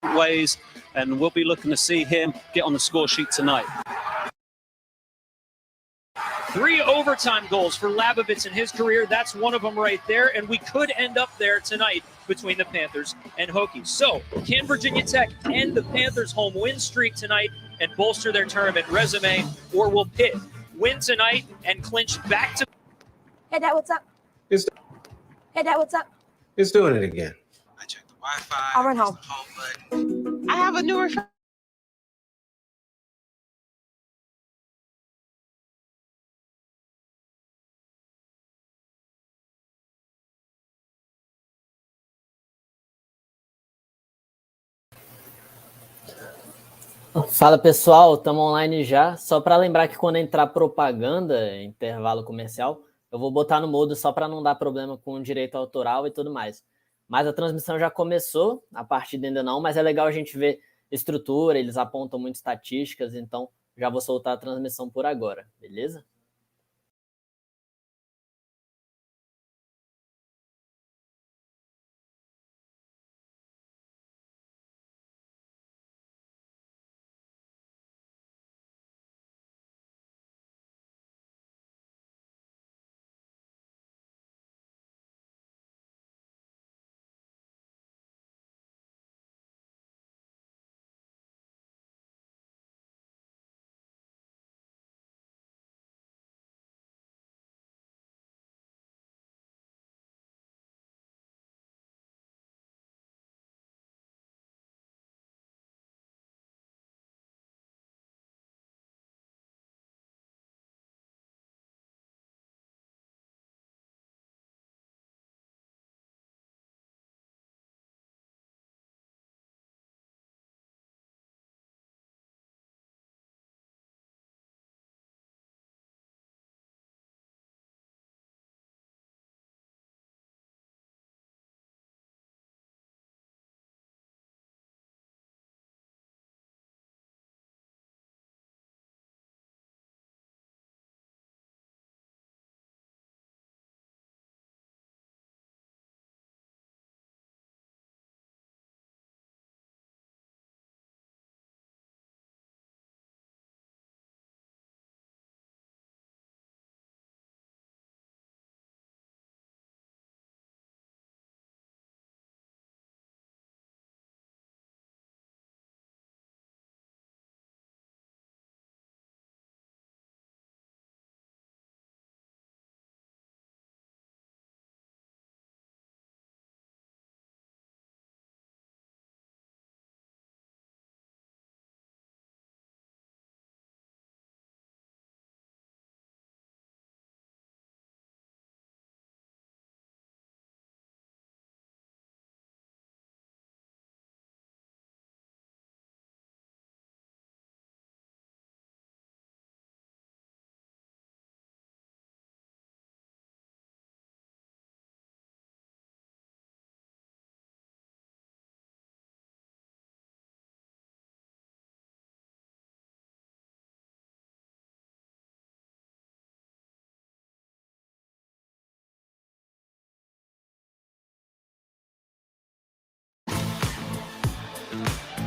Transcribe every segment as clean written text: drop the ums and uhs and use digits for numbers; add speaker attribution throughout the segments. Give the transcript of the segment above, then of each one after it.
Speaker 1: ways, and we'll be looking to see him get on the score sheet tonight.
Speaker 2: 3 overtime goals for Labovitz in his career. That's one of them right there, and we could end up there tonight between the Panthers and Hokies. So, can Virginia Tech end the Panthers' home win streak tonight and bolster their tournament resume, or will Pitt win tonight and clinch back to...
Speaker 3: Hey, Dad, what's up? Hey, Dad, what's up?
Speaker 4: It's doing it again.
Speaker 5: I checked the Wi-Fi.
Speaker 3: I'll run home.
Speaker 5: I have a new refrigerator.
Speaker 6: Fala pessoal, estamos online já. Só para lembrar que quando entrar propaganda, intervalo comercial, eu vou botar no modo só para não dar problema com o direito autoral e tudo mais. Mas a transmissão já começou, a partida ainda não, mas é legal a gente ver estrutura, eles apontam muito estatísticas, então já vou soltar a transmissão por agora, beleza?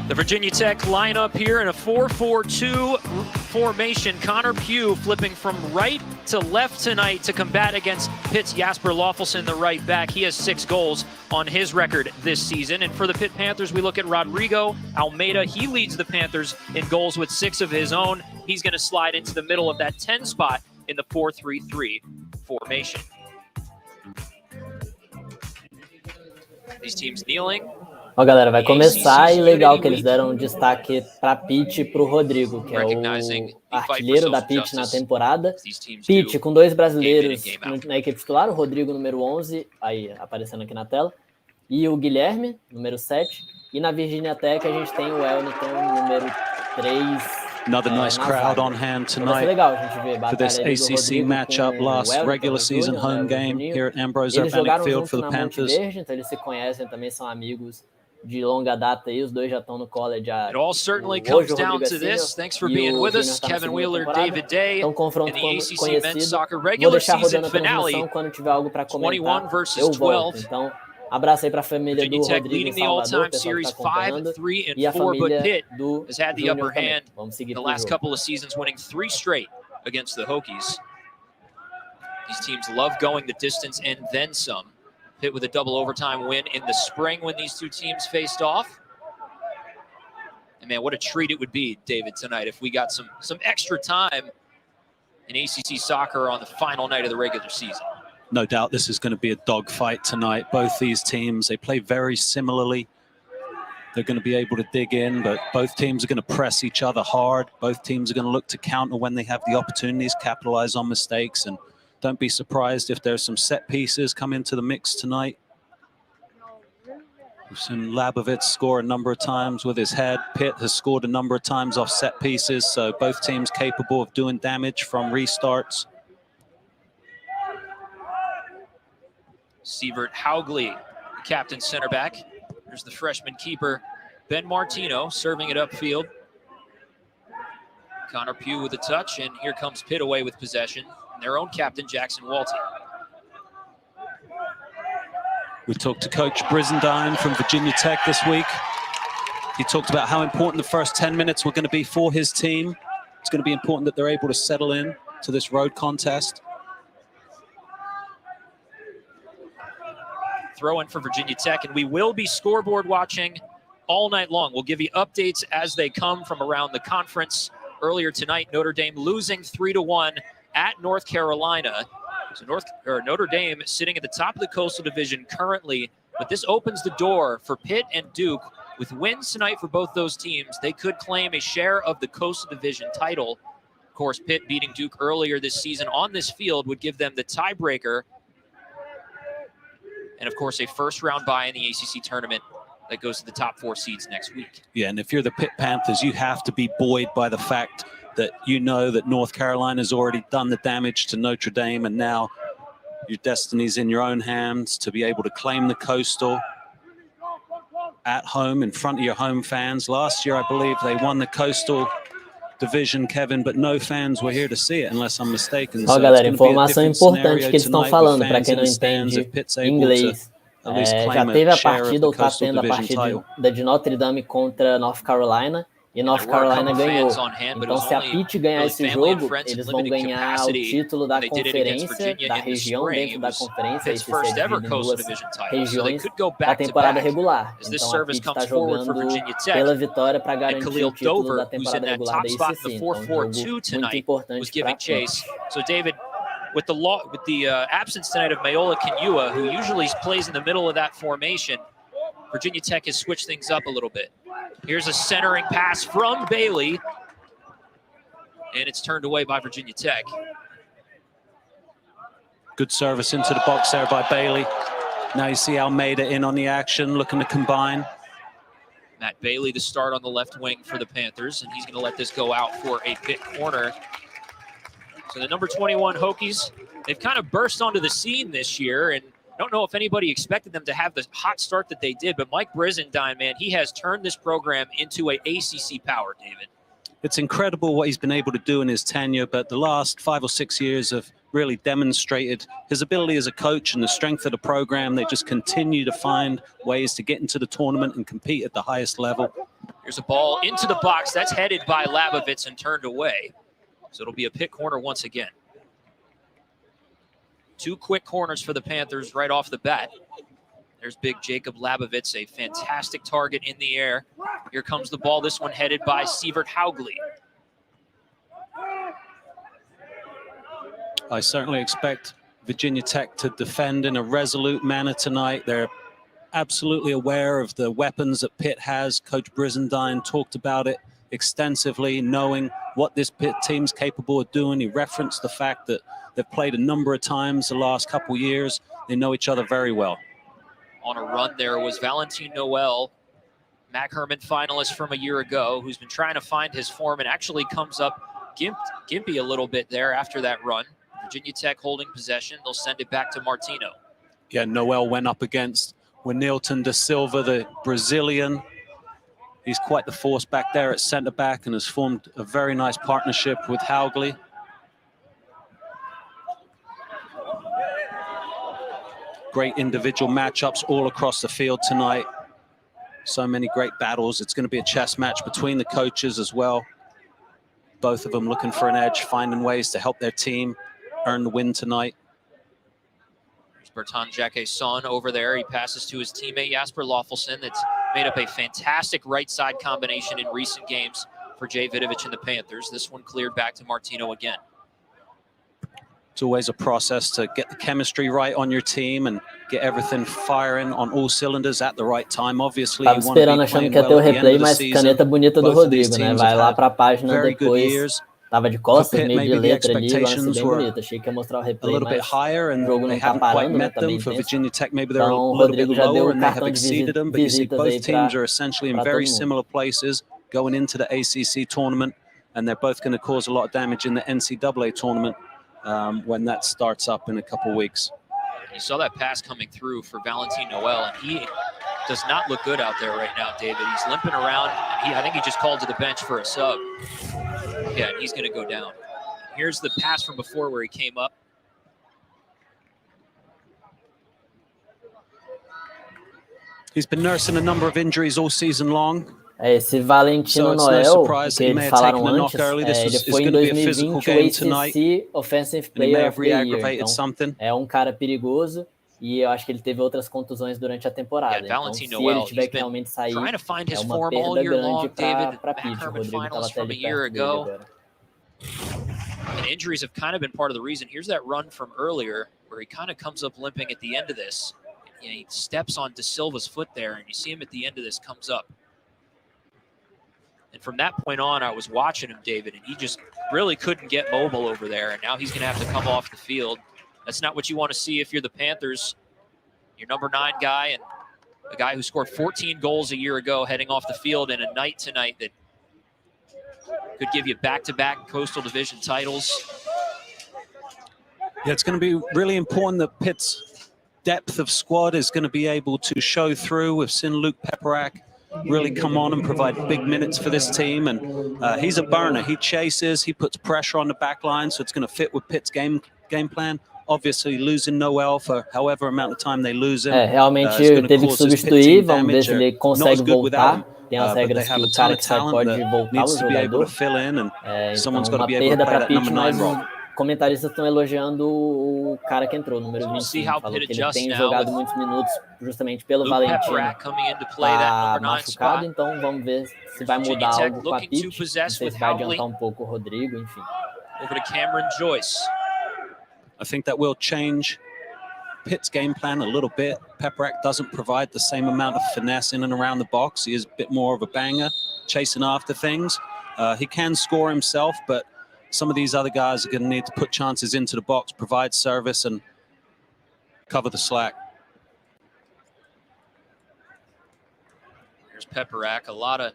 Speaker 2: The Virginia Tech lineup here in a 4-4-2 formation. Connor Pugh flipping from right to left tonight to combat against Pitt's Jasper Loffelson, the right back. He has 6 goals on his record this season. And for the Pitt Panthers, we look at Rodrigo Almeida. He leads the Panthers in goals with 6 of his own. He's going to slide into the middle of that 10 spot in the 4-3-3 formation. These teams kneeling.
Speaker 6: Ó, galera, vai começar e legal que eles deram um destaque para Pitt e para o Rodrigo, que é o artilheiro da Pitt na temporada. Pitt com 2 brasileiros na equipe titular, o Rodrigo número 11, aí aparecendo aqui na tela, e o Guilherme, número 7. E na Virginia Tech a gente tem o Wellington, número 3.
Speaker 1: Another nice crowd on hand tonight for this ACC matchup, last regular season home game here at Ambrose Urbanic Field for the Panthers.
Speaker 6: Então eles se conhecem, também são amigos de longa data aí, os dois já estão no college.
Speaker 2: It all certainly comes down to this. Thanks for being with us, Kevin Wheeler, David Day, in the ACC Men's Soccer regular season finale. 21 versus 12.
Speaker 6: Então, Abraço aí para a família do Rodrigo em Salvador, pessoal que tá acompanhando, e a família do Júnior também. Vamos seguir pro
Speaker 2: last
Speaker 6: jogo.
Speaker 2: couple of seasons winning 3 straight against the Hokies. These teams love going the distance and then some. Pitt with a double overtime win in the spring when these two teams faced off. And man, what a treat it would be, David, tonight if we got some extra time in ACC soccer on the final night of the regular season.
Speaker 1: No doubt this is going to be a dogfight tonight. Both these teams, they play very similarly. They're going to be able to dig in, but both teams are going to press each other hard. Both teams are going to look to counter when they have the opportunities, capitalize on mistakes, and don't be surprised if there's some set pieces come into the mix tonight. We've seen Labovitz score a number of times with his head. Pitt has scored a number of times off set pieces, so both teams capable of doing damage from restarts.
Speaker 2: Sievert Haugley, the captain center back. There's the freshman keeper, Ben Martino, serving it upfield. Connor Pugh with a touch, and here comes Pitt away with possession. Their own captain, Jackson Walty.
Speaker 1: We talked to Coach Brizendine from Virginia Tech this week. He talked about how important the first 10 minutes were going to be for his team. It's going to be important that they're able to settle in to this road contest.
Speaker 2: Throw in for Virginia Tech, and we will be scoreboard watching all night long. We'll give you updates as they come from around the conference. Earlier tonight, Notre Dame losing 3-1 at North Carolina. So Notre Dame sitting at the top of the Coastal Division currently, but this opens the door for Pitt and Duke. With wins tonight for both those teams, they could claim a share of the Coastal Division title. Of course, Pitt beating Duke earlier this season on this field would give them the tiebreaker. And of course, a first-round bye in the ACC tournament that goes to the top 4 seeds next week.
Speaker 1: Yeah, and if you're the Pitt Panthers, you have to be buoyed by the fact that you know that North Carolina's already done the damage to Notre Dame, and now your destiny's in your own hands to be able to claim the Coastal at home in front of your home fans. Last year, I believe they won the Coastal Division, Kevin, but no fans were here to see it, unless I'm mistaken.
Speaker 6: Ó, galera, informação importante que eles estão falando, para quem não entende inglês. Já teve a partida, ou está tendo a partida de Notre Dame contra North Carolina, e North Carolina ganhou. Então, se a Pitt ganhar esse jogo, eles vão ganhar o título da conferência, da região dentro da conferência, esse se divide em 2 regiões da temporada regular. Então, a Pitt está jogando pela vitória para garantir o título da temporada regular da ACC. Então, um jogo muito importante para a Pitt.
Speaker 2: So, David, with the absence tonight of Mayola Kanyua, who usually plays in the middle of that formation, Virginia Tech has switched things up a little bit. Here's a centering pass from Bailey, and it's turned away by Virginia Tech.
Speaker 1: Good service into the box there by Bailey. Now you see Almeida in on the action, looking to combine.
Speaker 2: Matt Bailey, the start on the left wing for the Panthers, and he's going to let this go out for a Pitt corner. So the number 21 Hokies, they've kind of burst onto the scene this year, and I don't know if anybody expected them to have the hot start that they did, but Mike Brizendine, man, he has turned this program into an ACC power, David.
Speaker 1: It's incredible what he's been able to do in his tenure, but the last 5 or 6 years have really demonstrated his ability as a coach and the strength of the program. They just continue to find ways to get into the tournament and compete at the highest level.
Speaker 2: Here's a ball into the box. That's headed by Labovitz and turned away. So it'll be a Pitt corner once again. 2 quick corners for the Panthers right off the bat. There's big Jacob Labovitz, a fantastic target in the air. Here comes the ball, this one headed by Sievert Haugley.
Speaker 1: I certainly expect Virginia Tech to defend in a resolute manner tonight. They're absolutely aware of the weapons that Pitt has. Coach Brizendine talked about it extensively, knowing what this Pitt team's capable of doing. He referenced the fact that they've played a number of times the last couple years. They know each other very well.
Speaker 2: On a run there was Valentin Noel, Mac Herman finalist from a year ago, who's been trying to find his form and actually comes up gimpy a little bit there after that run. Virginia Tech holding possession. They'll send it back to Martino.
Speaker 1: Yeah, Noel went up against Winilton da Silva, the Brazilian. He's quite the force back there at center back and has formed a very nice partnership with Haugley. Great individual matchups all across the field tonight. So many great battles. It's going to be a chess match between the coaches as well. Both of them looking for an edge, finding ways to help their team earn the win tonight.
Speaker 2: There's Bertrand Jacquet's son over there. He passes to his teammate Jasper Loffelson. That's made up a fantastic right side combination in recent games for Jay Vidovich and the Panthers. This one cleared back to Martino again.
Speaker 1: It's always a process to get the chemistry right on your team and get everything firing on all cylinders at the right time. Obviously,
Speaker 6: tava esperando, achando que ia ter o replay, mas caneta bonita do Rodrigo, né? Vai lá para a página depois. Tava de costas, meio de letra ali, lance bem bonito. Achei que ia mostrar o replay, mas o jogo não tá parando, né? Tá bem intenso. Então, o Rodrigo já deu o cartão de visitas aí para todo mundo.
Speaker 1: Going into the ACC tournament, and they're both going to cause a lot of damage in the NCAA tournament when that starts up in a couple weeks.
Speaker 2: You saw that pass coming through for Valentin Noel, and he does not look good out there right now, David. He's limping around. I think he just called to the bench for a sub. Yeah, and he's going to go down. Here's the pass from before where he came up.
Speaker 1: He's been nursing a number of injuries all season long.
Speaker 6: Esse Valentino Noel, que eles falaram antes, ele foi em 2020 o ACC Offensive Player of the Year. Então, é um cara perigoso e eu acho que ele teve outras contusões durante a temporada. Então, se ele tiver que realmente sair, é uma perda grande para Pitt. O Rodrigo estava até ali perto dele agora.
Speaker 2: And injuries have kind of been part of the reason. Here's that run from earlier where he kind of comes up limping at the end of this. He steps on De Silva's foot there, and you see him at the end of this comes up. And from that point on, I was watching him, David, and he just really couldn't get mobile over there. And now he's going to have to come off the field. That's not what you want to see if you're the Panthers. Your number 9 guy and a guy who scored 14 goals a year ago heading off the field in a night tonight that could give you back-to-back Coastal Division titles.
Speaker 1: Yeah, it's going to be really important that Pitt's depth of squad is going to be able to show through. We've seen Luke Peperak really come on and provide big minutes for this team, and he's a burner. He chases, he puts pressure on the back line, so it's going to fit with Pitt's game plan. Obviously, losing Noel for however amount of time they lose him.
Speaker 6: Realmente teve que substituir, vamos ver se ele consegue voltar. Tem as regras que o cara que sai pode voltar, o jogador. Então, uma perda para Pitt, mas comentaristas estão elogiando o cara que entrou, número 25. Falou que ele tem jogado muitos minutos justamente pelo Valentino. Tá machucado, então vamos ver se vai mudar algo com a Pitt. Não sei se vai adiantar um pouco o Rodrigo, enfim.
Speaker 2: Over to Cameron Joyce.
Speaker 1: I think that will change Pitt's game plan a little bit. Peperak doesn't provide the same amount of finesse in and around the box. He is a bit more of a banger, chasing after things. He can score himself, but some of these other guys are going to need to put chances into the box, provide service, and cover the slack.
Speaker 2: Here's Peperak. A lot of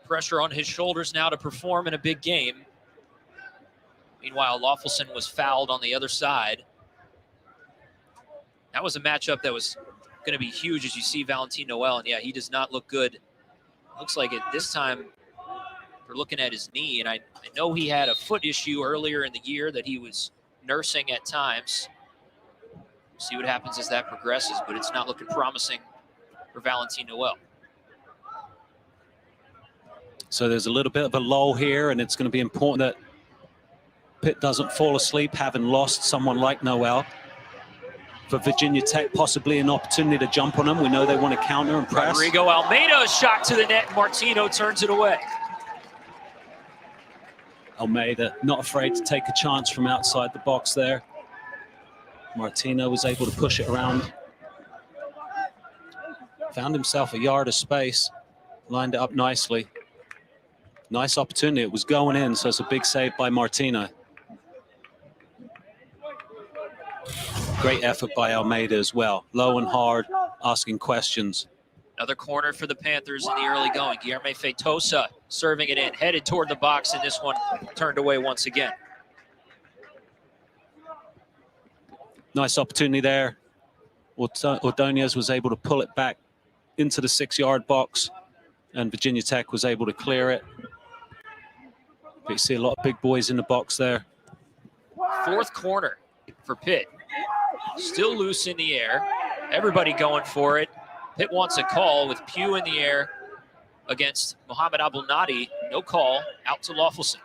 Speaker 2: pressure on his shoulders now to perform in a big game. Meanwhile, Loffelson was fouled on the other side. That was a matchup that was going to be huge as you see Valentin Noel. And yeah, he does not look good. Looks like it this time we're looking at his knee. And I know he had a foot issue earlier in the year that he was nursing at times. We'll see what happens as that progresses, but it's not looking promising for Valentin Noel.
Speaker 1: So there's a little bit of a lull here, and it's going to be important that Pitt doesn't fall asleep, having lost someone like Noel. For Virginia Tech, possibly an opportunity to jump on them. We know they want to counter and press.
Speaker 2: Rodrigo Almeida, shot to the net. Martino turns it away.
Speaker 1: Almeida not afraid to take a chance from outside the box there. Martino was able to push it around. Found himself a yard of space. Lined it up nicely. Nice opportunity. It was going in, so it's a big save by Martino. Great effort by Almeida as well. Low and hard, asking questions.
Speaker 2: Another corner for the Panthers in the early going. Guilherme Feitosa serving it in, headed toward the box, and this one turned away once again.
Speaker 1: Nice opportunity there. Ordonez was able to pull it back into the 6-yard box, and Virginia Tech was able to clear it. But you see a lot of big boys in the box there.
Speaker 2: Fourth corner for Pitt. Still loose in the air. Everybody going for it. Pitt wants a call with Pugh in the air against Mohamed Abdelnadi. No call, out to Lawfulson.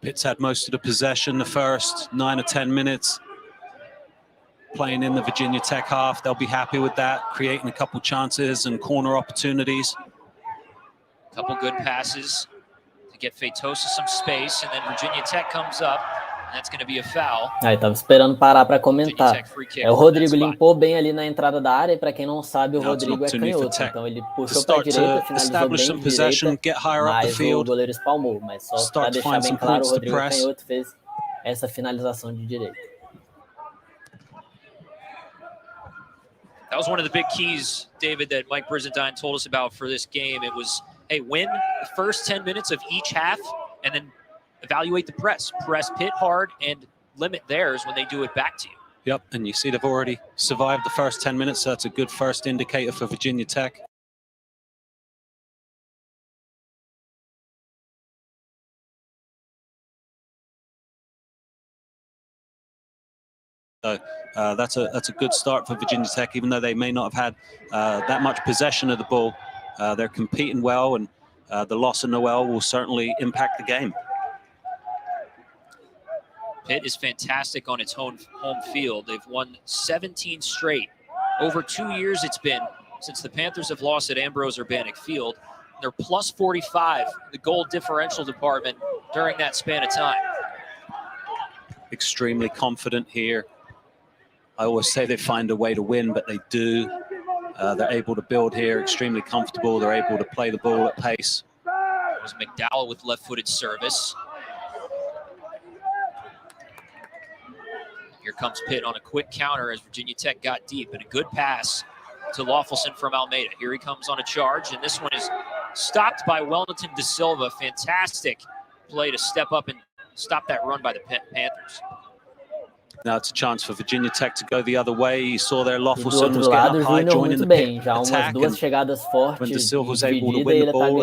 Speaker 1: Pitt's had most of the possession the first 9 or 10 minutes. Playing in the Virginia Tech half, they'll be happy with that, creating a couple chances and corner opportunities.
Speaker 2: A couple good passes to get Feitosa some space, and then Virginia Tech comes up, and that's going to be a foul.
Speaker 6: Aí, tava esperando parar para comentar. O Rodrigo limpou bem ali na entrada da área, e para quem não sabe, o Rodrigo é canhoto, então ele puxou para a direita, finalizou bem de direita, mas o goleiro espalmou, mas só para deixar bem claro, o Rodrigo é canhoto, fez essa finalização de direita.
Speaker 2: That was one of the big keys, David, that Mike Brizendine told us about for this game. It was, hey, win the first 10 minutes of each half and then evaluate the press. Press Pitt hard and limit theirs when they do it back to you.
Speaker 1: Yep, and you see they've already survived the first 10 minutes, so that's a good first indicator for Virginia Tech. So that's a good start for Virginia Tech, even though they may not have had that much possession of the ball. They're competing well, and the loss of Noel will certainly impact the game.
Speaker 2: Pitt is fantastic on its home field. They've won 17 straight. Over 2 years it's been since the Panthers have lost at Ambrose Urbanic Field. They're plus 45, the goal differential department, during that span of time.
Speaker 1: Extremely confident here. I always say they find a way to win, but they do. They're able to build here, extremely comfortable. They're able to play the ball at pace.
Speaker 2: It was McDowell with left-footed service. Here comes Pitt on a quick counter as Virginia Tech got deep, and a good pass to Lawfulson from Almeida. Here he comes on a charge, and this one is stopped by Wellington De Silva. Fantastic play to step up and stop that run by the Panthers.
Speaker 1: Now it's a chance for Virginia Tech to go the other way. You saw there Lawfulson was getting up high, joining the Pitt attack, and when De Silva was able to win the ball,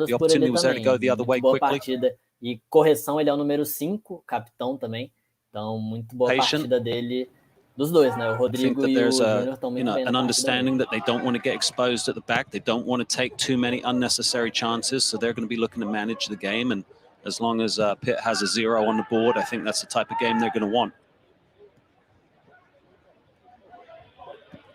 Speaker 1: the opportunity was there to go the other way quickly.
Speaker 6: E correção, ele é o número 5, capitão também. Então, muito boa partida dele, dos dois, né? O Rodrigo e o Júnior estão muito bem.
Speaker 1: An understanding that they don't want to get exposed at the back. They don't want to take too many unnecessary chances, so they're going to be looking to manage the game. And as long as Pitt has a 0 on the board, I think that's the type of game they're going to want.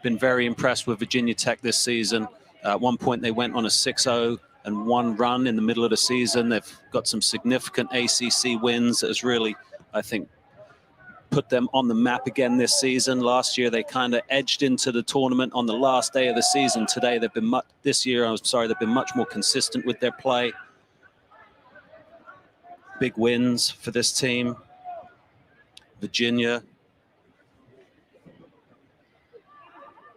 Speaker 1: Been very impressed with Virginia Tech this season. At one point, they went on a 6-0 and 1 run in the middle of the season. They've got some significant ACC wins that has really, I think, put them on the map again this season. Last year, they kind of edged into the tournament on the last day of the season. Today, they've been they've been much more consistent with their play. Big wins for this team. Virginia.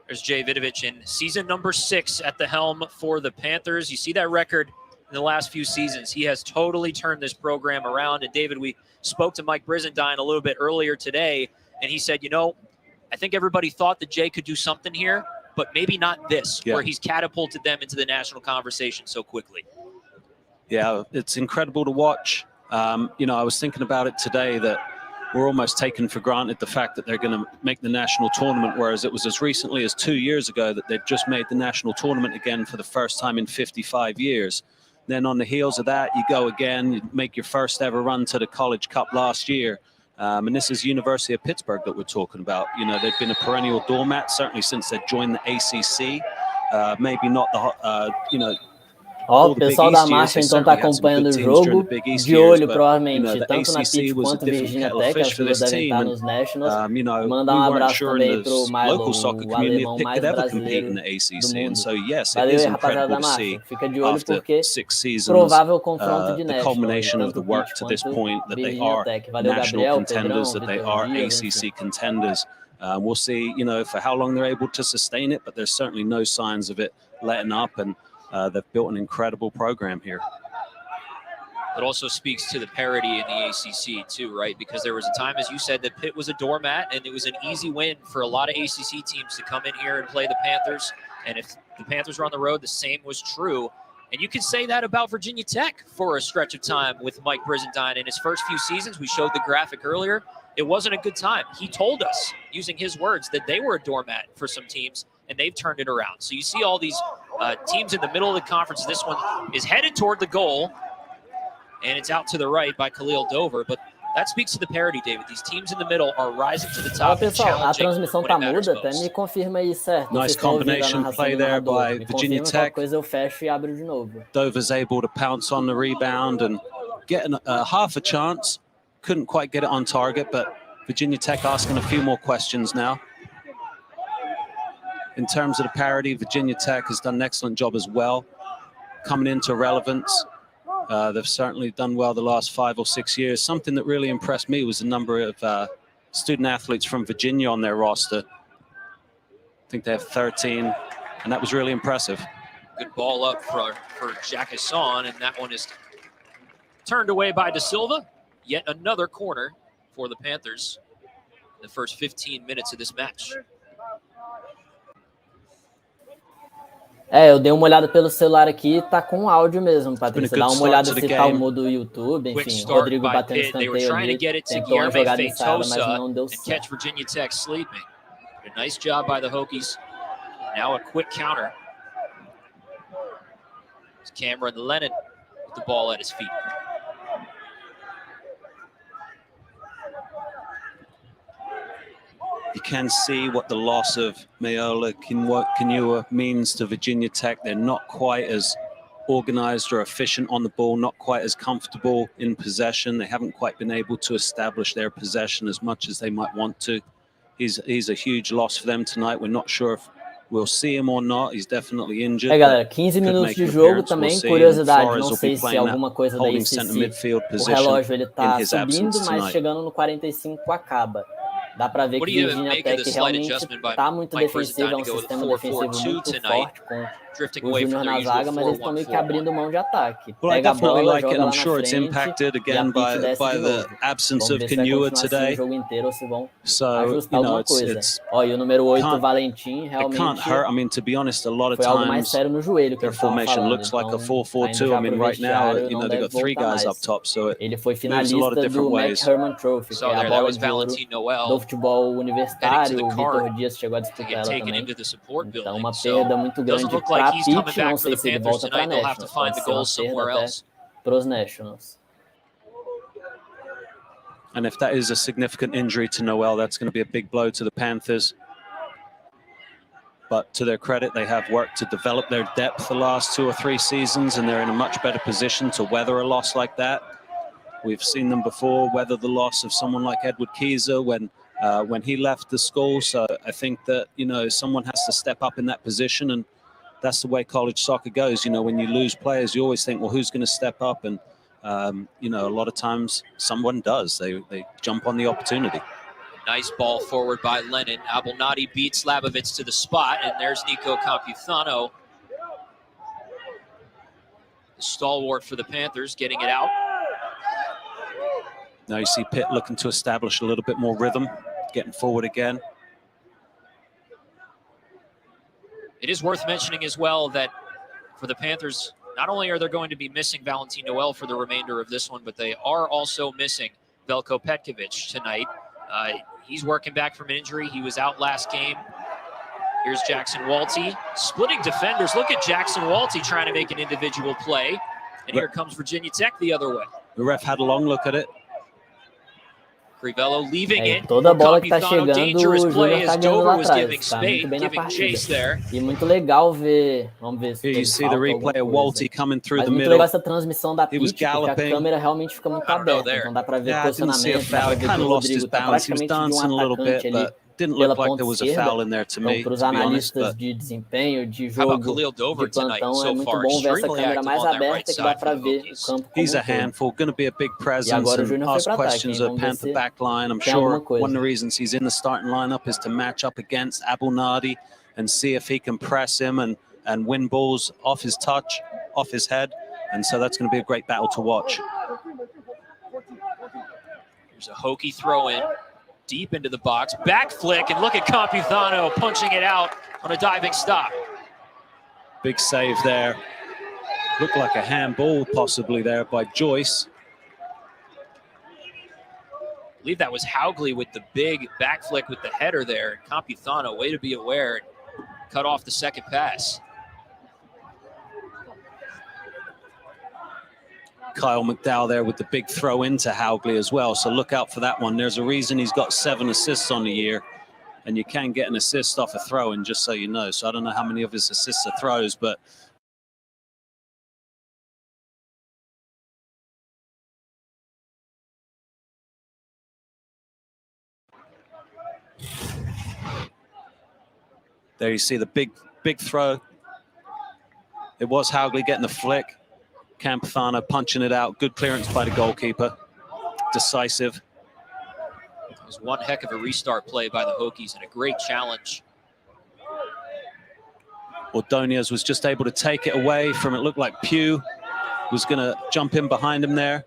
Speaker 2: There's Jay Vidovich in season number 6 at the helm for the Panthers. You see that record in the last few seasons. He has totally turned this program around. And David, we spoke to Mike Brizendine a little bit earlier today, and he said, you know, I think everybody thought that Jay could do something here, but maybe not this, where he's catapulted them into the national conversation so quickly.
Speaker 1: Yeah, it's incredible to watch. You know, I was thinking about it today that we're almost taking for granted the fact that they're going to make the national tournament, whereas it was as recently as 2 years ago that they've just made the national tournament again for the first time in 55 years. Then on the heels of that, you go again, you make your first ever run to the College Cup last year. And this is University of Pittsburgh that we're talking about. You know, they've been a perennial doormat, certainly since they joined the ACC. Maybe not the, you know,
Speaker 6: Ó, o pessoal da marcha então está acompanhando o jogo, de olho provavelmente, tanto na Pitt quanto Virginia Tech, as duas devem estar nos Nationals. Mandar um abraço também para o Milo, o alemão mais brasileiro do mundo. Valeu aí, rapaziada da marcha. Fica de olho porque provável confronto de Nationals, tanto Pitt quanto Virginia Tech. Valeu, Gabriel, Pedrão,
Speaker 1: contenders. We'll see, you know, for how long they're able to sustain it, but there's certainly no signs of it letting up, and they've built an incredible program here.
Speaker 2: It also speaks to the parity in the ACC too, right? Because there was a time, as you said, that Pitt was a doormat, and it was an easy win for a lot of ACC teams to come in here and play the Panthers. And if the Panthers were on the road, the same was true. And you can say that about Virginia Tech for a stretch of time with Mike Brizendine. In his first few seasons, we showed the graphic earlier, it wasn't a good time. He told us, using his words, that they were a doormat for some teams, and they've turned it around. So you see all these teams in the middle of the conference. This one is headed toward the goal, and it's out to the right by Khalil Dover. But that speaks to the parity, David. These teams in the middle are rising to the top.
Speaker 6: Pessoal, a transmissão tá muda, até me confirma aí, certo?
Speaker 1: Nice combination play there by Virginia Tech.
Speaker 6: Coisa eu fecho e abro de novo.
Speaker 1: Dover's able to pounce on the rebound and get half a chance. Couldn't quite get it on target, but Virginia Tech asking a few more questions now. In terms of the parity, Virginia Tech has done an excellent job as well, coming into relevance. They've certainly done well the last 5 or 6 years. Something that really impressed me was the number of student athletes from Virginia on their roster. I think they have 13, and that was really impressive.
Speaker 2: Good ball up for Jack Hassan, and that one is turned away by Da Silva. Yet another corner for the Panthers in the first 15 minutes of this match.
Speaker 6: Eu dei uma olhada pelo celular aqui, tá com áudio mesmo, Patrícia. Dá uma olhada se tá o modo do YouTube, enfim, o Rodrigo batendo escanteio ali, tentou uma jogada de sala, mas não deu certo.
Speaker 2: Virginia Tech sleeping. A nice job by the Hokies. Now a quick counter. It's Cameron Lennon with the ball at his feet.
Speaker 1: You can see what the loss of Mayola Kinua means to Virginia Tech. They're not quite as organized or efficient on the ball, not quite as comfortable in possession. They haven't quite been able to establish their possession as much as they might want to. He's a huge loss for them tonight. We're not sure if we'll see him or not. He's definitely injured.
Speaker 6: Galera, 15 minutos de jogo também, curiosidade, não sei se alguma coisa daí, se o relógio ele tá subindo, mas chegando no 45 acaba. Dá pra ver que Virginia Tech realmente tá muito defensiva, é um sistema defensivo muito forte, com o Júnior na zaga, mas eles estão meio que abrindo mão de ataque. Pega a bola, joga lá na frente, e a Pitt desce de novo. Vamos ver se vai continuar assim o jogo inteiro ou se vão ajustar alguma coisa. Ó, e o número 8, Valentim, realmente foi algo mais sério no joelho que eles estavam falando. Então, ainda já pro vestiário, ele foi finalista do McHerman Trophy, que é a bola de ouro do futebol universitário. O Vitor Dias chegou a disputar ela também. Então, uma perda muito grande para Pitt. Não sei se ele volta para Nationals. Pode ser uma perda até para os Nationals.
Speaker 1: And if that is a significant injury to Noel, that's going to be a big blow to the Panthers. But to their credit, they have worked to develop their depth the last 2 or 3 seasons, and they're in a much better position to weather a loss like that. We've seen them before weather the loss of someone like Edward Keyser when he left the school. So I think that, someone has to step up in that position, and that's the way college soccer goes. When you lose players, you always think, well, who's going to step up? And, a lot of times someone does. They jump on the opportunity.
Speaker 2: Nice ball forward by Lennon. Abelnati beats Labovitz to the spot, and there's Nico Campuzano, the stalwart for the Panthers, getting it out.
Speaker 1: Now you see Pitt looking to establish a little bit more rhythm, getting forward again.
Speaker 2: It is worth mentioning as well that for the Panthers, not only are they going to be missing Valentin Noel for the remainder of this one, but they are also missing Veljko Petkovic tonight. He's working back from an injury. He was out last game. Here's Jackson Walty, splitting defenders. Look at Jackson Walty trying to make an individual play. And here comes Virginia Tech the other way.
Speaker 1: The ref had a long look at it.
Speaker 2: Crivello leaving it.
Speaker 6: Toda bola que tá chegando, o Júnior tá ganhando lá atrás. Tá muito bem na partida. E muito legal ver. Vamos ver se
Speaker 1: you see the replay of Walty coming through the middle.
Speaker 6: Legal essa transmissão da Pitt, porque a câmera realmente fica muito aberta. Então dá pra ver o posicionamento, dá pra ver que o Rodrigo tá praticamente de um atacante ali pela ponta esquerda. Então, para os analistas de desempenho, de jogo, de plantão, é muito bom ver essa câmera mais aberta que dá para ver o campo como
Speaker 1: He's a handful, going to be a big presence and ask questions of Panther backline. I'm sure one of the reasons he's in the starting lineup is to match up against Abelnati and see if he can press him and win balls off his touch, off his head. And so that's going to be a great battle to watch.
Speaker 2: Here's a Hokie throw in. Deep into the box, back flick, and look at Campuzano punching it out on a diving stop.
Speaker 1: Big save there. Looked like a handball possibly there by Joyce.
Speaker 2: I believe that was Haugley with the big back flick with the header there. Campuzano, way to be aware, cut off the second pass.
Speaker 1: Kyle McDowell there with the big throw into Haugley as well, so look out for that one. There's a reason he's got 7 assists on the year, and you can get an assist off a throw-in, just so you know. So I don't know how many of his assists are throws, but there you see the big throw. It was Haugley getting the flick. Campuzano punching it out. Good clearance by the goalkeeper. Decisive.
Speaker 2: It was one heck of a restart play by the Hokies and a great challenge.
Speaker 1: Ordonez was just able to take it away from, it looked like Pugh was going to jump in behind him there.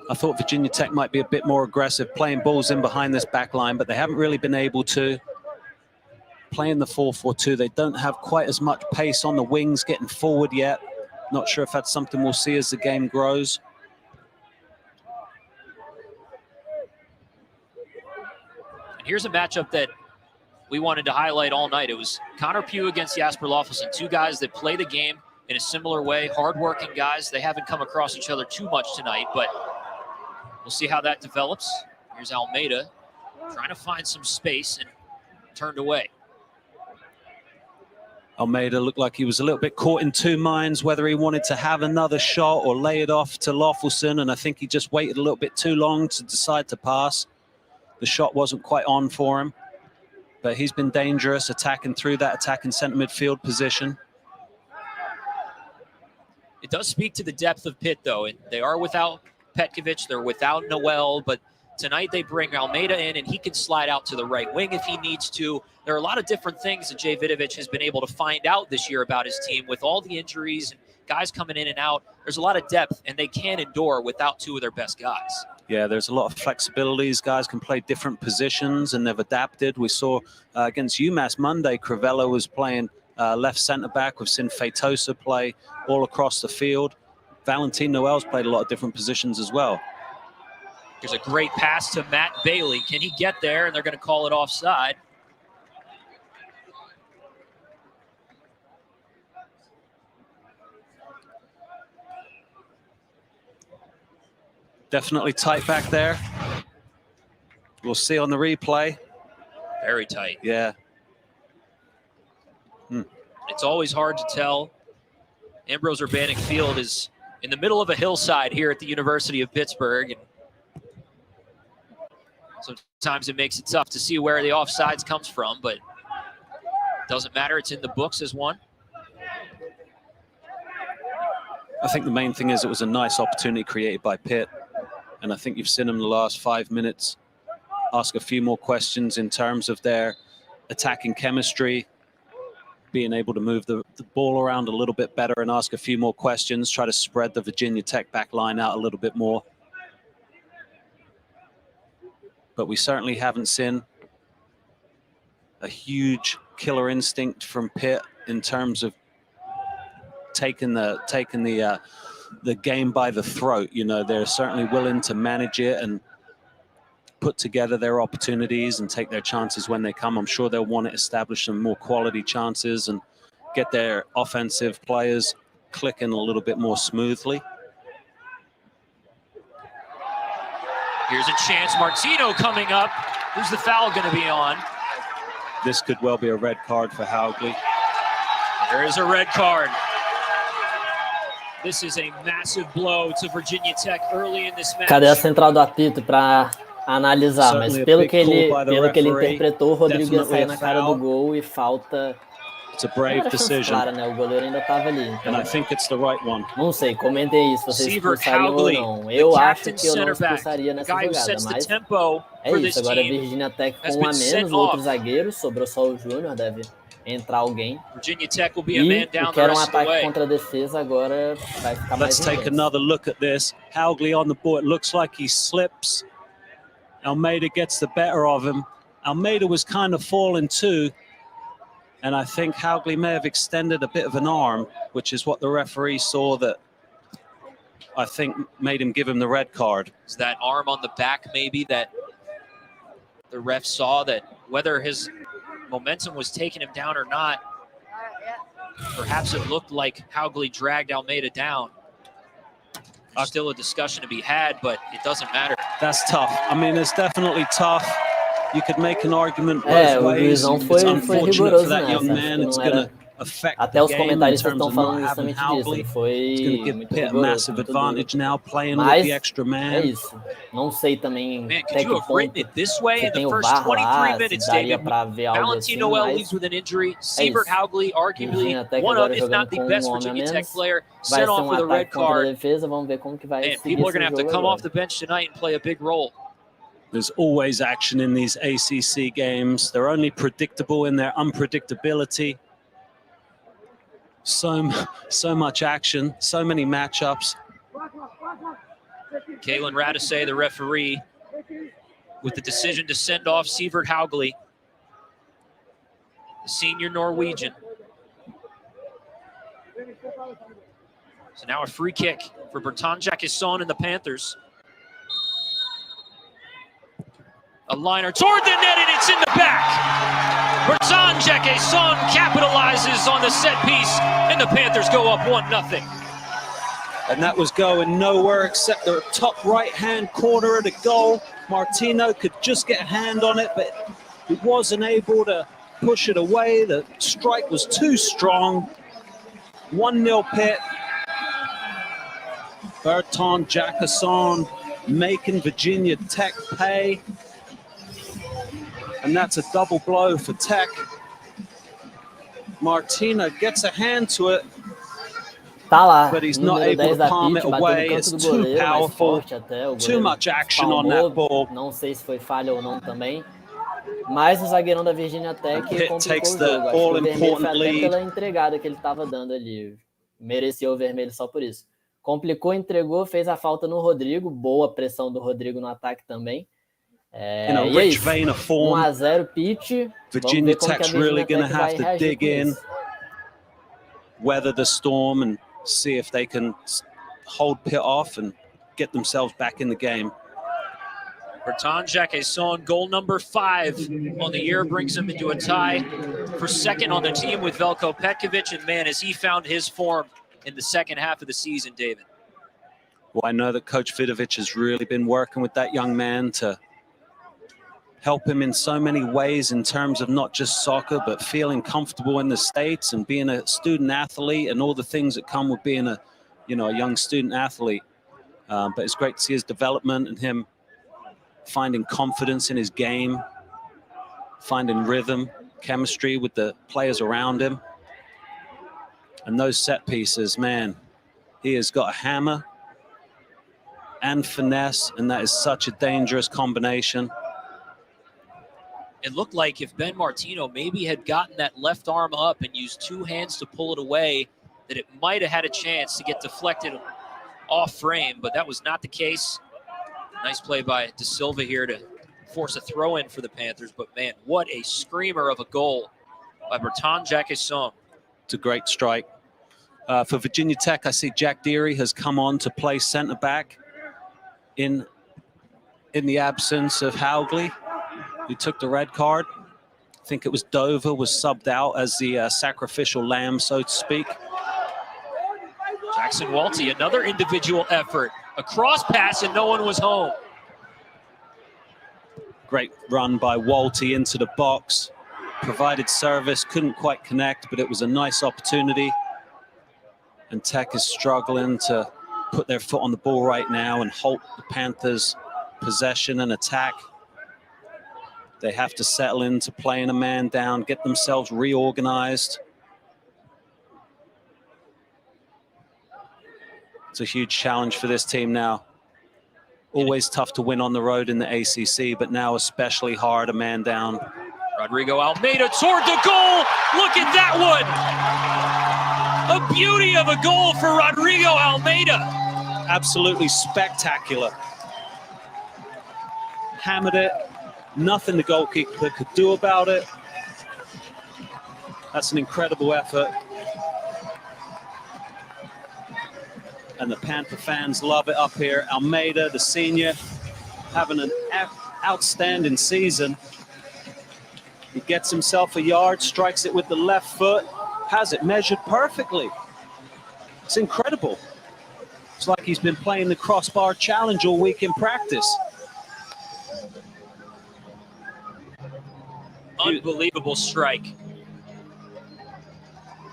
Speaker 1: I thought Virginia Tech might be a bit more aggressive, playing balls in behind this back line, but they haven't really been able to. Playing the 4-4-2, they don't have quite as much pace on the wings getting forward yet. Not sure if that's something we'll see as the game grows.
Speaker 2: And here's a matchup that we wanted to highlight all night. It was Connor Pugh against Jasper Loffelson, two guys that play the game in a similar way, hardworking guys. They haven't come across each other too much tonight, but we'll see how that develops. Here's Almeida trying to find some space and turned away.
Speaker 1: Almeida looked like he was a little bit caught in two minds, whether he wanted to have another shot or lay it off to Loffelson, and I think he just waited a little bit too long to decide to pass. The shot wasn't quite on for him, but he's been dangerous attacking through that attacking centre midfield position.
Speaker 2: It does speak to the depth of Pitt, though. And they are without Petkovic, they're without Noel, but tonight they bring Almeida in, and he can slide out to the right wing if he needs to. There are a lot of different things that Jay Vidovich has been able to find out this year about his team with all the injuries and guys coming in and out. There's a lot of depth, and they can endure without two of their best guys.
Speaker 1: Yeah, there's a lot of flexibility. These guys can play different positions, and they've adapted. We saw against UMass Monday, Crivello was playing left centre-back. We've seen Feitosa play all across the field. Valentin Noel's played a lot of different positions as well.
Speaker 2: There's a great pass to Matt Bailey. Can he get there? And they're going to call it offside.
Speaker 1: Definitely tight back there. We'll see on the replay.
Speaker 2: Very tight.
Speaker 1: Yeah.
Speaker 2: It's always hard to tell. Ambrose Urbanic Field is in the middle of a hillside here at the University of Pittsburgh. And sometimes it makes it tough to see where the offsides comes from, but it doesn't matter. It's in the books as one.
Speaker 1: I think the main thing is it was a nice opportunity created by Pitt. And I think you've seen them in the last 5 minutes ask a few more questions in terms of their attacking chemistry, being able to move the ball around a little bit better and ask a few more questions, try to spread the Virginia Tech back line out a little bit more. But we certainly haven't seen a huge killer instinct from Pitt in terms of taking the game by the throat. You know, they're certainly willing to manage it and put together their opportunities and take their chances when they come. I'm sure they'll want to establish some more quality chances and get their offensive players clicking a little bit more smoothly.
Speaker 2: Here's a chance. Martino coming up. Who's the foul going to be on?
Speaker 1: This could well be a red card for Haugley.
Speaker 2: There is a red card. This is a massive blow to Virginia Tech early in this match.
Speaker 6: Cadê a central do apito para analisar? Mas pelo que ele interpretou, o Rodrigo ia sair na cara do gol e falta.
Speaker 1: It's a brave decision.
Speaker 6: Clara, né? O goleiro ainda estava ali. Então,
Speaker 1: and I think it's the right one.
Speaker 6: Não sei, comentem isso, vocês expulsariam ou não. Eu acho que eu não expulsaria nessa jogada, mas é isso. Agora a Virginia Tech com um a menos, o outro zagueiro, sobrou só o Júnior, deve entrar alguém.
Speaker 2: Virginia Tech will be a man down
Speaker 6: que era um ataque contra a defesa, agora vai ficar mais
Speaker 1: Let's take another look at this. Haugley on the ball. It looks like he slips. Almeida gets the better of him. Almeida was kind of falling too. And I think Haugli may have extended a bit of an arm, which is what the referee saw that I think made him give him the red card.
Speaker 2: Is that arm on the back maybe that the ref saw, that whether his momentum was taking him down or not, perhaps it looked like Haugli dragged Almeida down. There's still a discussion to be had, but it doesn't matter.
Speaker 1: That's tough. I mean, it's definitely tough. You could make an argument both ways. It's unfortunate for that young man. It's going to affect
Speaker 6: Até os comentaristas estão falando
Speaker 1: having
Speaker 6: justamente disso.
Speaker 1: Haugli.
Speaker 6: Ele foi
Speaker 1: It's going to give
Speaker 6: muito
Speaker 1: Pitt a
Speaker 6: rigoroso,
Speaker 1: massive
Speaker 6: muito
Speaker 1: advantage
Speaker 6: duro.
Speaker 1: now, playing
Speaker 6: Mas
Speaker 1: with the extra
Speaker 6: é
Speaker 1: man.
Speaker 6: isso. Não sei também
Speaker 2: Man,
Speaker 6: até
Speaker 2: could you
Speaker 6: que
Speaker 2: have written
Speaker 6: ponto
Speaker 2: it this way
Speaker 6: você
Speaker 2: in
Speaker 6: tem
Speaker 2: the
Speaker 6: o
Speaker 2: first
Speaker 6: VAR
Speaker 2: 23
Speaker 6: lá,
Speaker 2: minutes,
Speaker 6: se daria
Speaker 2: David?
Speaker 6: pra ver algo assim,
Speaker 2: Valentino Noel
Speaker 6: mas
Speaker 2: leaves with an injury.
Speaker 6: é
Speaker 2: Sievert
Speaker 6: isso.
Speaker 2: Haugli, arguably
Speaker 6: Até que
Speaker 2: one of,
Speaker 6: agora
Speaker 2: if
Speaker 6: jogando
Speaker 2: not the
Speaker 6: com
Speaker 2: best
Speaker 6: um homem a
Speaker 2: Virginia Tech
Speaker 6: menos,
Speaker 2: player,
Speaker 6: vai
Speaker 2: sent
Speaker 6: ser
Speaker 2: off with a
Speaker 6: ataque
Speaker 2: red
Speaker 6: contra a
Speaker 2: card.
Speaker 6: defesa. Vamos ver como que vai
Speaker 2: Man,
Speaker 6: seguir
Speaker 2: people are
Speaker 6: esse
Speaker 2: going to have to
Speaker 6: jogo
Speaker 2: come
Speaker 6: agora.
Speaker 2: off the bench tonight and play a big role.
Speaker 1: There's always action in these ACC games. They're only predictable in their unpredictability. So much action, so many matchups.
Speaker 2: Kalen Radisay, the referee, with the decision to send off Sievert Haugli, the senior Norwegian. So now a free kick for Bertrand Jacquesson and the Panthers. A liner toward the net, and it's in the back. Bertrand Jacquesson capitalizes on the set piece, and the Panthers go up 1-0.
Speaker 1: And that was going nowhere except the top right-hand corner of the goal. Martino could just get a hand on it, but he wasn't able to push it away. The strike was too strong. 1-0 Pitt. Bertrand Jacquesson making Virginia Tech pay. And that's a double blow for Tech. Martino gets a hand to it,
Speaker 6: Tá lá,
Speaker 1: but he's not
Speaker 6: número
Speaker 1: able
Speaker 6: 10
Speaker 1: to
Speaker 6: da
Speaker 1: palm
Speaker 6: Pitt,
Speaker 1: it
Speaker 6: bateu
Speaker 1: away.
Speaker 6: no
Speaker 1: It's
Speaker 6: canto do
Speaker 1: too
Speaker 6: goleiro, mais
Speaker 1: powerful.
Speaker 6: forte até. O
Speaker 1: Too
Speaker 6: goleiro
Speaker 1: much action on
Speaker 6: palmou,
Speaker 1: that ball.
Speaker 6: não sei se foi falha ou não também. Mas o zagueirão da Virginia Tech
Speaker 1: Pitt
Speaker 6: complicou
Speaker 1: takes
Speaker 6: o
Speaker 1: the
Speaker 6: jogo. Acho que o vermelho foi
Speaker 1: all-important
Speaker 6: até
Speaker 1: lead.
Speaker 6: pela entregada que ele estava dando ali. Merecia o vermelho só por isso. Complicou, entregou, fez a falta no Rodrigo. Boa pressão do Rodrigo no ataque também.
Speaker 1: In a
Speaker 6: E é
Speaker 1: rich
Speaker 6: isso.
Speaker 1: vein of form.
Speaker 6: 1-0 Pitt.
Speaker 1: Virginia
Speaker 6: Vamos ver como que a
Speaker 1: Tech's
Speaker 6: Virginia
Speaker 1: really going to
Speaker 6: Tech vai
Speaker 1: have to
Speaker 6: reagir
Speaker 1: dig
Speaker 6: com
Speaker 1: in,
Speaker 6: isso.
Speaker 1: weather the storm, and see if they can hold Pitt off and get themselves back in the game.
Speaker 2: Bertrand Jacquesson, goal number 5 on the year, brings him into a tie for second on the team with Veljko Petkovic. And man, has he found his form in the second half of the season, David.
Speaker 1: Well, I know that Coach Vidovic has really been working with that young man to help him in so many ways in terms of not just soccer, but feeling comfortable in the States and being a student athlete and all the things that come with being a young student athlete. But it's great to see his development and him finding confidence in his game, finding rhythm, chemistry with the players around him. And those set pieces, man, he has got a hammer and finesse, and that is such a dangerous combination.
Speaker 2: It looked like if Ben Martino maybe had gotten that left arm up and used 2 hands to pull it away, that it might have had a chance to get deflected off frame, but that was not the case. Nice play by De Silva here to force a throw-in for the Panthers, but man, what a screamer of a goal by Bertrand Jacquesson.
Speaker 1: It's a great strike. For Virginia Tech, I see Jack Deary has come on to play centre back in the absence of Haugli, who took the red card. I think it was Dover was subbed out as the sacrificial lamb, so to speak.
Speaker 2: Jackson Walty, another individual effort. A cross pass and no one was home.
Speaker 1: Great run by Walty into the box. Provided service, couldn't quite connect, but it was a nice opportunity. And Tech is struggling to put their foot on the ball right now and halt the Panthers' possession and attack. They have to settle into playing a man down, get themselves reorganized. It's a huge challenge for this team now. Always tough to win on the road in the ACC, but now especially hard, a man down.
Speaker 2: Rodrigo Almeida toward the goal. Look at that one. A beauty of a goal for Rodrigo Almeida.
Speaker 1: Absolutely spectacular. Hammered it. Nothing the goalkeeper could do about it. That's an incredible effort. And the Panther fans love it up here. Almeida, the senior, having an outstanding season. He gets himself a yard, strikes it with the left foot, has it measured perfectly. It's incredible. It's like he's been playing the crossbar challenge all week in practice.
Speaker 2: Unbelievable strike.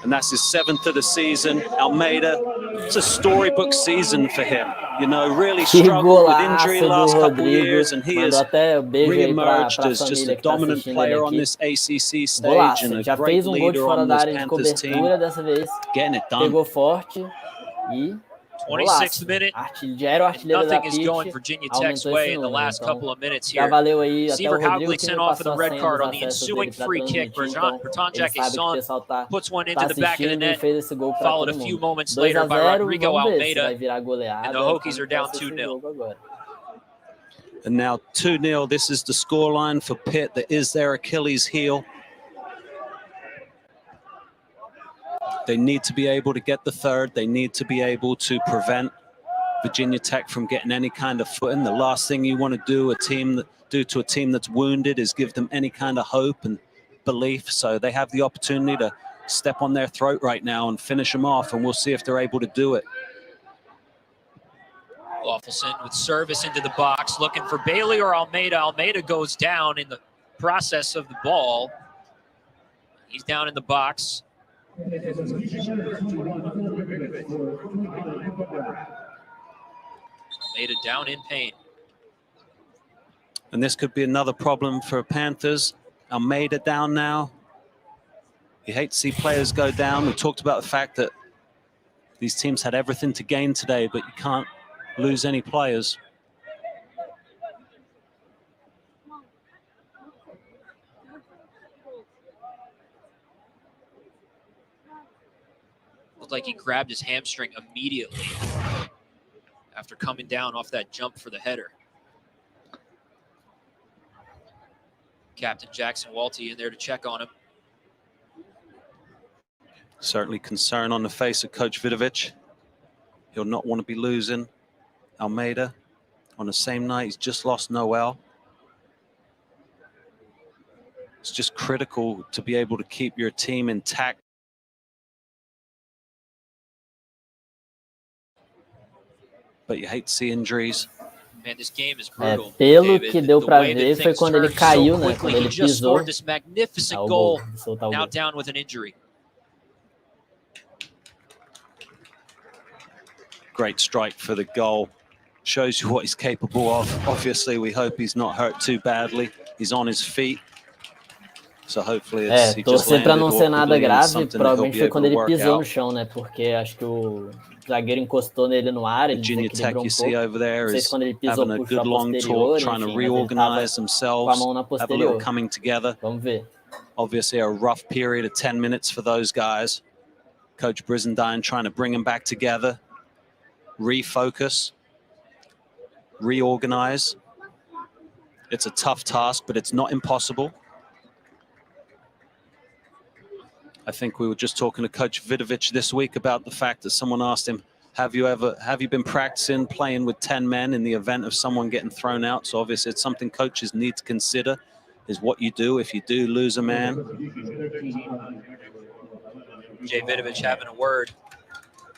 Speaker 1: And that's his 7th of the season. Almeida, it's a storybook season for him. You know, really struggled with injury last couple of years, and he has re-emerged as just a dominant player on this ACC stage and a great leader on this Panthers team. Getting it done.
Speaker 6: Pegou forte e
Speaker 2: 26th minute. Nothing is going
Speaker 6: Pitt,
Speaker 2: Virginia Tech's way in the last couple of minutes
Speaker 6: já
Speaker 2: here.
Speaker 6: valeu aí até
Speaker 2: Seaver
Speaker 6: o Rodrigo
Speaker 2: Haugley
Speaker 6: que
Speaker 2: sent
Speaker 6: me
Speaker 2: off with
Speaker 6: passou
Speaker 2: a
Speaker 6: a
Speaker 2: red
Speaker 6: senha
Speaker 2: card
Speaker 6: dos
Speaker 2: on the
Speaker 6: acessos
Speaker 2: ensuing
Speaker 6: dele pra
Speaker 2: free kick.
Speaker 6: transmitir, então
Speaker 2: Bertonjak
Speaker 6: ele sabe que o
Speaker 2: Son
Speaker 6: pessoal tá
Speaker 2: puts one into the back of the
Speaker 6: assistindo e
Speaker 2: net,
Speaker 6: fez esse gol pra
Speaker 2: followed
Speaker 6: todo
Speaker 2: a few
Speaker 6: mundo.
Speaker 2: moments
Speaker 6: 2
Speaker 2: later
Speaker 6: a
Speaker 2: by
Speaker 6: 0,
Speaker 2: Rodrigo
Speaker 6: vamos ver se
Speaker 2: Almeida,
Speaker 6: vai virar goleada.
Speaker 2: and the Hokies are down
Speaker 6: Vai ser esse
Speaker 2: 2-0.
Speaker 6: jogo agora.
Speaker 1: And now 2-0. This is the scoreline for Pitt. That is their Achilles heel. They need to be able to get the third. They need to be able to prevent Virginia Tech from getting any kind of footing. The last thing you want to do to a team that's wounded is give them any kind of hope and belief. So they have the opportunity to step on their throat right now and finish them off, and we'll see if they're able to do it.
Speaker 2: Loffelson with service into the box, looking for Bailey or Almeida. Almeida goes down in the process of the ball. He's down in the box. Almeida down in pain.
Speaker 1: And this could be another problem for Panthers. Almeida down now. You hate to see players go down. We talked about the fact that these teams had everything to gain today, but you can't lose any players.
Speaker 2: Looked like he grabbed his hamstring immediately after coming down off that jump for the header. Captain Jackson Walty in there to check on him.
Speaker 1: Certainly concern on the face of Coach Vidovic. He'll not want to be losing Almeida on the same night. He's just lost Noel. It's just critical to be able to keep your team intact. But you hate to see injuries.
Speaker 2: Man, this game is brutal.
Speaker 6: Pelo
Speaker 2: David,
Speaker 6: que deu
Speaker 2: the
Speaker 6: pra
Speaker 2: way that
Speaker 6: ver foi
Speaker 2: things
Speaker 6: quando ele
Speaker 2: turned
Speaker 6: caiu,
Speaker 2: so
Speaker 6: né?
Speaker 2: quickly.
Speaker 6: Quando ele
Speaker 2: He just
Speaker 6: pisou.
Speaker 2: scored this magnificent goal.
Speaker 6: Soltar o
Speaker 2: Now
Speaker 6: gol.
Speaker 2: down with an injury.
Speaker 1: Great strike for the goal. Shows you what he's capable of. Obviously, we hope he's not hurt too badly. He's on his feet. So hopefully he just
Speaker 6: torcer pra
Speaker 1: landed
Speaker 6: não ser nada
Speaker 1: awkwardly and
Speaker 6: grave,
Speaker 1: something that he'll
Speaker 6: provavelmente
Speaker 1: be
Speaker 6: foi
Speaker 1: able
Speaker 6: quando
Speaker 1: to
Speaker 6: ele
Speaker 1: work
Speaker 6: pisou no
Speaker 1: out.
Speaker 6: chão, né? Porque acho que o zagueiro encostou nele no ar, ele
Speaker 1: Virginia Tech,
Speaker 6: desequilibrou
Speaker 1: you see
Speaker 6: pouco.
Speaker 1: over there,
Speaker 6: Não sei se
Speaker 1: is
Speaker 6: quando ele pisou
Speaker 1: having a
Speaker 6: puxou a
Speaker 1: good long
Speaker 6: posterior,
Speaker 1: talk, trying to
Speaker 6: enfim, mas ele
Speaker 1: reorganize
Speaker 6: tava com a
Speaker 1: themselves,
Speaker 6: mão na
Speaker 1: have a little
Speaker 6: posterior.
Speaker 1: coming together.
Speaker 6: Vamos ver.
Speaker 1: Obviously a rough period of 10 minutes for those guys. Coach Brizendine trying to bring them back together, refocus, reorganize. It's a tough task, but it's not impossible. I think we were just talking to Coach Vidovic this week about the fact that someone asked him, have you been practicing playing with 10 men in the event of someone getting thrown out? So obviously it's something coaches need to consider, is what you do if you do lose a man.
Speaker 2: Jay Vidovic having a word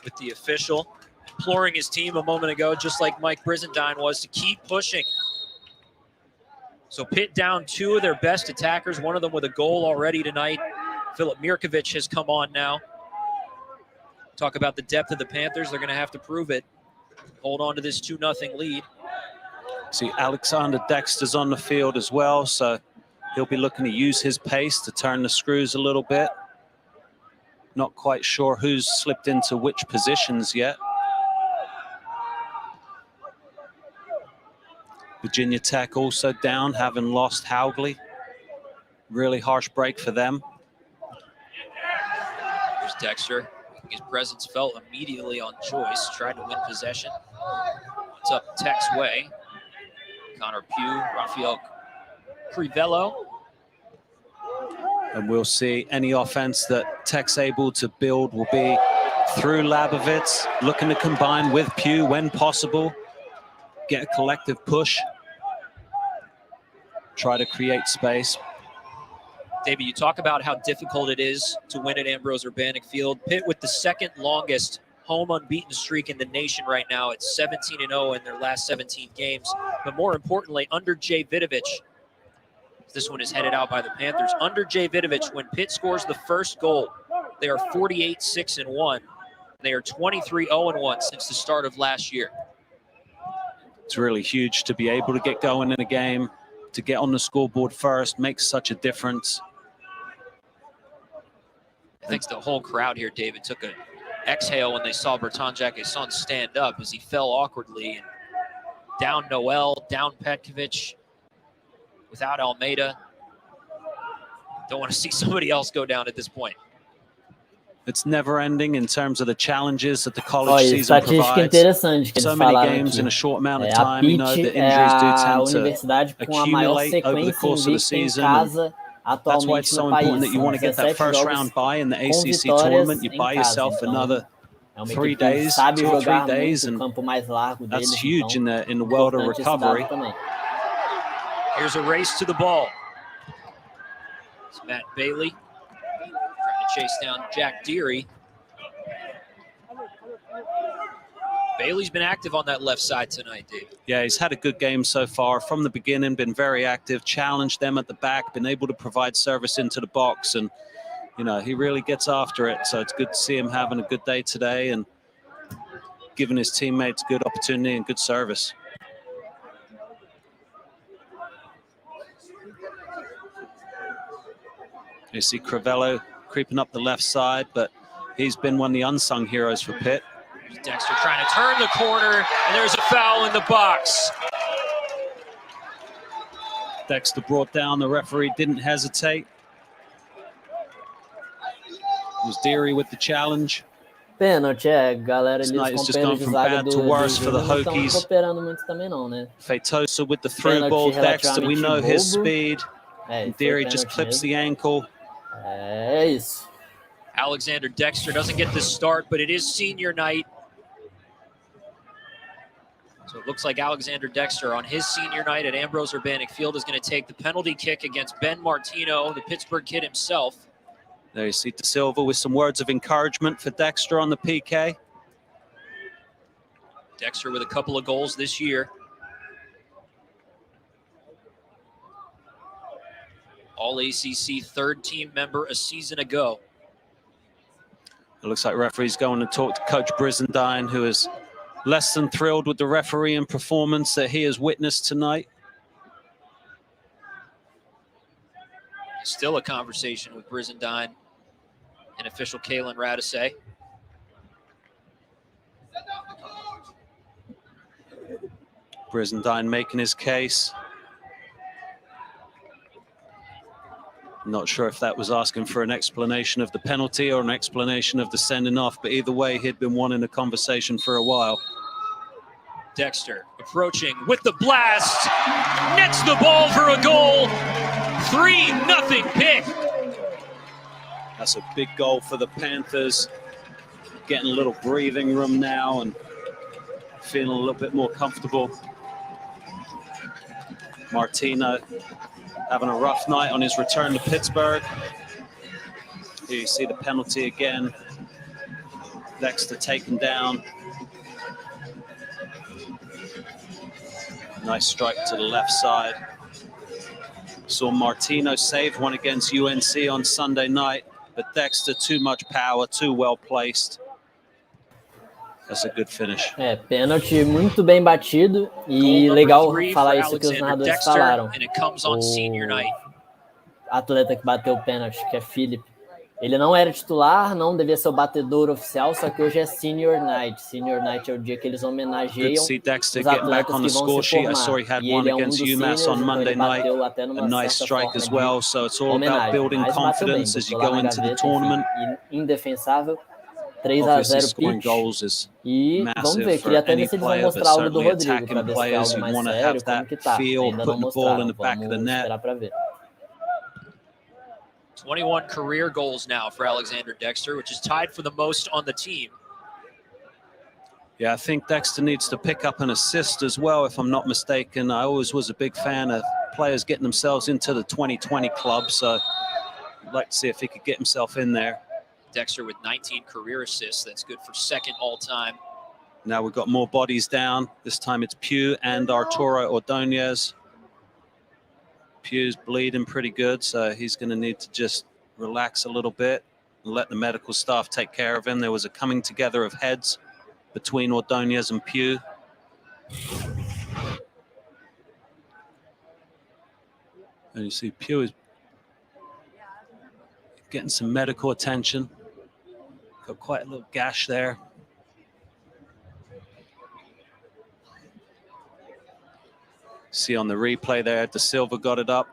Speaker 2: with the official, imploring his team a moment ago, just like Mike Brizendine was, to keep pushing. So Pitt down 2 of their best attackers, one of them with a goal already tonight. Filip Mirkovic has come on now. Talk about the depth of the Panthers. They're going to have to prove it. Hold on to this 2-0 lead.
Speaker 1: See, Alexander Dexter's on the field as well, so he'll be looking to use his pace to turn the screws a little bit. Not quite sure who's slipped into which positions yet. Virginia Tech also down, having lost Haugley. Really harsh break for them.
Speaker 2: Here's Dexter. His presence felt immediately on Joyce. Tried to win possession. It's up Tech's way. Connor Pugh, Rafael Crivello.
Speaker 1: And we'll see any offense that Tech's able to build will be through Labovitz, looking to combine with Pugh when possible, get a collective push, try to create space.
Speaker 2: David, you talk about how difficult it is to win at Ambrose Urbanic Field. Pitt with the second longest home unbeaten streak in the nation right now. It's 17-0 in their last 17 games. But more importantly, under Jay Vidovich, this one is headed out by the Panthers. Under Jay Vidovich, when Pitt scores the first goal, they are 48-6-1. They are 23-0-1 since the start of last year.
Speaker 1: It's really huge to be able to get going in a game, to get on the scoreboard first, makes such a difference.
Speaker 2: I think the whole crowd here, David, took an exhale when they saw Bertrand Jacquesson stand up as he fell awkwardly. And down Noel, down Petkovic, without Almeida. Don't want to see somebody else go down at this point.
Speaker 1: It's never ending in terms of the challenges that the college season provides.
Speaker 6: Interessante que
Speaker 1: so
Speaker 6: eles
Speaker 1: many
Speaker 6: falaram
Speaker 1: games
Speaker 6: aqui.
Speaker 1: in a short amount of
Speaker 6: A
Speaker 1: time. You know,
Speaker 6: Pitt
Speaker 1: the
Speaker 6: é
Speaker 1: injuries do
Speaker 6: a
Speaker 1: tend to
Speaker 6: universidade com a maior
Speaker 1: accumulate over the
Speaker 6: sequência
Speaker 1: course of the
Speaker 6: invicta em
Speaker 1: season.
Speaker 6: casa
Speaker 1: That's why it's
Speaker 6: atualmente
Speaker 1: so
Speaker 6: no
Speaker 1: important
Speaker 6: país.
Speaker 1: that you
Speaker 6: São
Speaker 1: want to get that
Speaker 6: 17
Speaker 1: first
Speaker 6: jogos
Speaker 1: round bye in the
Speaker 6: com
Speaker 1: ACC
Speaker 6: vitórias
Speaker 1: tournament. You
Speaker 6: em
Speaker 1: buy
Speaker 6: casa.
Speaker 1: yourself
Speaker 6: Então,
Speaker 1: another
Speaker 6: é uma
Speaker 1: 3
Speaker 6: equipe que
Speaker 1: days,
Speaker 6: sabe
Speaker 1: 2 or 3
Speaker 6: jogar
Speaker 1: days,
Speaker 6: muito, o
Speaker 1: and
Speaker 6: campo mais largo deles.
Speaker 1: that's huge
Speaker 6: Então,
Speaker 1: in the world of
Speaker 6: importante esse dado
Speaker 1: recovery.
Speaker 6: também.
Speaker 2: Here's a race to the ball. It's Matt Bailey trying to chase down Jack Deary. Bailey's been active on that left side tonight, Dave.
Speaker 1: Yeah, he's had a good game so far. From the beginning, been very active, challenged them at the back, been able to provide service into the box. And, you know, he really gets after it. So it's good to see him having a good day today and giving his teammates good opportunity and good service. You see Crivello creeping up the left side, but he's been one of the unsung heroes for Pitt.
Speaker 2: Dexter trying to turn the corner, and there's a foul in the box.
Speaker 1: Dexter brought down, the referee didn't hesitate. It was Deary with the challenge.
Speaker 6: Pênalti, galera,
Speaker 1: This
Speaker 6: eles
Speaker 1: night has just
Speaker 6: companheiros
Speaker 1: gone
Speaker 6: de
Speaker 1: from
Speaker 6: zaga
Speaker 1: bad
Speaker 6: do
Speaker 1: to worse for the
Speaker 6: não estão
Speaker 1: Hokies.
Speaker 6: cooperando muito também não, né?
Speaker 1: Feitosa with the through
Speaker 6: Pênalti
Speaker 1: ball. Dexter, we know his
Speaker 6: bobo.
Speaker 1: speed. And Deary just clips the ankle.
Speaker 6: É isso.
Speaker 2: Alexander Dexter doesn't get the start, but it is senior night. So it looks like Alexander Dexter on his senior night at Ambrose Urbanic Field is going to take the penalty kick against Ben Martino, the Pittsburgh kid himself.
Speaker 1: There you see De Silva with some words of encouragement for Dexter on the PK.
Speaker 2: Dexter with a couple of goals this year. All ACC third team member a season ago.
Speaker 1: It looks like referee's going to talk to Coach Brizendine, who is less than thrilled with the refereeing performance that he has witnessed tonight.
Speaker 2: Still a conversation with Brizendine and official Kalen Radisay.
Speaker 1: Brizendine making his case. Not sure if that was asking for an explanation of the penalty or an explanation of the sending off, but either way, he'd been wanting a conversation for a while.
Speaker 2: Dexter approaching with the blast, nets the ball for a goal. 3-0 Pitt.
Speaker 1: That's a big goal for the Panthers. Getting a little breathing room now and feeling a little bit more comfortable. Martino having a rough night on his return to Pittsburgh. Here you see the penalty again. Dexter taken down. Nice strike to the left side. Saw Martino save one against UNC on Sunday night, but Dexter, too much power, too well placed. That's a good finish.
Speaker 6: É, pênalti muito bem batido e legal falar isso que os narradores falaram. O atleta que bateu o pênalti, que é Philip, ele não era titular, não devia ser o batedor oficial, só que hoje é Senior Night. Senior Night é o dia que eles homenageiam os atletas que vão se formar. E ele é um dos seniors, então ele bateu até numa certa forma de homenagem. Mas bateu bem, botou lá na gaveta, enfim, indefensável. 3-0 Pitt. E vamos ver, queria até ver se eles vão mostrar algo do Rodrigo, para ver se é algo mais sério, como que tá. Ainda não mostraram, vamos esperar para ver.
Speaker 2: 21 career goals now for Alexander Dexter, which is tied for the most on the team.
Speaker 1: Yeah, I think Dexter needs to pick up an assist as well, if I'm not mistaken. I always was a big fan of players getting themselves into the 2020 club, so I'd like to see if he could get himself in there.
Speaker 2: Dexter with 19 career assists. That's good for second all-time.
Speaker 1: Now we've got more bodies down. This time it's Pugh and Arturo Ordonez. Pugh's bleeding pretty good, so he's going to need to just relax a little bit and let the medical staff take care of him. There was a coming together of heads between Ordonez and Pugh. And you see Pugh is getting some medical attention. Got quite a little gash there. See on the replay there, De Silva got it up.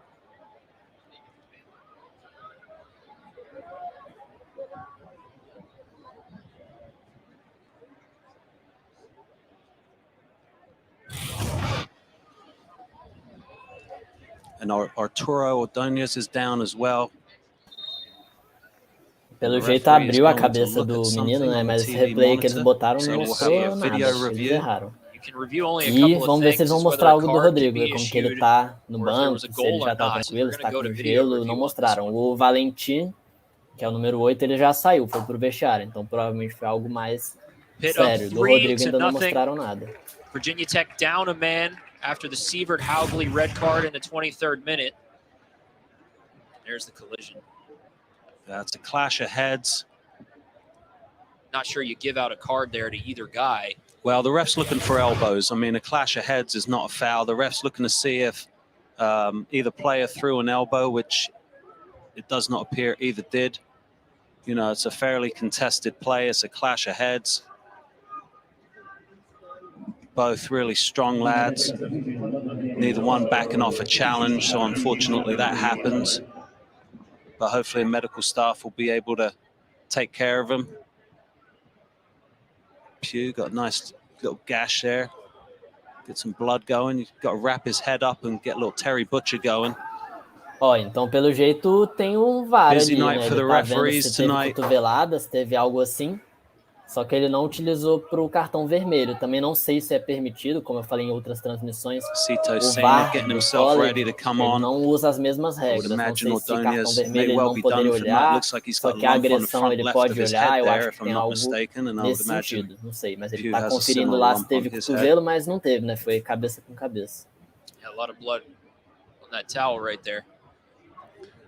Speaker 1: And Arturo Ordonez is down as well.
Speaker 6: Pelo jeito abriu a cabeça do menino, né? Mas esse replay que eles botaram não mostrou nada. Eles erraram. E vamos ver se eles vão mostrar algo do Rodrigo, ver como que ele tá no banco, se ele já tá tranquilo, se tá com gelo. Não mostraram. O Valentim, que é o número 8, ele já saiu, foi pro vestiário. Então provavelmente foi algo mais sério. Do Rodrigo ainda não mostraram nada.
Speaker 2: Virginia Tech down a man after the Sievert Haugley red card in the 23rd minute. There's the collision.
Speaker 1: That's a clash of heads.
Speaker 2: Not sure you give out a card there to either guy.
Speaker 1: Well, the ref's looking for elbows. I mean, a clash of heads is not a foul. The ref's looking to see if either player threw an elbow, which it does not appear either did. You know, it's a fairly contested play. It's a clash of heads. Both really strong lads. Neither one backing off a challenge, so unfortunately that happens. But hopefully medical staff will be able to take care of him. Pugh got a nice little gash there. Get some blood going. You've got to wrap his head up and get a little Terry Butcher going.
Speaker 6: Ó, então pelo jeito tem um VAR ali,
Speaker 1: Busy night
Speaker 6: né?
Speaker 1: for the
Speaker 6: Ele tá vendo
Speaker 1: referees
Speaker 6: se teve
Speaker 1: tonight.
Speaker 6: cotovelada, se teve algo assim. Só que ele não utilizou para o cartão vermelho. Também não sei se é permitido, como eu falei em outras transmissões.
Speaker 1: Cito's
Speaker 6: O VAR
Speaker 1: getting
Speaker 6: do
Speaker 1: himself
Speaker 6: college,
Speaker 1: ready to come
Speaker 6: ele
Speaker 1: on.
Speaker 6: não usa as mesmas regras. Não sei se cartão vermelho ele não poderia olhar, só que a agressão ele pode olhar. Eu acho que tem algo nesse sentido. Não sei, mas ele está conferindo lá se teve cotovelo, mas não teve, né? Foi cabeça com cabeça.
Speaker 2: Yeah, a lot of blood on that towel right there.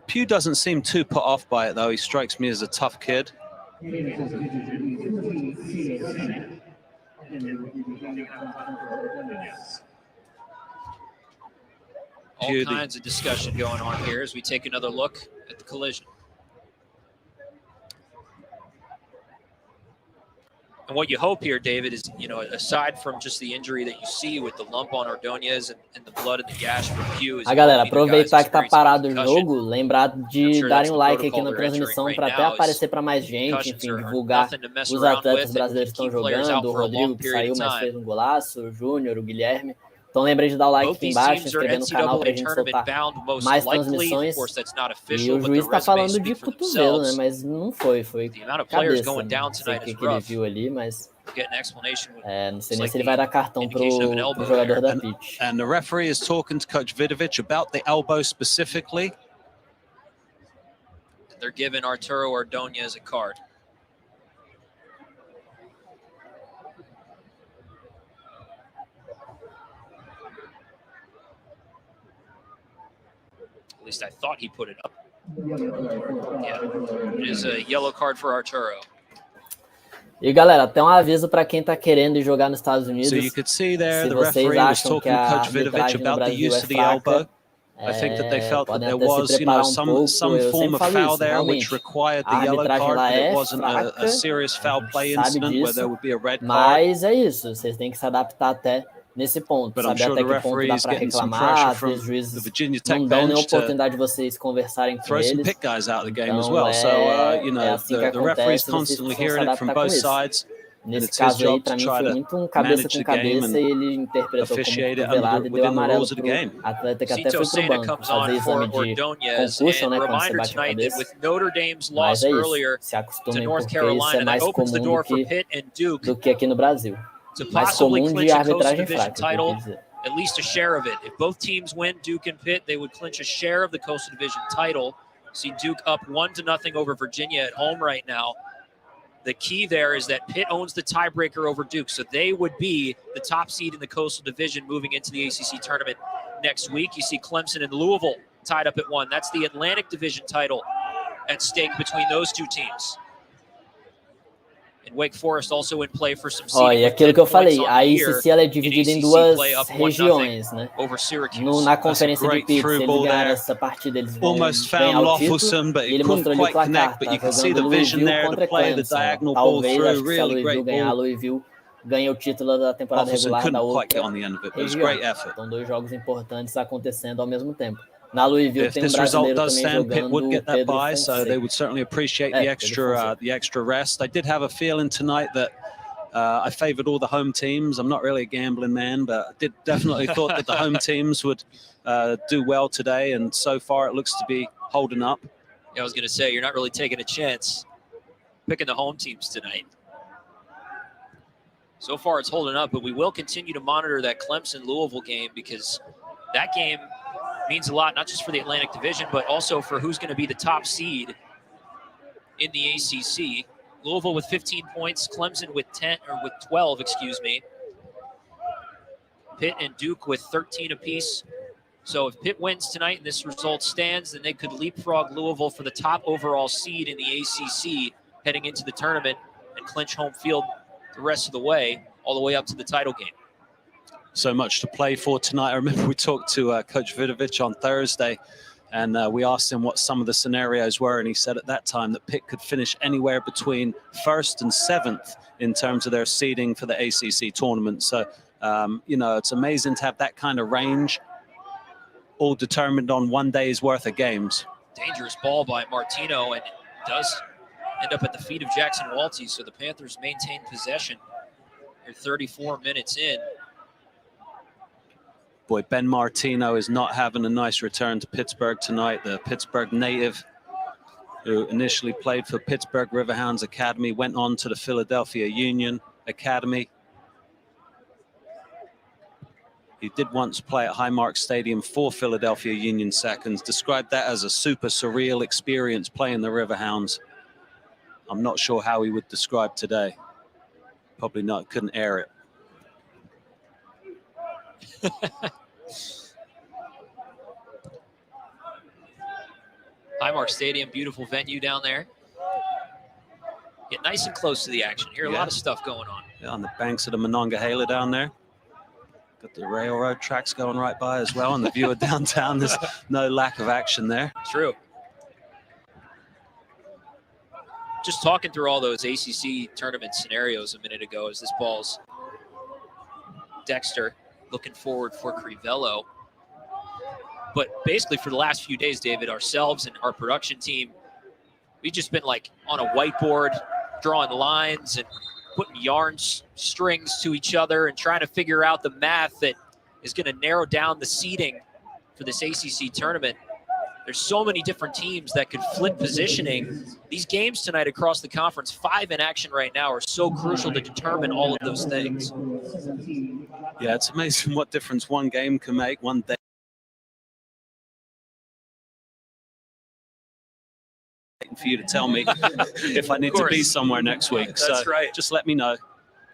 Speaker 1: Pugh doesn't seem too put off by it, though. He strikes me as a tough kid.
Speaker 2: All kinds of discussion going on here as we take another look at the collision. And what you hope here, David, is, you know, aside from just the injury that you see with the lump on Ordonez and the blood and the gash from Pugh,
Speaker 6: a galera, aproveitar que tá parado o jogo, lembrar de darem um like aqui na transmissão para até aparecer para mais gente, enfim, divulgar os atletas brasileiros que estão jogando, o Rodrigo que saiu, mas fez um golaço, o Júnior, o Guilherme. Então lembrem de dar o like aqui embaixo, se inscrever no canal para a gente soltar mais transmissões. E o juiz está falando de cotovelo, né? Mas não foi cabeça. Não sei o que ele viu ali, mas não sei nem se ele vai dar cartão pro jogador da Pitt.
Speaker 1: And the referee is talking to Coach Vidovic about the elbow specifically.
Speaker 2: They're giving Arturo Ordonez a card. At least I thought he put it up. Yeah, it is a yellow card for Arturo.
Speaker 6: E galera, até um aviso para quem tá querendo ir jogar nos Estados Unidos.
Speaker 1: So you could see there,
Speaker 6: se
Speaker 1: the
Speaker 6: vocês
Speaker 1: referee was
Speaker 6: acham
Speaker 1: talking
Speaker 6: que
Speaker 1: to
Speaker 6: a
Speaker 1: Coach Vidovic
Speaker 6: arbitragem no
Speaker 1: about the
Speaker 6: Brasil
Speaker 1: use
Speaker 6: é
Speaker 1: of the elbow.
Speaker 6: fraca,
Speaker 1: I think that they felt that
Speaker 6: podem
Speaker 1: there
Speaker 6: até se
Speaker 1: was, you
Speaker 6: preparar
Speaker 1: know,
Speaker 6: pouco.
Speaker 1: some
Speaker 6: Eu
Speaker 1: form
Speaker 6: sempre
Speaker 1: of
Speaker 6: falo
Speaker 1: foul
Speaker 6: isso,
Speaker 1: there which
Speaker 6: realmente.
Speaker 1: required
Speaker 6: A
Speaker 1: the yellow
Speaker 6: arbitragem
Speaker 1: card,
Speaker 6: lá
Speaker 1: but it
Speaker 6: é
Speaker 1: wasn't
Speaker 6: fraca,
Speaker 1: a serious foul play
Speaker 6: sabe
Speaker 1: incident where there
Speaker 6: disso,
Speaker 1: would be a red card.
Speaker 6: mas é isso, vocês têm que se adaptar até nesse ponto,
Speaker 1: But I'm
Speaker 6: saber
Speaker 1: sure
Speaker 6: até
Speaker 1: the
Speaker 6: que ponto dá
Speaker 1: referee's
Speaker 6: para
Speaker 1: getting some
Speaker 6: reclamar,
Speaker 1: pressure
Speaker 6: às
Speaker 1: from
Speaker 6: vezes os
Speaker 1: the
Speaker 6: juízes
Speaker 1: Virginia Tech
Speaker 6: não dão nem
Speaker 1: bench to
Speaker 6: oportunidade de vocês conversarem com
Speaker 1: throw some
Speaker 6: eles.
Speaker 1: pit guys out of the game as
Speaker 6: Então
Speaker 1: well. So, you know,
Speaker 6: assim que
Speaker 1: the referee's
Speaker 6: acontece, vocês
Speaker 1: constantly
Speaker 6: precisam se
Speaker 1: hearing it from
Speaker 6: adaptar com
Speaker 1: both
Speaker 6: isso.
Speaker 1: sides.
Speaker 6: Nesse caso aí, para mim, foi muito cabeça com cabeça e ele interpretou como cotovelada e deu amarelo pro atleta que até foi pro banco fazer exame de concussion, né, quando você bate a cabeça. Mas é isso, se acostumem porque isso é mais comum do que aqui no Brasil. Mais comum de arbitragem fraca, quer dizer.
Speaker 2: At least a share of it. If both teams win, Duke and Pitt, they would clinch a share of the Coastal Division title. See Duke up 1-0 over Virginia at home right now. The key there is that Pitt owns the tiebreaker over Duke, so they would be the top seed in the Coastal Division moving into the ACC tournament next week. You see Clemson and Louisville tied up at 1. That's the Atlantic Division title at stake between those two teams. And Wake Forest also in play for some
Speaker 6: seeding. E aquilo que eu falei, a ACC ela é dividida em duas regiões, né? Na conferência de Pitt, eles ganharam essa partida, eles vão ganhar o título, e ele mostrou ali o placar, tá jogando Louisville contra Clemson. Talvez, acho que se a Louisville ganhar, a Louisville ganha o título da temporada regular da outra região. Então, 2 jogos importantes acontecendo ao mesmo tempo. Na Louisville, tem brasileiro também jogando,
Speaker 1: Pitt would get that bye, so they would certainly appreciate the extra rest. I did have a feeling tonight that I favored all the home teams. I'm not really a gambling man, but I did definitely thought that the home teams would do well today, and so far it looks to be holding up.
Speaker 2: Yeah, I was going to say, you're not really taking a chance picking the home teams tonight. So far it's holding up, but we will continue to monitor that Clemson-Louisville game because that game means a lot, not just for the Atlantic Division, but also for who's going to be the top seed in the ACC. Louisville with 15 points, Clemson with 12, excuse me. Pitt and Duke with 13 apiece. So if Pitt wins tonight and this result stands, then they could leapfrog Louisville for the top overall seed in the ACC heading into the tournament and clinch home field the rest of the way, all the way up to the title game.
Speaker 1: So much to play for tonight. I remember we talked to Coach Vidovic on Thursday, and we asked him what some of the scenarios were, and he said at that time that Pitt could finish anywhere between 1st and 7th in terms of their seeding for the ACC tournament. So, you know, it's amazing to have that kind of range, all determined on one day's worth of games.
Speaker 2: Dangerous ball by Martino, and it does end up at the feet of Jackson Walty, so the Panthers maintain possession. They're 34 minutes in.
Speaker 1: Boy, Ben Martino is not having a nice return to Pittsburgh tonight. The Pittsburgh native who initially played for Pittsburgh Riverhounds Academy, went on to the Philadelphia Union Academy. He did once play at Highmark Stadium for Philadelphia Union Seconds, described that as a super surreal experience playing the Riverhounds. I'm not sure how he would describe today. Probably not, couldn't air it.
Speaker 2: Highmark Stadium, beautiful venue down there. Get nice and close to the action. Hear a lot of stuff going on.
Speaker 1: Yeah, on the banks of the Monongahela down there. Got the railroad tracks going right by as well, and the view of downtown. There's no lack of action there.
Speaker 2: True. Just talking through all those ACC tournament scenarios a minute ago as this ball's Dexter looking forward for Crivello. But basically for the last few days, David, ourselves and our production team, we've just been like on a whiteboard, drawing lines and putting yarn strings to each other and trying to figure out the math that is going to narrow down the seeding for this ACC tournament. There's so many different teams that could flip positioning. These games tonight across the conference, 5 in action right now, are so crucial to determine all of those things.
Speaker 1: Yeah, it's amazing what difference one game can make one day. For you to tell me if I need to be somewhere next week.
Speaker 2: That's
Speaker 1: so
Speaker 2: right.
Speaker 1: Just let me know.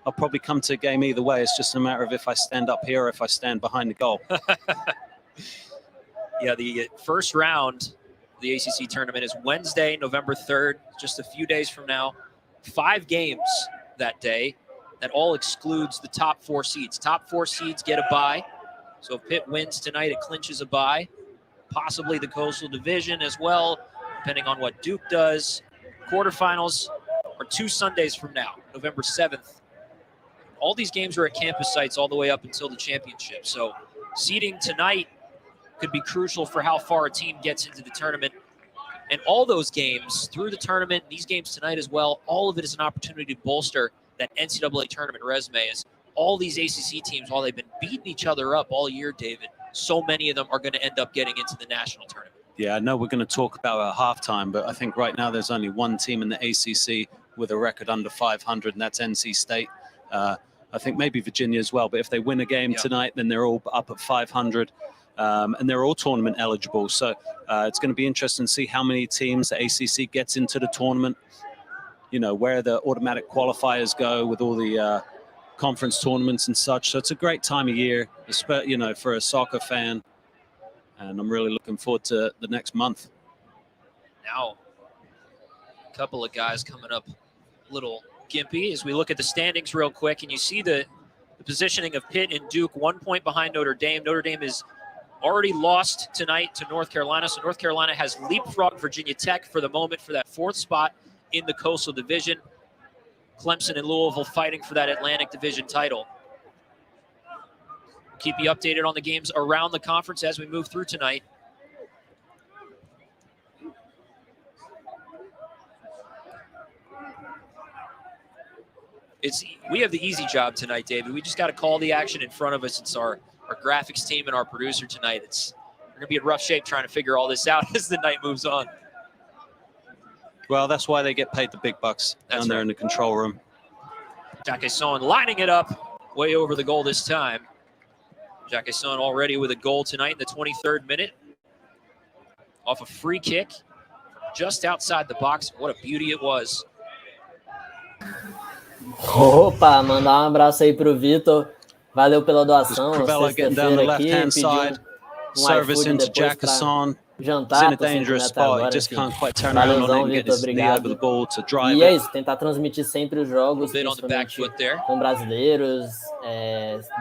Speaker 1: I'll probably come to a game either way. It's just a matter of if I stand up here or if I stand behind the goal.
Speaker 2: Yeah, the first round of the ACC tournament is Wednesday, November 3rd, just a few days from now. 5 games that day. That all excludes the top 4 seeds. Top 4 seeds get a bye. So if Pitt wins tonight, it clinches a bye. Possibly the Coastal Division as well, depending on what Duke does. Quarterfinals are 2 Sundays from now, November 7th. All these games are at campus sites all the way up until the championship. So seeding tonight could be crucial for how far a team gets into the tournament. And all those games through the tournament, these games tonight as well, all of it is an opportunity to bolster that NCAA tournament resume is all these ACC teams, while they've been beating each other up all year, David, so many of them are going to end up getting into the national tournament. Yeah, I know we're going to talk about halftime, but I think right now there's only one team in the ACC with a record under 500, and that's NC State. I think maybe Virginia as well, but if they win a game tonight, then they're all up at 500, and they're all tournament eligible. So it's going to be interesting to see how many teams the ACC gets into the tournament, you know, where the automatic qualifiers go with all the conference tournaments and such. So it's a great time of year, you know, for a soccer fan, and I'm really looking forward to the next month. Now, a couple of guys coming up a little gimpy as we look at the standings real quick, and you see the positioning of Pitt and Duke, 1 point behind Notre Dame. Notre Dame is already lost tonight to North Carolina, so North Carolina has leapfrogged Virginia Tech for the moment for that 4th spot in the Coastal Division. Clemson and Louisville fighting for that Atlantic Division title. Keep you updated on the games around the conference as we move through tonight. We have the easy job tonight, David. We just got to call the action in front of us. It's our graphics team and our producer tonight. We're going to be in rough shape trying to figure all this out as the night moves on.
Speaker 1: Well, that's why they get paid the big bucks down there in the control room.
Speaker 2: Jacquesson lining it up way over the goal this time. Jacquesson already with a goal tonight in the 23rd minute. Off a free kick just outside the box. What a beauty it was.
Speaker 6: Opa, mandar abraço aí pro Vitor. Valeu pela doação.
Speaker 1: Crivella getting down the left-hand side. Service into Jacquesson.
Speaker 6: Jantar,
Speaker 1: in a dangerous spot. He just can't quite turn around on it and get his knee over the ball to drive
Speaker 6: E é isso, tentar transmitir sempre os jogos, principalmente com brasileiros.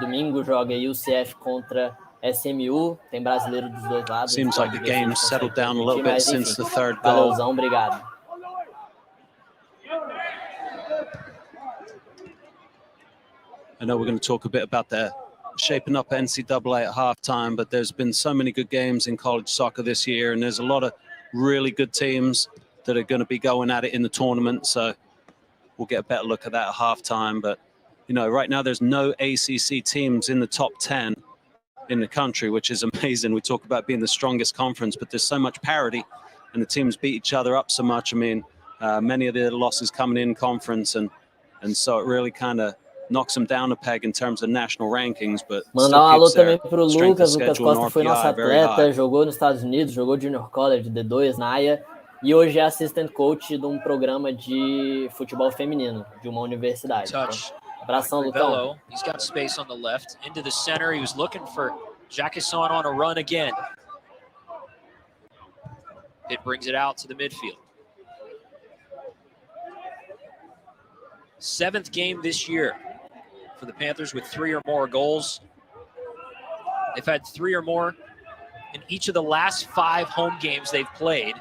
Speaker 6: Domingo joga aí o CF contra SMU, tem brasileiro dos dois lados.
Speaker 1: Seems like the game settled down a little bit since the third goal.
Speaker 6: Valeuzão, obrigado.
Speaker 1: I know we're going to talk a bit about the shaping up NCAA at halftime, but there's been so many good games in college soccer this year, and there's a lot of really good teams that are going to be going at it in the tournament. So we'll get a better look at that at halftime. But, you know, right now there's no ACC teams in the top 10 in the country, which is amazing. We talk about being the strongest conference, but there's so much parity, and the teams beat each other up so much. I mean, many of the losses coming in conference, and so it really kind of knocks them down a peg in terms of national rankings, but
Speaker 6: mandar um alô também pro Lucas. Lucas Costa foi nosso atleta, jogou nos Estados Unidos, jogou Junior College, D2, Ncaa, e hoje é assistant coach de um programa de futebol feminino de uma universidade. Abração, Lucão.
Speaker 2: He's got space on the left, into the center. He was looking for Jacquesson on a run again. It brings it out to the midfield. 7th game this year for the Panthers with 3 or more goals. They've had 3 or more in each of the last 5 home games they've played.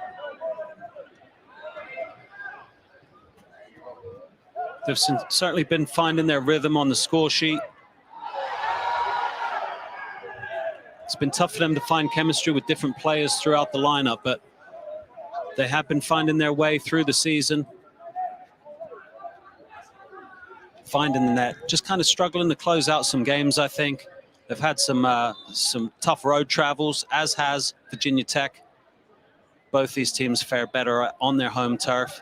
Speaker 1: They've certainly been finding their rhythm on the score sheet. It's been tough for them to find chemistry with different players throughout the lineup, but they have been finding their way through the season. Finding the net, just kind of struggling to close out some games, I think. They've had some tough road travels, as has Virginia Tech. Both these teams fare better on their home turf.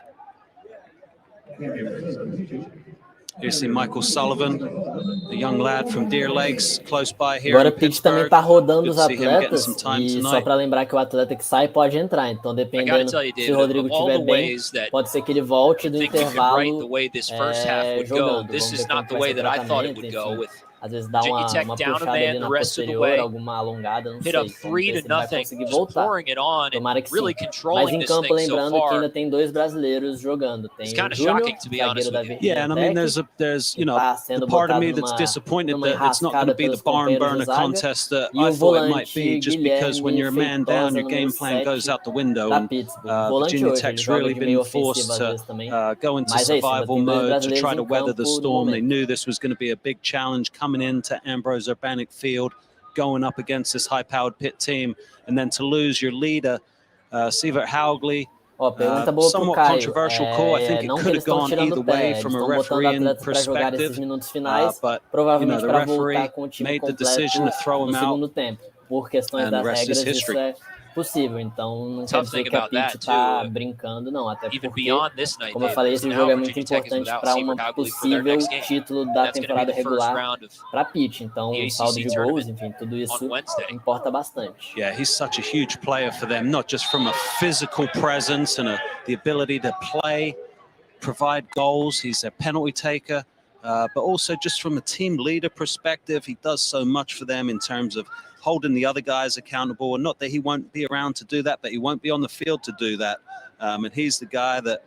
Speaker 1: You see Michael Sullivan, the young lad from Deer Lakes, close by here.
Speaker 6: Agora Pitt também está rodando os atletas, e só para lembrar que o atleta que sai pode entrar, então dependendo se o Rodrigo estiver bem, pode ser que ele volte do intervalo jogando. Vamos ver como vai ser o tratamento, enfim. Às vezes dá uma puxada ali na posterior, alguma alongada, não sei. Vamos ver se ele vai conseguir voltar. Tomara que sim. Mas em campo, lembrando que ainda tem 2 brasileiros jogando. Tem o Júnior, zagueiro da Virginia Tech.
Speaker 1: Yeah, and I mean, there's you know, the part of me that's disappointed that it's not going to be the barn burner contest that I thought it might be, just because when you're a man down, your game plan goes out the window. And Virginia Tech's really been forced to go into survival mode to try to weather the storm. They knew this was going to be a big challenge coming into Ambrose Urbanic Field, going up against this high-powered Pitt team, and then to lose your leader, Sievert Haugley,
Speaker 6: Ó, pergunta boa pro
Speaker 1: Somewhat
Speaker 6: Caio.
Speaker 1: controversial call. I think it
Speaker 6: Não que
Speaker 1: could
Speaker 6: eles
Speaker 1: have
Speaker 6: estão
Speaker 1: gone
Speaker 6: tirando
Speaker 1: either
Speaker 6: o pé,
Speaker 1: way
Speaker 6: eles
Speaker 1: from a
Speaker 6: estão botando
Speaker 1: refereeing
Speaker 6: atletas para jogar esses
Speaker 1: perspective.
Speaker 6: minutos finais,
Speaker 1: But
Speaker 6: provavelmente
Speaker 1: the
Speaker 6: para
Speaker 1: referee
Speaker 6: voltar com o time
Speaker 1: made the
Speaker 6: completo
Speaker 1: decision to throw
Speaker 6: no
Speaker 1: him
Speaker 6: segundo
Speaker 1: out,
Speaker 6: tempo. Por questões
Speaker 1: and the
Speaker 6: das
Speaker 1: rest is
Speaker 6: regras, isso
Speaker 1: history.
Speaker 6: é possível. Então, não quer
Speaker 2: Tough
Speaker 6: dizer
Speaker 2: thing
Speaker 6: que a
Speaker 2: about
Speaker 6: Pitt
Speaker 2: that,
Speaker 6: tá
Speaker 2: too,
Speaker 6: brincando, não. Até
Speaker 2: even
Speaker 6: porque,
Speaker 2: beyond this night,
Speaker 6: como eu
Speaker 2: David,
Speaker 6: falei, esse
Speaker 2: now
Speaker 6: jogo é muito
Speaker 2: Virginia Tech is
Speaker 6: importante
Speaker 2: without
Speaker 6: para
Speaker 2: Saber
Speaker 6: um
Speaker 2: Hagley for their
Speaker 6: possível
Speaker 2: next game.
Speaker 6: título da
Speaker 2: That's gonna be
Speaker 6: temporada
Speaker 2: the first
Speaker 6: regular
Speaker 2: round of
Speaker 6: para Pitt. Então,
Speaker 2: the
Speaker 6: o saldo
Speaker 2: ACC
Speaker 6: de gols,
Speaker 2: tournament
Speaker 6: enfim, tudo isso
Speaker 2: on Wednesday.
Speaker 6: importa bastante.
Speaker 1: Yeah, he's such a huge player for them, not just from a physical presence and the ability to play, provide goals. He's a penalty taker, but also just from a team leader perspective, he does so much for them in terms of holding the other guys accountable. And not that he won't be around to do that, but he won't be on the field to do that. And he's the guy that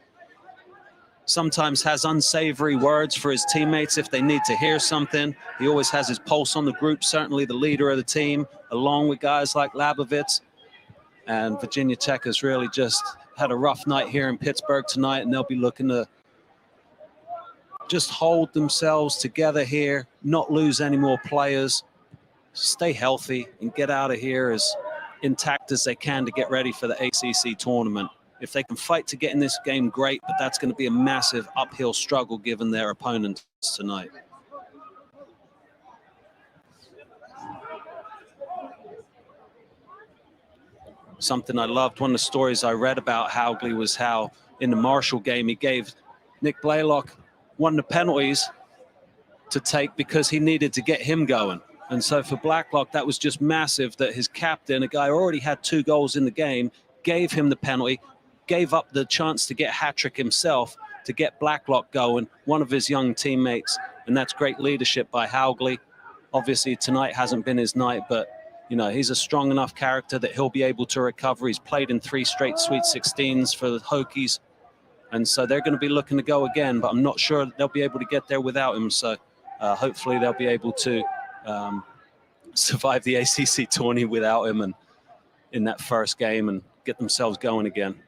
Speaker 1: sometimes has unsavory words for his teammates if they need to hear something. He always has his pulse on the group, certainly the leader of the team, along with guys like Labovitz. And Virginia Tech has really just had a rough night here in Pittsburgh tonight, and they'll be looking to just hold themselves together here, not lose any more players, stay healthy, and get out of here as intact as they can to get ready for the ACC tournament. If they can fight to get in this game, great, but that's going to be a massive uphill struggle given their opponents tonight. Something I loved, one of the stories I read about Hagley was how in the Marshall game he gave Nick Blaylock one of the penalties to take because he needed to get him going. And so for Blacklock, that was just massive that his captain, a guy who already had 2 goals in the game, gave him the penalty, gave up the chance to get hat-trick himself to get Blacklock going, one of his young teammates. And that's great leadership by Hagley. Obviously, tonight hasn't been his night, but you know, he's a strong enough character that he'll be able to recover. He's played in 3 straight Sweet 16s for the Hokies. And so they're going to be looking to go again, but I'm not sure they'll be able to get there without him. So hopefully they'll be able to survive the ACC tourney without him and in that first game and get themselves going again.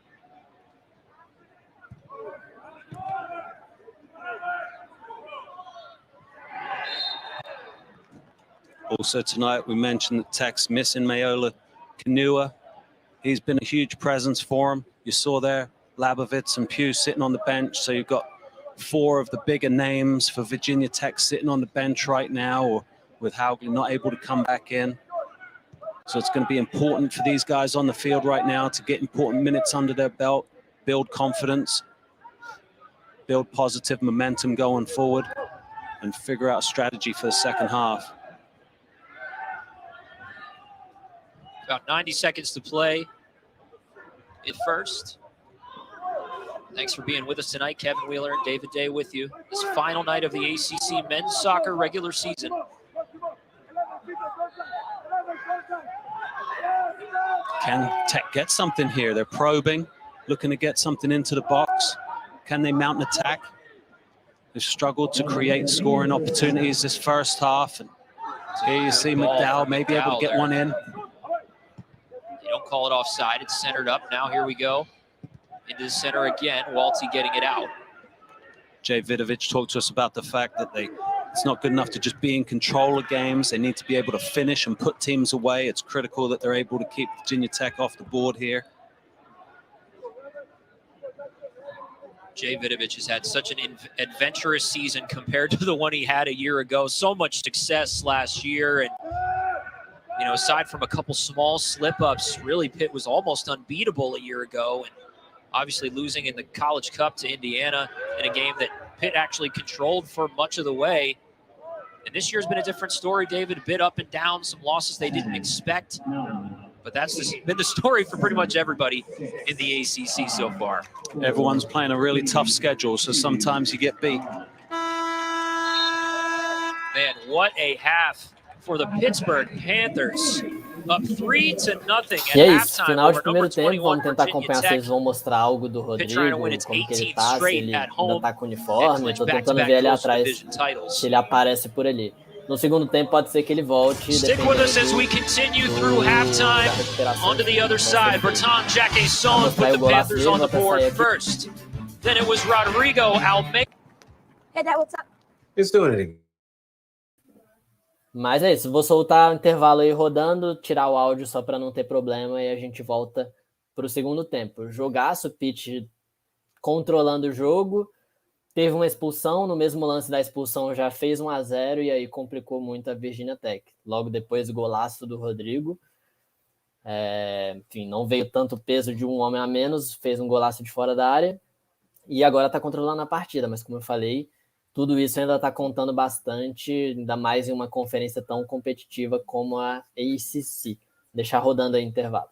Speaker 1: Also tonight, we mentioned that Tech's missing Mayola Kanua. He's been a huge presence for him. You saw there, Labovitz and Pugh sitting on the bench. So you've got 4 of the bigger names for Virginia Tech sitting on the bench right now, or with Hagley not able to come back in. So it's going to be important for these guys on the field right now to get important minutes under their belt, build confidence, build positive momentum going forward, and figure out a strategy for the second half.
Speaker 2: About 90 seconds to play at first. Thanks for being with us tonight. Kevin Wheeler and David Day with you. This final night of the ACC men's soccer regular season.
Speaker 1: Can Tech get something here? They're probing, looking to get something into the box. Can they mount an attack? They've struggled to create scoring opportunities this first half. And here you see McDowell may be able to get one in.
Speaker 2: They don't call it offside. It's centered up. Now here we go. Into the center again. Walty getting it out.
Speaker 1: Jay Vidovich talked to us about the fact that it's not good enough to just be in control of games. They need to be able to finish and put teams away. It's critical that they're able to keep Virginia Tech off the board here.
Speaker 2: Jay Vidovich has had such an adventurous season compared to the one he had a year ago. So much success last year. And, you know, aside from a couple small slip-ups, really Pitt was almost unbeatable a year ago. And obviously losing in the College Cup to Indiana in a game that Pitt actually controlled for much of the way. And this year's been a different story, David, a bit up and down, some losses they didn't expect. But that's been the story for pretty much everybody in the ACC so far.
Speaker 1: Everyone's playing a really tough schedule, so sometimes you get beat.
Speaker 2: Man, what a half for the Pittsburgh Panthers. Up 3-0
Speaker 6: E é
Speaker 2: at
Speaker 6: isso,
Speaker 2: halftime
Speaker 6: final de
Speaker 2: over
Speaker 6: primeiro
Speaker 2: number
Speaker 6: tempo,
Speaker 2: 21
Speaker 6: vamos tentar
Speaker 2: Virginia
Speaker 6: acompanhar se
Speaker 2: Tech.
Speaker 6: eles vão mostrar algo do
Speaker 2: Pitt trying to
Speaker 6: Rodrigo,
Speaker 2: win its
Speaker 6: como que ele
Speaker 2: 18th
Speaker 6: tá, se
Speaker 2: straight
Speaker 6: ele
Speaker 2: at
Speaker 6: ainda
Speaker 2: home
Speaker 6: tá com
Speaker 2: and
Speaker 6: uniforme,
Speaker 2: clinch
Speaker 6: tô tentando
Speaker 2: back-to-back
Speaker 6: ver ali
Speaker 2: Coastal
Speaker 6: atrás
Speaker 2: Division titles.
Speaker 6: se ele aparece por ali. No segundo tempo pode ser que ele volte.
Speaker 2: Stick with us as we continue through halftime. On to the other side, Bertrand Jacquesson put the Panthers on the board first. Then it was Rodrigo Almeida.
Speaker 3: Hey, Dad, what's up?
Speaker 5: It's doing it again.
Speaker 6: Mas é isso, vou soltar o intervalo aí rodando, tirar o áudio só para não ter problema e a gente volta para o segundo tempo. Jogaço, Pitt controlando o jogo, teve uma expulsão, no mesmo lance da expulsão já fez 1-0 e aí complicou muito a Virginia Tech. Logo depois, golaço do Rodrigo. Enfim, não veio tanto peso de um homem a menos, fez um golaço de fora da área e agora está controlando a partida, mas como eu falei, tudo isso ainda está contando bastante, ainda mais em uma conferência tão competitiva como a ACC. Deixar rodando aí intervalo.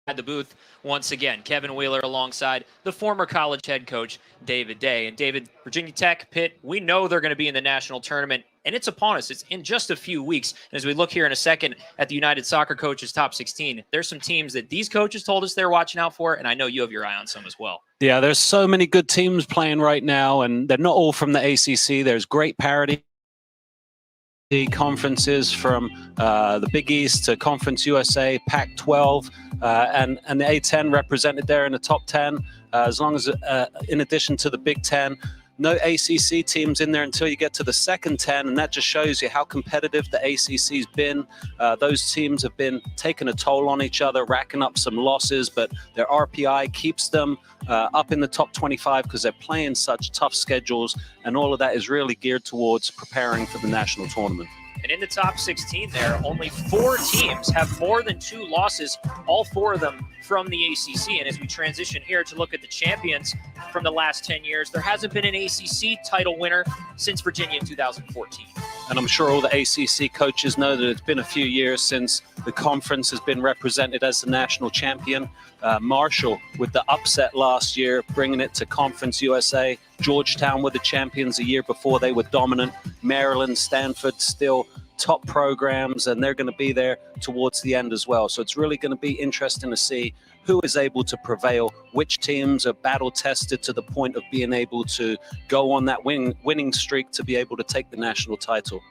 Speaker 2: At the booth once again, Kevin Wheeler alongside the former college head coach, David Day. And David, Virginia Tech, Pitt, we know they're going to be in the national tournament, and it's upon us. It's in just a few weeks. And as we look here in a second at the United Soccer Coaches Top 16, there's some teams that these coaches told us they're watching out for, and I know you have your eye on some as well.
Speaker 1: Yeah, there's so many good teams playing right now, and they're not all from the ACC. There's great parity conferences from the Big East to Conference USA, Pac-12, and the A-10 represented there in the top 10, as long as in addition to the Big Ten. No ACC teams in there until you get to the second 10, and that just shows you how competitive the ACC's been. Those teams have been taking a toll on each other, racking up some losses, but their RPI keeps them up in the top 25 because they're playing such tough schedules, and all of that is really geared towards preparing for the national tournament.
Speaker 2: And in the top 16 there, only 4 teams have more than 2 losses, all 4 of them from the ACC. And as we transition here to look at the champions from the last 10 years, there hasn't been an ACC title winner since Virginia in 2014.
Speaker 1: And I'm sure all the ACC coaches know that it's been a few years since the conference has been represented as the national champion. Marshall with the upset last year, bringing it to Conference USA. Georgetown were the champions a year before. They were dominant. Maryland, Stanford, still top programs, and they're going to be there towards the end as well. So it's really going to be interesting to see who is able to prevail, which teams are battle tested to the point of being able to go on that winning streak to be able to take the national title.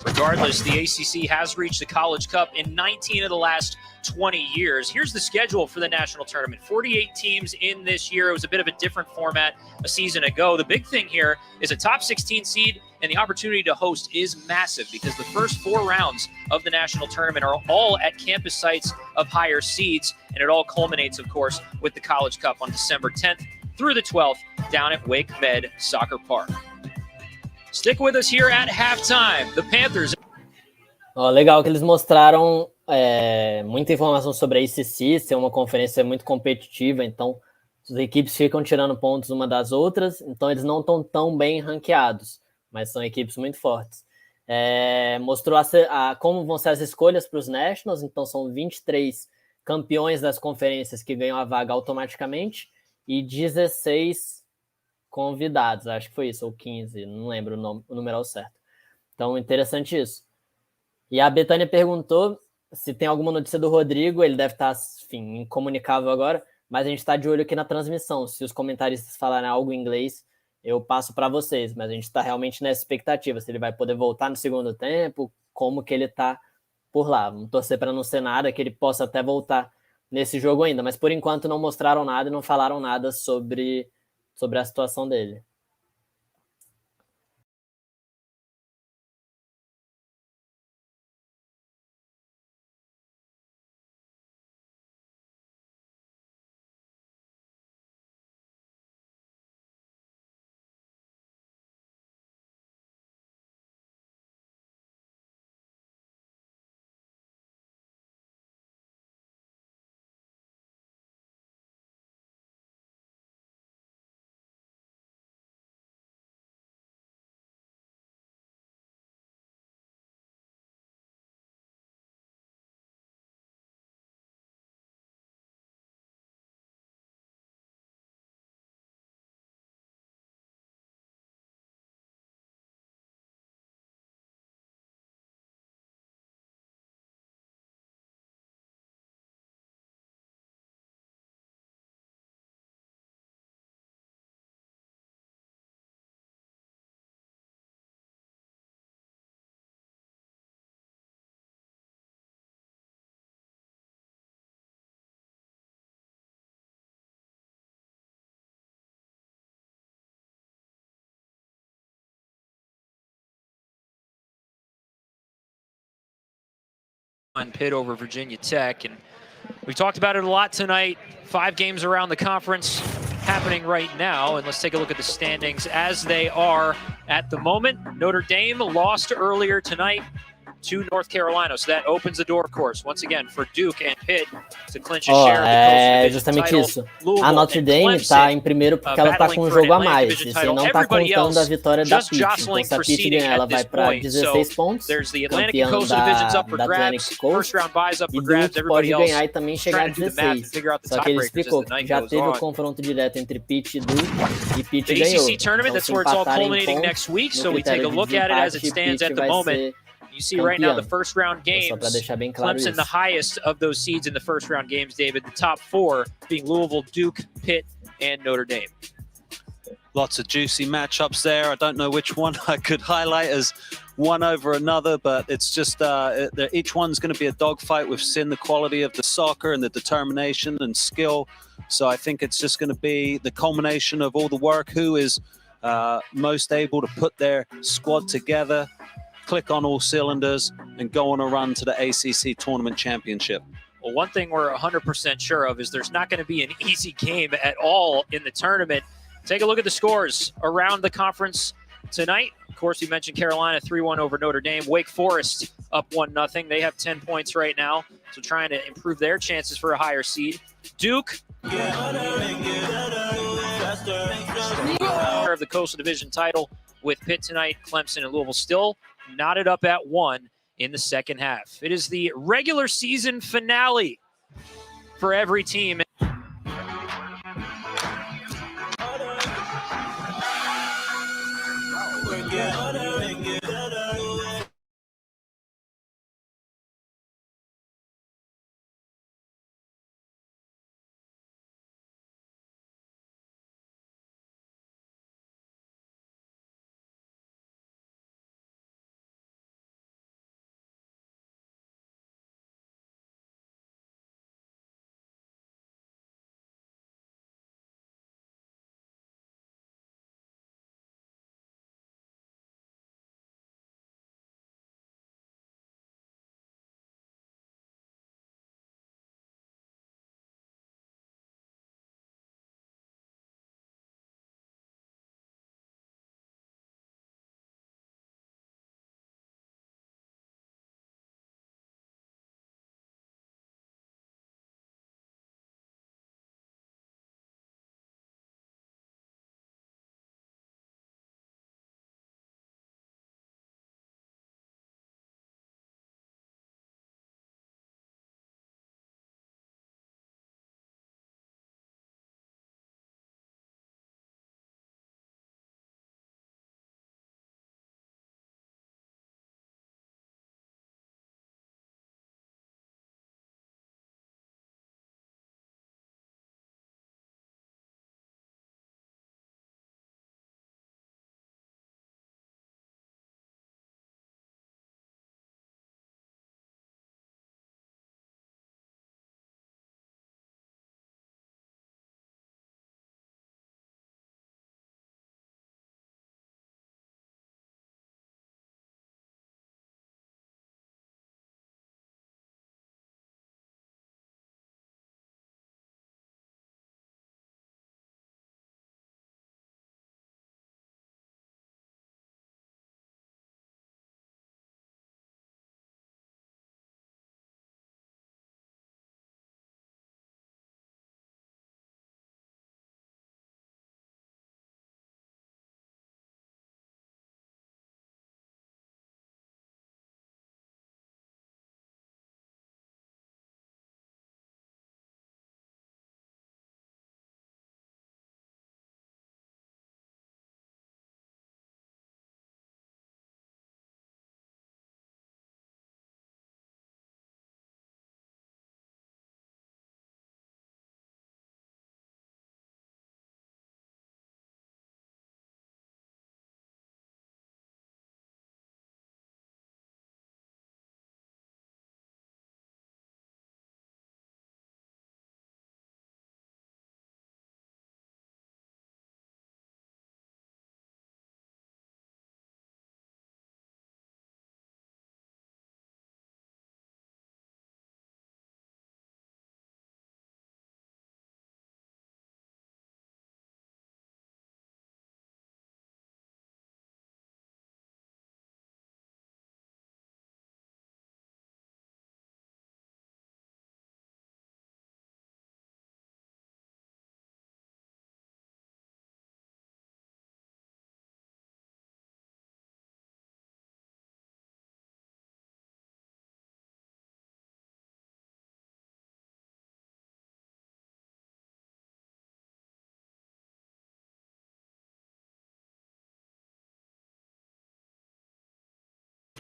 Speaker 2: Regardless, the ACC has reached the College Cup in 19 of the last 20 years. Here's the schedule for the national tournament. 48 teams in this year. It was a bit of a different format a season ago. The big thing here is a top 16 seed, and the opportunity to host is massive because the first 4 rounds of the national tournament are all at campus sites of higher seeds, and it all culminates, of course, with the College Cup on December 10th through the 12th down at Wake Med Soccer Park. Stick with us here at halftime. The Panthers.
Speaker 6: Legal que eles mostraram muita informação sobre a ACC, ser uma conferência muito competitiva, então as equipes ficam tirando pontos uma das outras, então eles não estão tão bem ranqueados, mas são equipes muito fortes. Mostrou como vão ser as escolhas para os Nationals, então são 23 campeões das conferências que ganham a vaga automaticamente e 16 convidados, acho que foi isso, ou 15, não lembro o numeral certo. Então, interessante isso. E a Betânia perguntou se tem alguma notícia do Rodrigo, ele deve estar, enfim, incomunicável agora, mas a gente está de olho aqui na transmissão. Se os comentaristas falarem algo em inglês, eu passo para vocês, mas a gente está realmente nessa expectativa, se ele vai poder voltar no segundo tempo, como que ele está por lá. Vamos torcer para não ser nada, que ele possa até voltar nesse jogo ainda, mas por enquanto não mostraram nada e não falaram nada sobre a situação dele.
Speaker 2: On Pitt over Virginia Tech, and we talked about it a lot tonight. 5 games around the conference happening right now, and let's take a look at the standings as they are at the moment. Notre Dame lost earlier tonight to North Carolina, so that opens the door, of course, once again for Duke and Pitt to clinch a share of the Coastal
Speaker 6: justamente
Speaker 2: title.
Speaker 6: isso.
Speaker 2: Louisville
Speaker 6: A Notre Dame está em primeiro porque ela está com um jogo a mais, e se não está contando a vitória da Pitt. Então, se a Pitt ganhar, ela vai para 16 pontos, campeã da Atlantic Coast, e Duke pode ganhar e também chegar a 16. Só que ele explicou que já teve o confronto direto entre Pitt e Duke, e Pitt ganhou. Então, se empatarem em pontos, no critério de desempate, Pitt vai ser
Speaker 2: You see right now the first round games,
Speaker 6: só para deixar bem claro
Speaker 2: Clemson
Speaker 6: isso.
Speaker 2: the highest of those seeds in the first round games, David. The top 4 being Louisville, Duke, Pitt, and Notre Dame.
Speaker 1: Lots of juicy matchups there. I don't know which one I could highlight as one over another, but it's just each one's going to be a dogfight. We've seen the quality of the soccer and the determination and skill. So I think it's just going to be the culmination of all the work. Who is most able to put their squad together, click on all cylinders, and go on a run to the ACC Tournament Championship.
Speaker 2: Well, one thing we're 100% sure of is there's not going to be an easy game at all in the tournament. Take a look at the scores around the conference tonight. Of course, you mentioned Carolina 3-1 over Notre Dame. Wake Forest up 1-0. They have 10 points right now, so trying to improve their chances for a higher seed. Duke of the Coastal Division title with Pitt tonight. Clemson and Louisville still knotted up at 1 in the second half. It is the regular season finale for every team.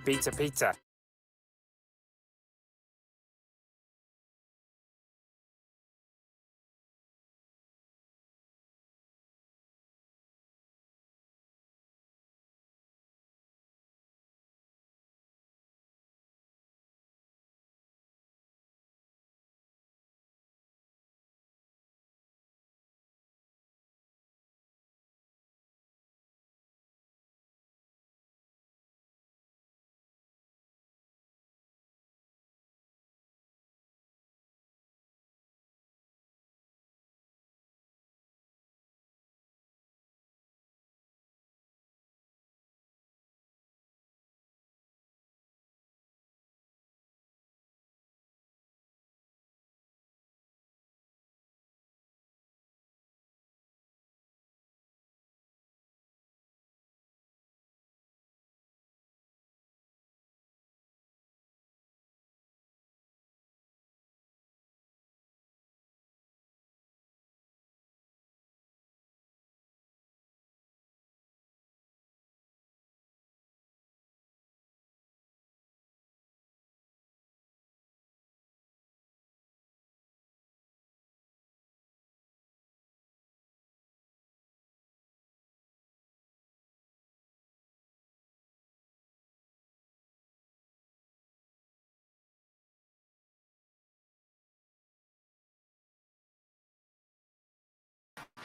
Speaker 4: Pizza, pizza.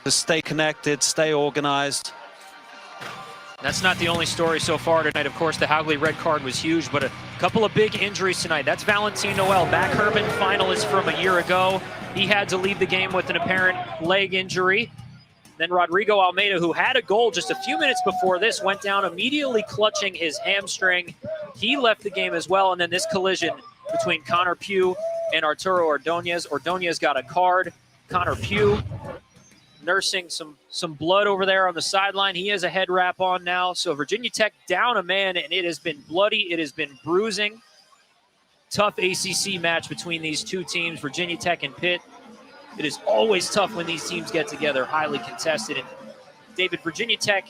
Speaker 1: To stay connected, stay organized.
Speaker 2: That's not the only story so far tonight. Of course, the Hagley red card was huge, but a couple of big injuries tonight. That's Valentin Noel, Mac Herman finalist from a year ago. He had to leave the game with an apparent leg injury. Then Rodrigo Almeida, who had a goal just a few minutes before this, went down immediately clutching his hamstring. He left the game as well. And then this collision between Connor Pugh and Arturo Ordonez. Ordonez got a card. Connor Pugh nursing some blood over there on the sideline. He has a head wrap on now. So Virginia Tech down a man, and it has been bloody. It has been bruising. Tough ACC match between these two teams, Virginia Tech and Pitt. It is always tough when these teams get together, highly contested. And David, Virginia Tech,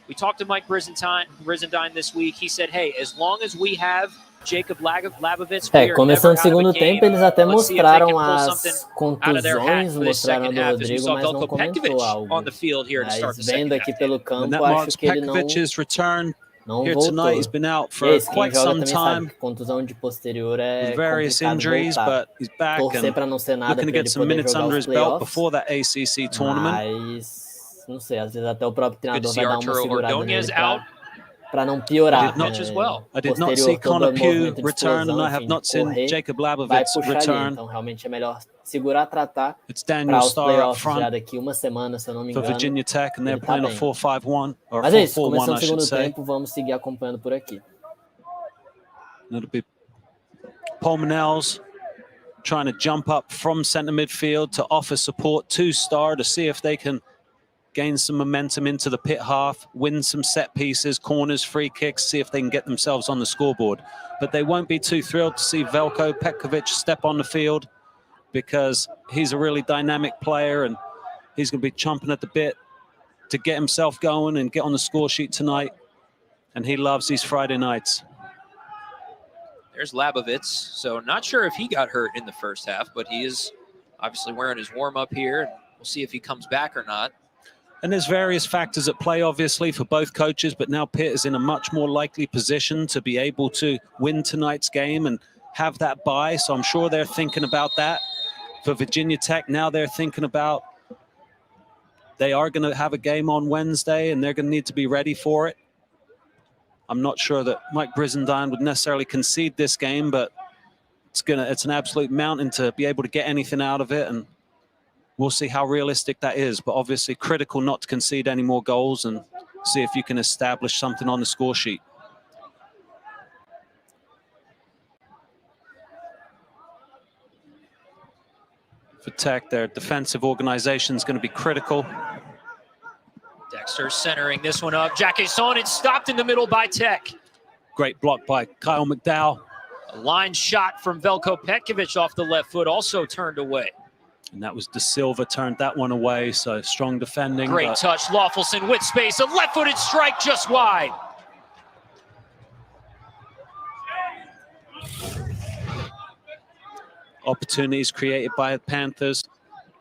Speaker 2: we talked to Mike Brizendine this week. He said, hey, as long as we have Jacob Labovitz,
Speaker 6: começando o segundo tempo, eles até mostraram as contusões, mostraram a do Rodrigo, mas não comentou algo. Mas vendo aqui pelo campo, acho que ele não voltou.
Speaker 1: He's been out for
Speaker 6: Esse,
Speaker 1: quite some time.
Speaker 6: Sabe, contusão de posterior é
Speaker 1: various injuries,
Speaker 6: voltar.
Speaker 1: but he's back
Speaker 6: Torcer para não ser nada,
Speaker 1: looking to get some minutes under his belt before that ACC tournament.
Speaker 6: Mas não sei, às vezes até o próprio treinador vai dar uma segurada nele para não piorar.
Speaker 1: I did not see Connor Pugh return, and I have not seen Jacob Labovitz return.
Speaker 6: Então realmente é melhor segurar, tratar.
Speaker 1: It's Daniel Starr up front
Speaker 6: já daqui uma semana, se eu não me engano.
Speaker 1: For Virginia Tech, and they're playing a 4-5-1 or 4-4-1,
Speaker 6: Mas é isso, começando o segundo tempo, vamos seguir acompanhando por aqui.
Speaker 1: It'll be Paul Manels trying to jump up from center midfield to offer support to Starr to see if they can gain some momentum into the Pitt half, win some set pieces, corners, free kicks, see if they can get themselves on the scoreboard. But they won't be too thrilled to see Veljko Petkovic step on the field, because he's a really dynamic player and he's going to be chomping at the bit to get himself going and get on the score sheet tonight. And he loves these Friday nights.
Speaker 2: There's Labovitz. So not sure if he got hurt in the first half, but he is obviously wearing his warm-up here. We'll see if he comes back or not.
Speaker 1: And there's various factors at play, obviously, for both coaches, but now Pitt is in a much more likely position to be able to win tonight's game and have that bye. So I'm sure they're thinking about that. For Virginia Tech, now they're thinking about they are going to have a game on Wednesday and they're going to need to be ready for it. I'm not sure that Mike Brizendine would necessarily concede this game, but it's an absolute mountain to be able to get anything out of it, and we'll see how realistic that is. But obviously critical not to concede any more goals and see if you can establish something on the score sheet. For Tech, their defensive organization is going to be critical.
Speaker 2: Dexter centering this one up. Jacquesson, it's stopped in the middle by Tech.
Speaker 1: Great block by Kyle McDowell.
Speaker 2: A line shot from Veljko Petkovic off the left foot, also turned away.
Speaker 1: And that was De Silva turned that one away, so strong defending.
Speaker 2: Great touch, Lawfulson with space, a left-footed strike just wide.
Speaker 1: opportunities created by the Panthers.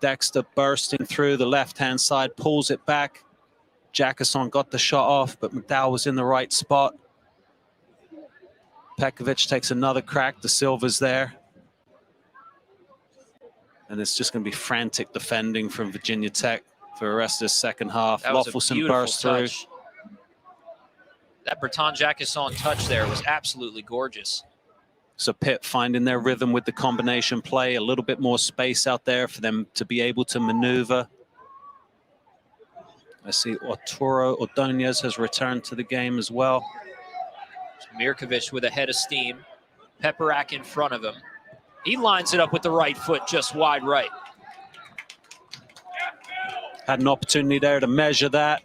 Speaker 1: Dexter bursting through the left-hand side, pulls it back. Jackason got the shot off, but McDowell was in the right spot. Pekovic takes another crack. The Silver's there. And it's just going to be frantic defending from Virginia Tech for the rest of the second half. Loffelson burst through.
Speaker 2: That Bertrand Jackason touch there was absolutely gorgeous.
Speaker 1: So Pitt finding their rhythm with the combination play, a little bit more space out there for them to be able to maneuver. I see Arturo Ordonez has returned to the game as well.
Speaker 2: Mirkovic with a head of steam. Peperak in front of him. He lines it up with the right foot, just wide right.
Speaker 1: Had an opportunity there to measure that.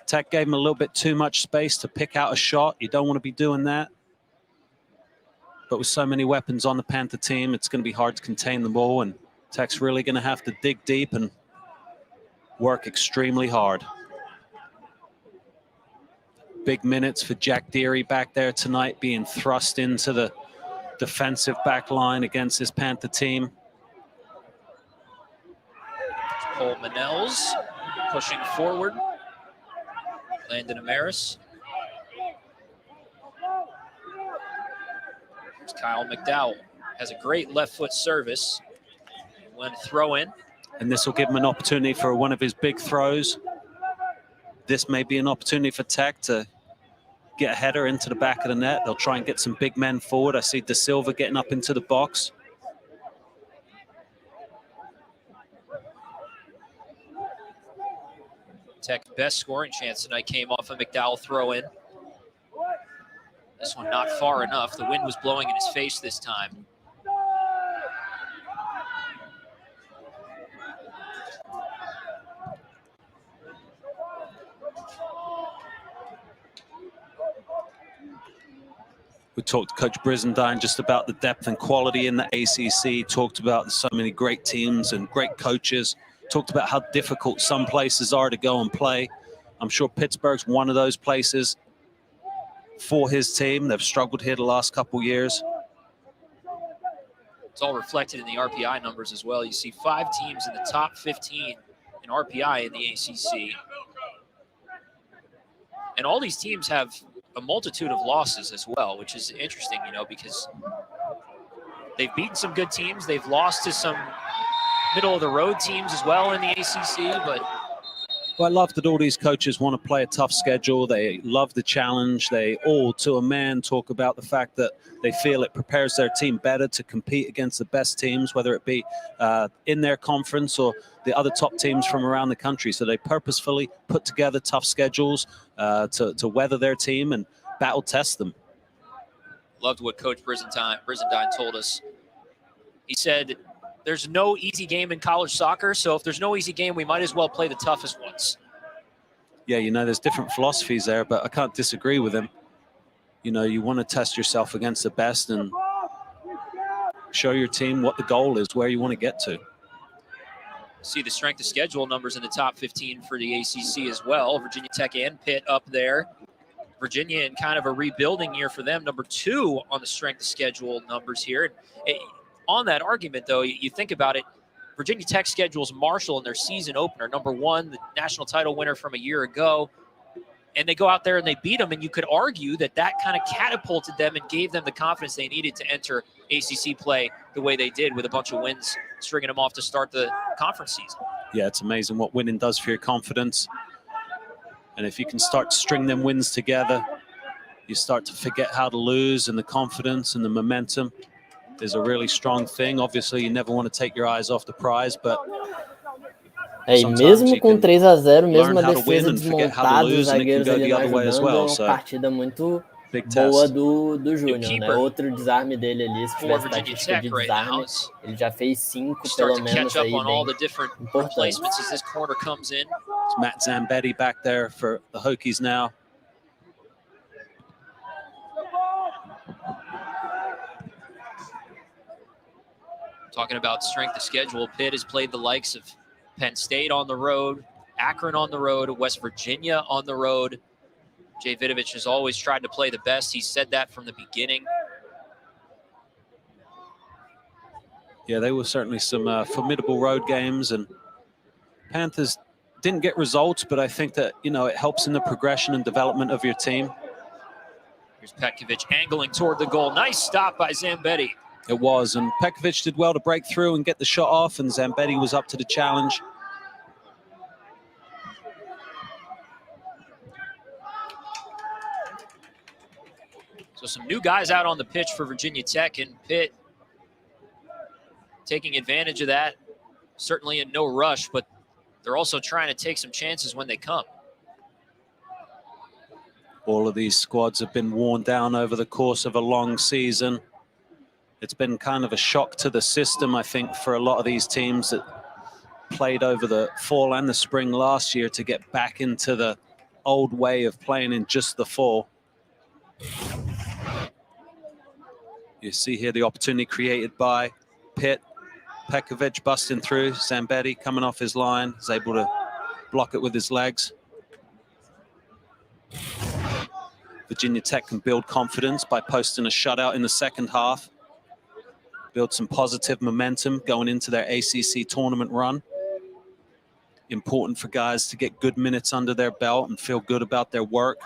Speaker 1: Tech gave him a little bit too much space to pick out a shot. You don't want to be doing that. But with so many weapons on the Panther team, it's going to be hard to contain the ball, and Tech's really going to have to dig deep and work extremely hard. Big minutes for Jack Deary back there tonight, being thrust into the defensive back line against this Panther team.
Speaker 2: Cole Manels pushing forward. Landon Amaris. Kyle McDowell has a great left foot service. Went throw in.
Speaker 1: And this will give him an opportunity for one of his big throws. This may be an opportunity for Tech to get a header into the back of the net. They'll try and get some big men forward. I see De Silva getting up into the box.
Speaker 2: Tech's best scoring chance tonight came off a McDowell throw in. This one not far enough. The wind was blowing in his face this time.
Speaker 1: We talked to Coach Brizendine just about the depth and quality in the ACC, talked about so many great teams and great coaches, talked about how difficult some places are to go and play. I'm sure Pittsburgh's one of those places for his team. They've struggled here the last couple years.
Speaker 2: It's all reflected in the RPI numbers as well. You see 5 teams in the top 15 in RPI in the ACC. And all these teams have a multitude of losses as well, which is interesting, you know, because they've beaten some good teams. They've lost to some middle-of-the-road teams as well in the ACC, but...
Speaker 1: Well, I love that all these coaches want to play a tough schedule. They love the challenge. They all, to a man, talk about the fact that they feel it prepares their team better to compete against the best teams, whether it be in their conference or the other top teams from around the country. So they purposefully put together tough schedules to weather their team and battle test them.
Speaker 2: Loved what Coach Brizendine told us. He said, there's no easy game in college soccer, so if there's no easy game, we might as well play the toughest ones.
Speaker 1: Yeah, you know, there's different philosophies there, but I can't disagree with him. You know, you want to test yourself against the best and show your team what the goal is, where you want to get to.
Speaker 2: See the strength of schedule numbers in the top 15 for the ACC as well. Virginia Tech and Pitt up there. Virginia in kind of a rebuilding year for them, number 2 on the strength of schedule numbers here. On that argument, though, you think about it, Virginia Tech schedules Marshall in their season opener, number 1, the national title winner from a year ago, and they go out there and they beat them, and you could argue that that kind of catapulted them and gave them the confidence they needed to enter ACC play the way they did, with a bunch of wins stringing them off to start the conference season.
Speaker 1: Yeah, it's amazing what winning does for your confidence. And if you can start to string them wins together, you start to forget how to lose, and the confidence and the momentum is a really strong thing. Obviously, you never want to take your eyes off the prize, but
Speaker 6: e mesmo com 3-0, mesmo a defesa desmontada, os zagueiros ali não ajudando, é uma partida muito boa do Júnior, né? Outro desarme dele ali, se tiver estatística de desarme, ele já fez 5 pelo menos aí, bem importantes.
Speaker 1: It's Matt Zambetti back there for the Hokies now.
Speaker 2: Talking about strength of schedule, Pitt has played the likes of Penn State on the road, Akron on the road, West Virginia on the road. Jay Vidovich has always tried to play the best. He said that from the beginning.
Speaker 1: Yeah, they were certainly some formidable road games, and Panthers didn't get results, but I think that, you know, it helps in the progression and development of your team.
Speaker 2: Here's Petkovic angling toward the goal. Nice stop by Zambetti.
Speaker 1: It was, and Petkovic did well to break through and get the shot off, and Zambetti was up to the challenge.
Speaker 2: So some new guys out on the pitch for Virginia Tech, and Pitt taking advantage of that. Certainly in no rush, but they're also trying to take some chances when they come.
Speaker 1: All of these squads have been worn down over the course of a long season. It's been kind of a shock to the system, I think, for a lot of these teams that played over the fall and the spring last year to get back into the old way of playing in just the fall. You see here the opportunity created by Pitt. Petkovic busting through. Zambetti coming off his line, is able to block it with his legs. Virginia Tech can build confidence by posting a shutout in the second half. Build some positive momentum going into their ACC tournament run. Important for guys to get good minutes under their belt and feel good about their work.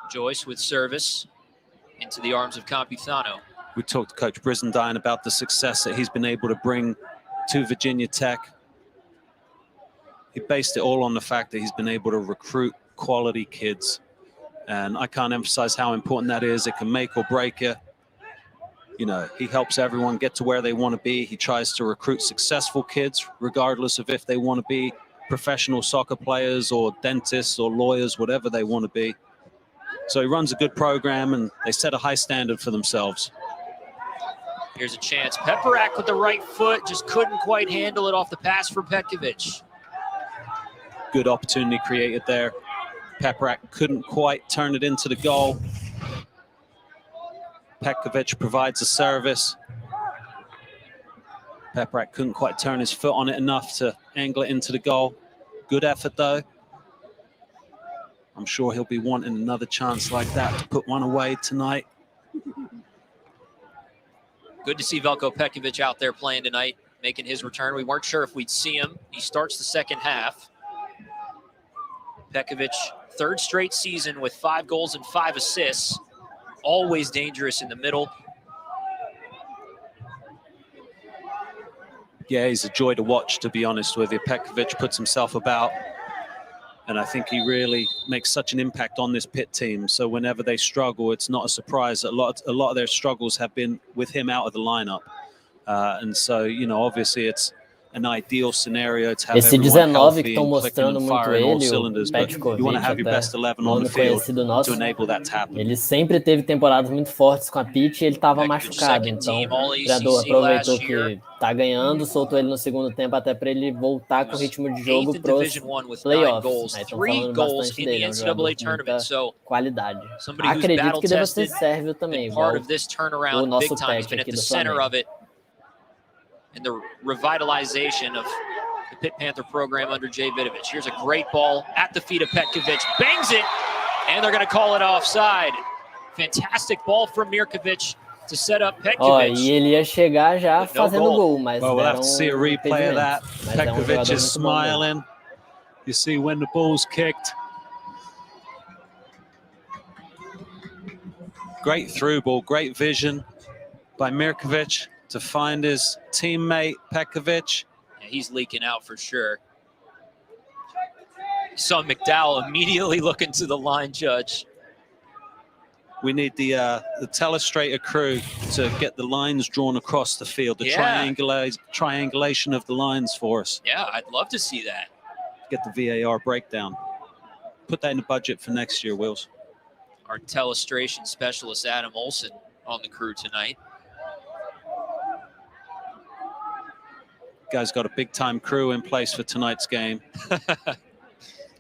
Speaker 2: Joyce with service into the arms of Campuzano.
Speaker 1: We talked to Coach Brizendine about the success that he's been able to bring to Virginia Tech. He based it all on the fact that he's been able to recruit quality kids. And I can't emphasize how important that is. It can make or break you. You know, he helps everyone get to where they want to be. He tries to recruit successful kids, regardless of if they want to be professional soccer players or dentists or lawyers, whatever they want to be. So he runs a good program, and they set a high standard for themselves.
Speaker 2: Here's a chance. Peperak with the right foot, just couldn't quite handle it off the pass for Petkovic.
Speaker 1: Good opportunity created there. Peperak couldn't quite turn it into the goal. Petkovic provides a service. Peperak couldn't quite turn his foot on it enough to angle it into the goal. Good effort, though. I'm sure he'll be wanting another chance like that to put one away tonight.
Speaker 2: Good to see Veljko Petkovic out there playing tonight, making his return. We weren't sure if we'd see him. He starts the second half. Petkovic, third straight season with 5 goals and 5 assists. Always dangerous in the middle.
Speaker 1: Yeah, he's a joy to watch, to be honest with you. Petkovic puts himself about, and I think he really makes such an impact on this Pitt team. So whenever they struggle, it's not a surprise. A lot of their struggles have been with him out of the lineup. And so, you know, obviously it's an ideal scenario to have
Speaker 6: esse 19 que estão mostrando muito ele, o Petkovic, nome conhecido nosso, ele sempre teve temporadas muito fortes com a Pitt e ele estava machucado, então o treinador aproveitou que tá ganhando, soltou ele no segundo tempo até para ele voltar com o ritmo de jogo para os playoffs, né? Então falando bastante dele, é um jogador de muita qualidade. Acredito que deva ser sérvio também, igual o nosso técnico aqui do Flamengo.
Speaker 2: And the revitalization of the Pitt Panther program under Jay Vidovich. Here's a great ball at the feet of Petkovic. Bangs it, and they're going to call it offside. Fantastic ball from Mirkovic to set up Petkovic.
Speaker 6: E ele ia chegar já fazendo gol, mas
Speaker 1: we'll have to see a replay of that. Petkovic is smiling. You see when the ball's kicked. Great through ball, great vision by Mirkovic to find his teammate, Petkovic.
Speaker 2: Yeah, he's leaking out for sure. Saw McDowell immediately looking to the line judge.
Speaker 1: We need the telestrator crew to get the lines drawn across the field, the triangulation of the lines for us.
Speaker 2: Yeah, I'd love to see that.
Speaker 1: Get the VAR breakdown. Put that in the budget for next year, Wills.
Speaker 2: Our telestration specialist, Adam Olson, on the crew tonight.
Speaker 1: Guys got a big-time crew in place for tonight's game.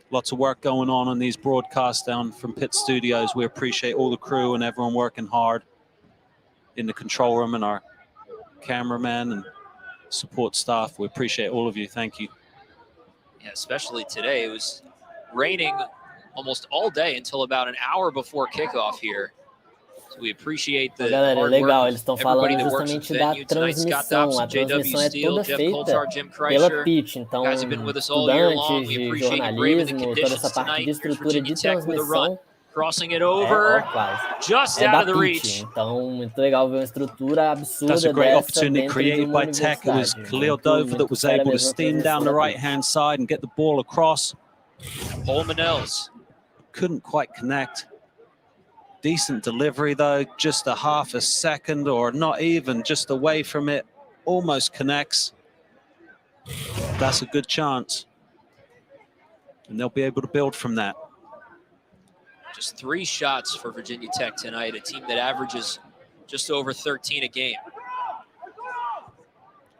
Speaker 1: Lots of work going on these broadcasts down from Pitt Studios. We appreciate all the crew and everyone working hard in the control room and our cameraman and support staff. We appreciate all of you. Thank you.
Speaker 2: Yeah, especially today. It was raining almost all day until about an hour before kickoff here. So we appreciate the
Speaker 6: Galera,
Speaker 2: hard
Speaker 6: legal,
Speaker 2: work
Speaker 6: eles estão
Speaker 2: of everybody
Speaker 6: falando
Speaker 2: that works
Speaker 6: justamente
Speaker 2: at
Speaker 6: da
Speaker 2: venue tonight. Scott
Speaker 6: transmissão.
Speaker 2: Dobson,
Speaker 6: A transmissão é
Speaker 2: Steele,
Speaker 6: toda
Speaker 2: Jeff
Speaker 6: feita
Speaker 2: Coulthard, Jim
Speaker 6: pela
Speaker 2: Kreischer.
Speaker 6: Pitt, então
Speaker 2: Guys have been with us all year long.
Speaker 6: estudantes
Speaker 2: We
Speaker 6: de
Speaker 2: appreciate you braving the
Speaker 6: jornalismo, toda essa
Speaker 2: conditions
Speaker 6: parte de
Speaker 2: tonight. Here's
Speaker 6: estrutura
Speaker 2: Virginia
Speaker 6: de
Speaker 2: Tech with a run.
Speaker 6: transmissão
Speaker 2: Crossing it
Speaker 6: ó,
Speaker 2: over,
Speaker 6: quase.
Speaker 2: just
Speaker 6: É
Speaker 2: out
Speaker 6: da
Speaker 2: of the
Speaker 6: Pitt,
Speaker 2: reach.
Speaker 6: então muito legal ver uma estrutura
Speaker 1: That's
Speaker 6: absurda
Speaker 1: a great
Speaker 6: dessa
Speaker 1: opportunity
Speaker 6: dentro de
Speaker 1: created
Speaker 6: uma
Speaker 1: by Tech. It was
Speaker 6: universidade.
Speaker 1: Khalil Dover that was
Speaker 6: séria
Speaker 1: able to
Speaker 6: mesmo a
Speaker 1: steam
Speaker 6: transmissão
Speaker 1: down the
Speaker 6: da Pitt.
Speaker 1: right-hand side and get the ball across.
Speaker 2: Holman Mills.
Speaker 1: Couldn't quite connect. Decent delivery, though, just a half a second or not even, just away from it. Almost connects. That's a good chance. And they'll be able to build from that.
Speaker 2: Just 3 shots for Virginia Tech tonight, a team that averages just over 13 a game.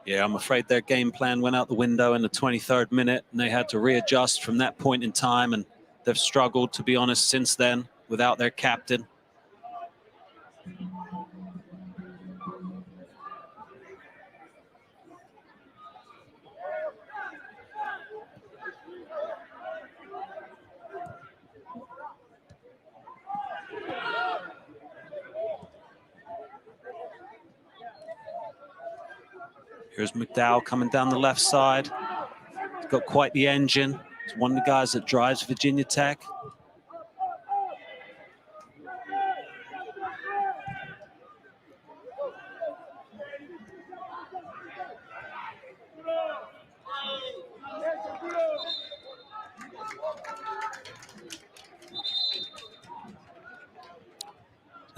Speaker 1: Yeah, I'm afraid their game plan went out the window in the 23rd minute, and they had to readjust from that point in time, and they've struggled, to be honest, since then without their captain. Here's McDowell coming down the left side. He's got quite the engine. He's one of the guys that drives Virginia Tech.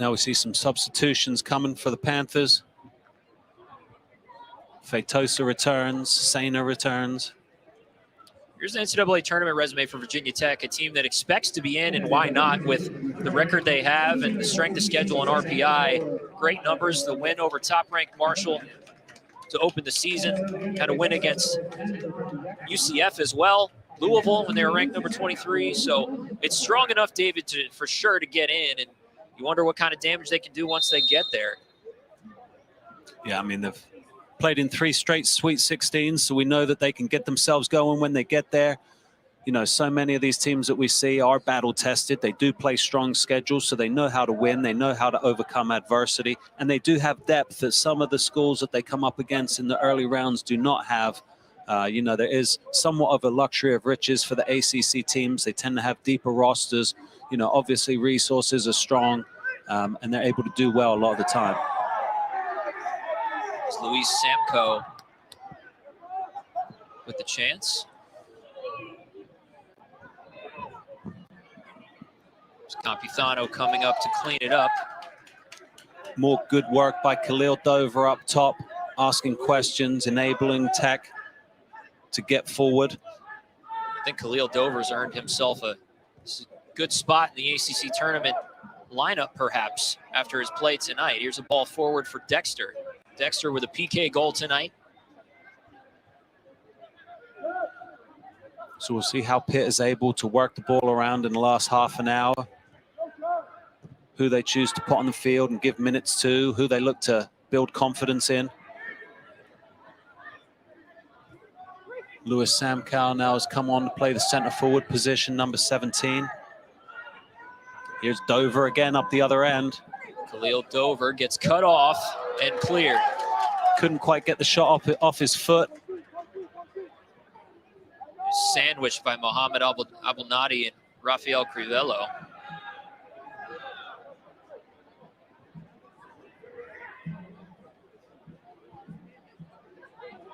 Speaker 1: Now we see some substitutions coming for the Panthers. Feitosa returns, Sainer returns.
Speaker 2: Here's an NCAA tournament resume for Virginia Tech, a team that expects to be in, and why not, with the record they have and the strength of schedule on RPI. Great numbers, the win over top-ranked Marshall to open the season. Had a win against UCF as well. Louisville when they were ranked number 23. So it's strong enough, David, for sure to get in. And you wonder what kind of damage they can do once they get there.
Speaker 1: Yeah, I mean, they've played in 3 straight Sweet 16s, so we know that they can get themselves going when they get there. You know, so many of these teams that we see are battle-tested. They do play strong schedules, so they know how to win. They know how to overcome adversity. And they do have depth that some of the schools that they come up against in the early rounds do not have. You know, there is somewhat of a luxury of riches for the ACC teams. They tend to have deeper rosters. You know, obviously resources are strong, and they're able to do well a lot of the time.
Speaker 2: It's Luis Samko with the chance. It's Campuzano coming up to clean it up.
Speaker 1: More good work by Khalil Dover up top, asking questions, enabling Tech to get forward.
Speaker 2: I think Khalil Dover's earned himself a good spot in the ACC tournament lineup, perhaps, after his play tonight. Here's a ball forward for Dexter. Dexter with a PK goal tonight.
Speaker 1: So we'll see how Pitt is able to work the ball around in the last half an hour. Who they choose to put on the field and give minutes to, who they look to build confidence in. Louis Samkow now has come on to play the center forward position, number 17. Here's Dover again up the other end.
Speaker 2: Khalil Dover gets cut off and cleared.
Speaker 1: Couldn't quite get the shot off his foot.
Speaker 2: Sandwiched by Mohamed Abelnadi and Rafael Crivello.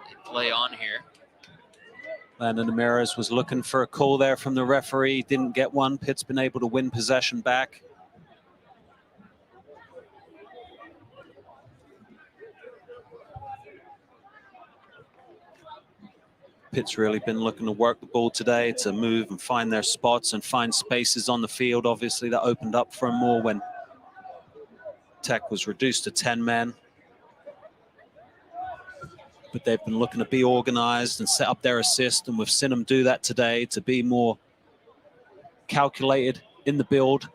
Speaker 2: They play on here.
Speaker 1: Landon Ramirez was looking for a call there from the referee. Didn't get one. Pitt's been able to win possession back. Pitt's really been looking to work the ball today to move and find their spots and find spaces on the field. Obviously, that opened up for them more when Tech was reduced to 10 men. But they've been looking to be organized and set up their assist, and we've seen them do that today to be more calculated in the build.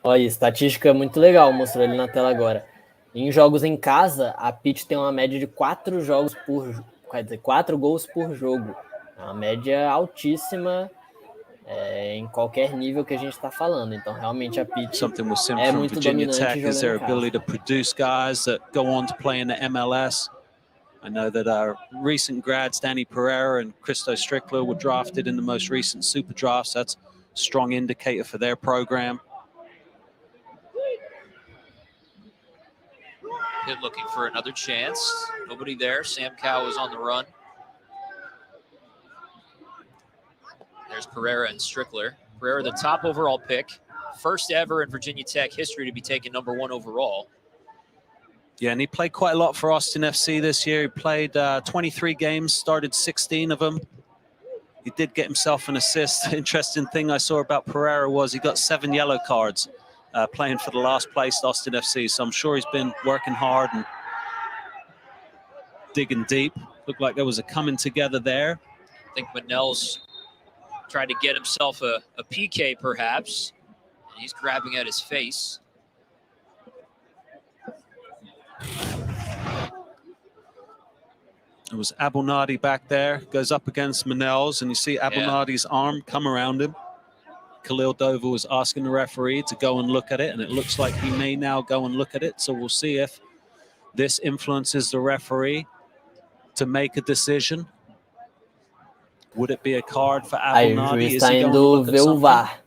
Speaker 6: Olha, estatística muito legal, mostrou ele na tela agora. Em jogos em casa, a Pitt tem uma média de 4 gols por jogo. É uma média altíssima em qualquer nível que a gente está falando. Então, realmente, a Pitt é muito dominante jogando
Speaker 1: their
Speaker 6: em casa.
Speaker 1: ability to produce guys that go on to play in the MLS. I know that our recent grads, Danny Pereira and Christo Strickler, were drafted in the most recent super drafts. That's a strong indicator for their program.
Speaker 2: Pitt looking for another chance. Nobody there. Ncaa is on the run. There's Pereira and Strickler. Pereira, the top overall pick. First ever in Virginia Tech history to be taken #1 overall.
Speaker 1: Yeah, and he played quite a lot for Austin FC this year. He played 23 games, started 16 of them. He did get himself an assist. Interesting thing I saw about Pereira was he got 7 yellow cards playing for the last placed Austin FC. So I'm sure he's been working hard and digging deep. Looked like there was a coming together there.
Speaker 2: I think Manel's tried to get himself a PK perhaps. And he's grabbing at his face.
Speaker 1: It was Abunadi back there, goes up against Manel's, and you see Abunadi's arm come around him. Khalil Dover was asking the referee to go and look at it, and it looks like he may now go and look at it. So we'll see if this influences the referee to make a decision. Would it be a card for
Speaker 6: Aí o
Speaker 1: Abunadi?
Speaker 6: juiz está indo ver o VAR.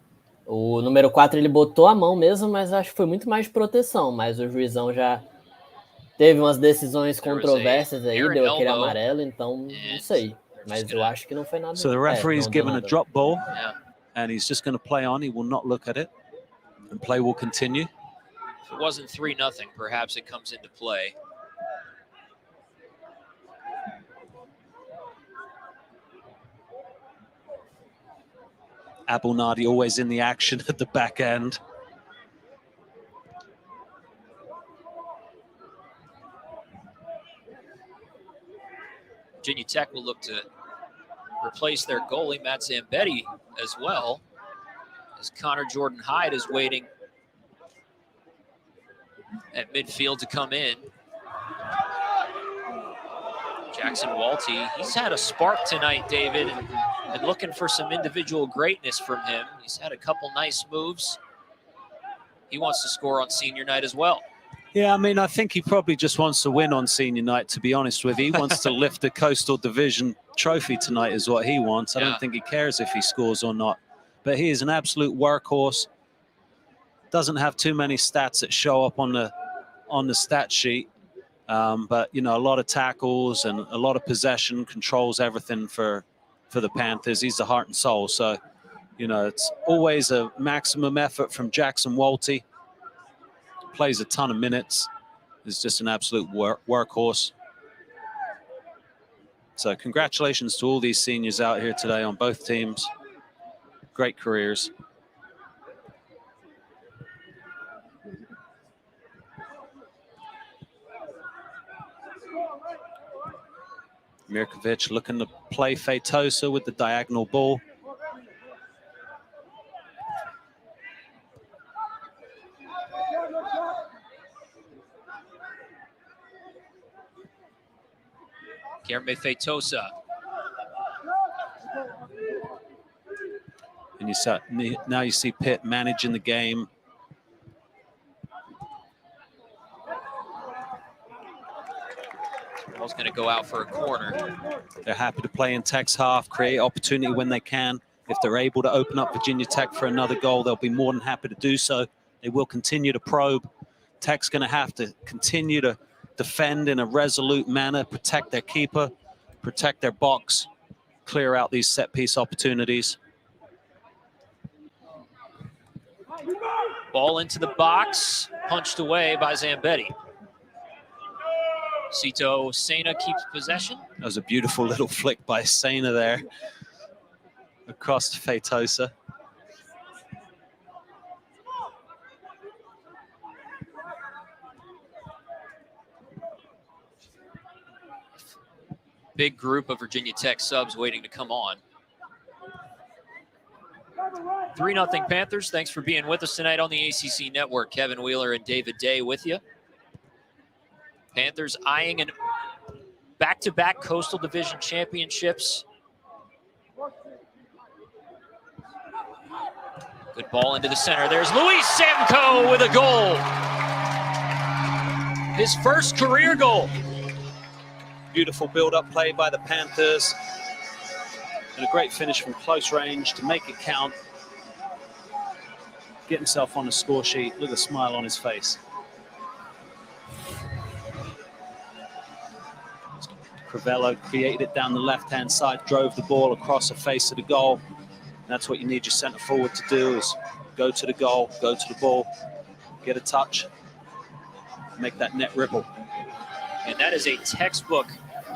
Speaker 6: O número 4 ele botou a mão mesmo, mas acho que foi muito mais de proteção. Mas o juizão já teve umas decisões controversas aí, deu aquele amarelo, então não sei. Mas eu acho que não foi nada.
Speaker 1: So the referee's given a drop ball, and he's just going to play on. He will not look at it, and play will continue.
Speaker 2: If it wasn't 3-0, perhaps it comes into play.
Speaker 1: Abunadi always in the action at the back end.
Speaker 2: Virginia Tech will look to replace their goalie, Matt Zambetti, as well, as Connor Jordan Hyde is waiting at midfield to come in. Jackson Walty, he's had a spark tonight, David, and looking for some individual greatness from him. He's had a couple nice moves. He wants to score on senior night as well.
Speaker 1: Yeah, I mean, I think he probably just wants to win on senior night, to be honest with you. He wants to lift the Coastal Division trophy tonight is what he wants. I don't think he cares if he scores or not. But he is an absolute workhorse. Doesn't have too many stats that show up on the stat sheet. But, you know, a lot of tackles and a lot of possession, controls everything for the Panthers. He's the heart and soul. So, you know, it's always a maximum effort from Jackson Walty. Plays a ton of minutes. Is just an absolute workhorse. So congratulations to all these seniors out here today on both teams. Great careers. Mirkovic looking to play Feitosa with the diagonal ball.
Speaker 2: Guilherme Feitosa.
Speaker 1: And now you see Pitt managing the game.
Speaker 2: Ball's going to go out for a corner.
Speaker 1: They're happy to play in Tech's half, create opportunity when they can. If they're able to open up Virginia Tech for another goal, they'll be more than happy to do so. They will continue to probe. Tech's going to have to continue to defend in a resolute manner, protect their keeper, protect their box, clear out these set-piece opportunities.
Speaker 2: Ball into the box, punched away by Zambetti. Cito Sena keeps possession.
Speaker 1: That was a beautiful little flick by Sena there across to Feitosa.
Speaker 2: Big group of Virginia Tech subs waiting to come on. 3-0 Panthers. Thanks for being with us tonight on the ACC Network. Kevin Wheeler and David Day with you. Panthers eyeing an back-to-back Coastal Division championships. Good ball into the center. There's Luis Samko with a goal. His first career goal.
Speaker 1: Beautiful build-up play by the Panthers. And a great finish from close range to make it count. Get himself on the score sheet. Look at the smile on his face. Crivello created it down the left-hand side, drove the ball across the face of the goal. That's what you need your centre forward to do, is go to the goal, go to the ball, get a touch, make that net ripple.
Speaker 2: And that is a textbook.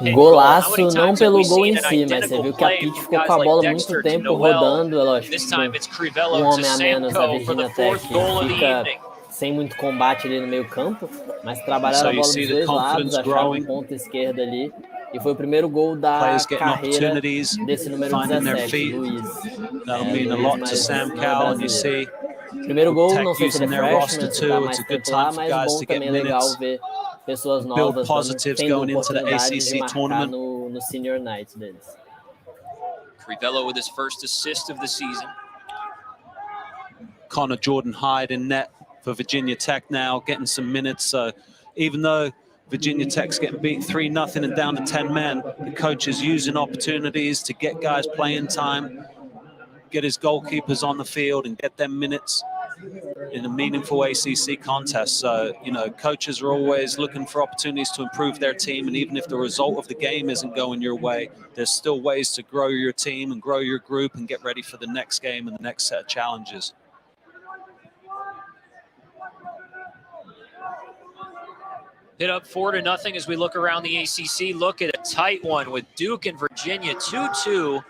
Speaker 6: Golaço, não pelo gol em si, mas você viu que a Pitt ficou com a bola muito tempo rodando, é lógico. Um homem a menos a Virginia Tech fica sem muito combate ali no meio campo, mas trabalharam a bola dos dois lados, acharam um ponto esquerdo ali. E foi o primeiro gol da carreira desse número 17, Luiz. Primeiro gol, não sei se ele é freshman, se tá mais tempo lá, mas bom também, legal ver pessoas novas tendo oportunidade de marcar no Senior Night deles.
Speaker 2: Crivello with his first assist of the season.
Speaker 1: Connor Jordan Hyde in net for Virginia Tech now, getting some minutes. So even though Virginia Tech's getting beat 3-0 and down to 10 men, the coach is using opportunities to get guys playing time, get his goalkeepers on the field and get them minutes in a meaningful ACC contest. So, you know, coaches are always looking for opportunities to improve their team, and even if the result of the game isn't going your way, there's still ways to grow your team and grow your group and get ready for the next game and the next set of challenges.
Speaker 2: Hit up 4-0 as we look around the ACC. Look at a tight one with Duke and Virginia, 2-2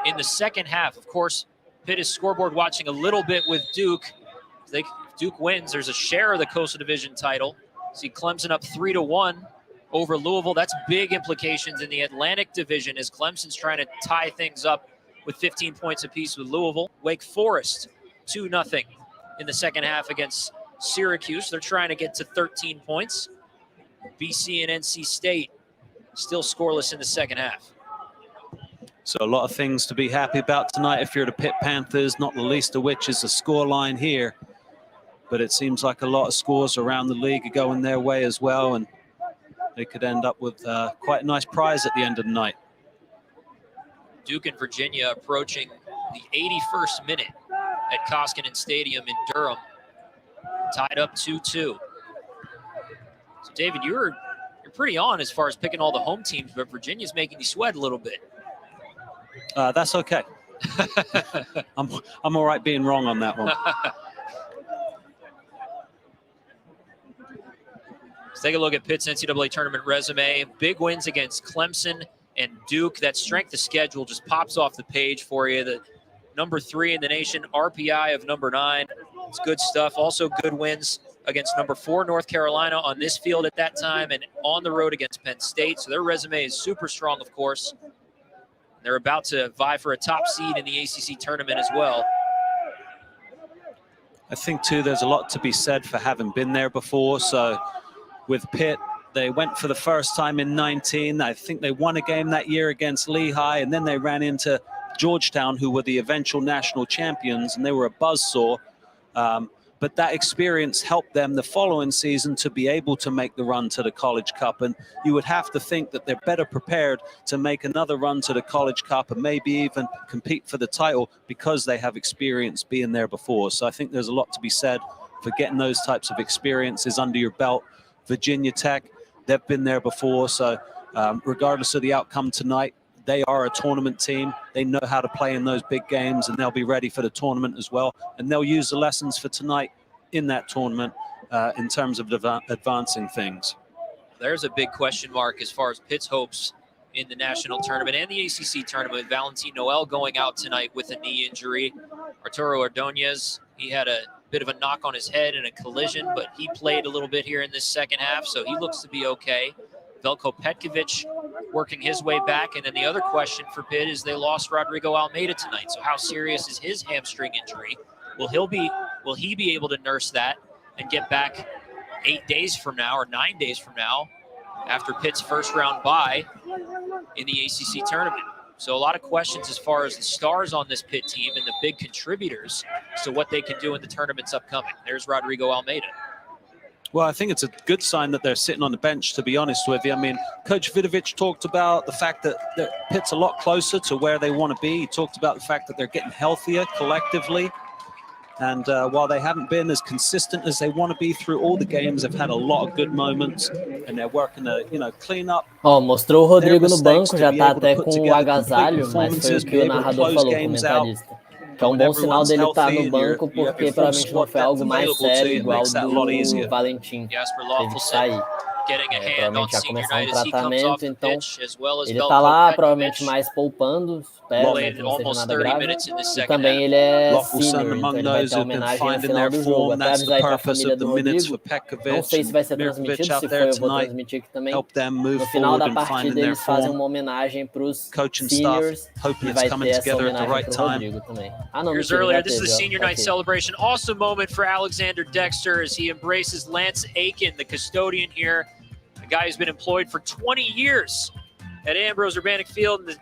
Speaker 2: in the second half. Of course, Pitt is scoreboard watching a little bit with Duke. If Duke wins, there's a share of the Coastal Division title. See Clemson up 3-1 over Louisville. That's big implications in the Atlantic Division as Clemson's trying to tie things up with 15 points apiece with Louisville. Wake Forest, 2-0 in the second half against Syracuse. They're trying to get to 13 points. BC and NC State still scoreless in the second half.
Speaker 1: So a lot of things to be happy about tonight if you're the Pitt Panthers, not the least of which is the scoreline here. But it seems like a lot of scores around the league are going their way as well, and they could end up with quite a nice prize at the end of the night.
Speaker 2: Duke and Virginia approaching the 81st minute at Koskinen Stadium in Durham, tied up 2-2. So, David, you're pretty on as far as picking all the home teams, but Virginia's making you sweat a little bit.
Speaker 1: That's okay. I'm all right being wrong on that one.
Speaker 2: Let's take a look at Pitt's NCAA tournament resume. Big wins against Clemson and Duke. That strength of schedule just pops off the page for you. The number 3 in the nation, RPI of number 9. It's good stuff. Also good wins against number 4 North Carolina on this field at that time and on the road against Penn State. So their resume is super strong, of course. They're about to vie for a top seed in the ACC tournament as well.
Speaker 1: I think, too, there's a lot to be said for having been there before. So with Pitt, they went for the first time in 19. I think they won a game that year against Lehigh, and then they ran into Georgetown, who were the eventual national champions, and they were a buzzsaw. But that experience helped them the following season to be able to make the run to the College Cup. And you would have to think that they're better prepared to make another run to the College Cup and maybe even compete for the title because they have experience being there before. So I think there's a lot to be said for getting those types of experiences under your belt. Virginia Tech, they've been there before. So regardless of the outcome tonight, they are a tournament team. They know how to play in those big games, and they'll be ready for the tournament as well. And they'll use the lessons for tonight in that tournament in terms of advancing things.
Speaker 2: There's a big question mark as far as Pitt's hopes in the national tournament and the ACC tournament. Valentin Noel going out tonight with a knee injury. Arturo Ordonez, he had a bit of a knock on his head in a collision, but he played a little bit here in this second half, so he looks to be okay. Veljko Petkovic working his way back. And then the other question for Pitt is they lost Rodrigo Almeida tonight. So how serious is his hamstring injury? Will he be able to nurse that and get back 8 days from now or 9 days from now after Pitt's first round bye in the ACC tournament? So a lot of questions as far as the stars on this Pitt team and the big contributors to what they can do in the tournaments upcoming. There's Rodrigo Almeida.
Speaker 1: Well, I think it's a good sign that they're sitting on the bench, to be honest with you. I mean, Coach Vidovic talked about the fact that Pitt's a lot closer to where they want to be. He talked about the fact that they're getting healthier collectively. And while they haven't been as consistent as they want to be through all the games, they've had a lot of good moments, and they're working to, clean up.
Speaker 6: Mostrou o Rodrigo no banco, já tá até com o agasalho, mas foi o que o narrador falou, o comentarista. Que é um bom sinal dele estar no banco, porque provavelmente não foi algo mais sério, igual do Valentim. Teve que sair. Provavelmente já começar um tratamento, então ele tá lá, provavelmente mais poupando, espero que não seja nada grave. E também ele é senior, então ele vai ter homenagem no final do jogo. Até avisar aí pra família do Rodrigo, não sei se vai ser transmitido, se for eu vou transmitir aqui também. No final da partida eles fazem uma homenagem pros seniors e vai ter essa homenagem pro Rodrigo também.
Speaker 2: Years earlier, this is the senior night celebration. Awesome moment for Alexander Dexter as he embraces Lance Aiken, the custodian here, a guy who's been employed for 20 years at Ambrose Urbanic Field in the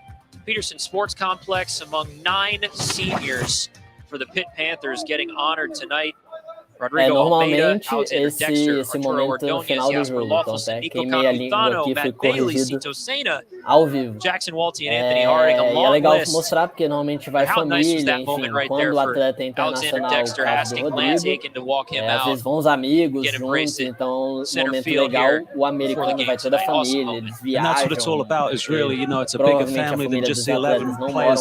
Speaker 2: Peterson Sports Complex, among 9 seniors for the Pitt Panthers getting honored tonight. Rodrigo Almeida, Alexander Dexter, Arturo Ordonez, Jasper Loffelson, Nico Capitano, Matt Bailey, Cito Sena,
Speaker 6: ao vivo.
Speaker 2: Jackson Walty, and Anthony Harding, a long
Speaker 6: é legal
Speaker 2: list.
Speaker 6: mostrar, porque normalmente vai família, enfim, quando o atleta é internacional,
Speaker 2: Dexter
Speaker 6: o caso do Rodrigo, às vezes vão os amigos juntos, então momento legal, o americano vai toda a família, eles viajam, provavelmente a família dos atletas não moram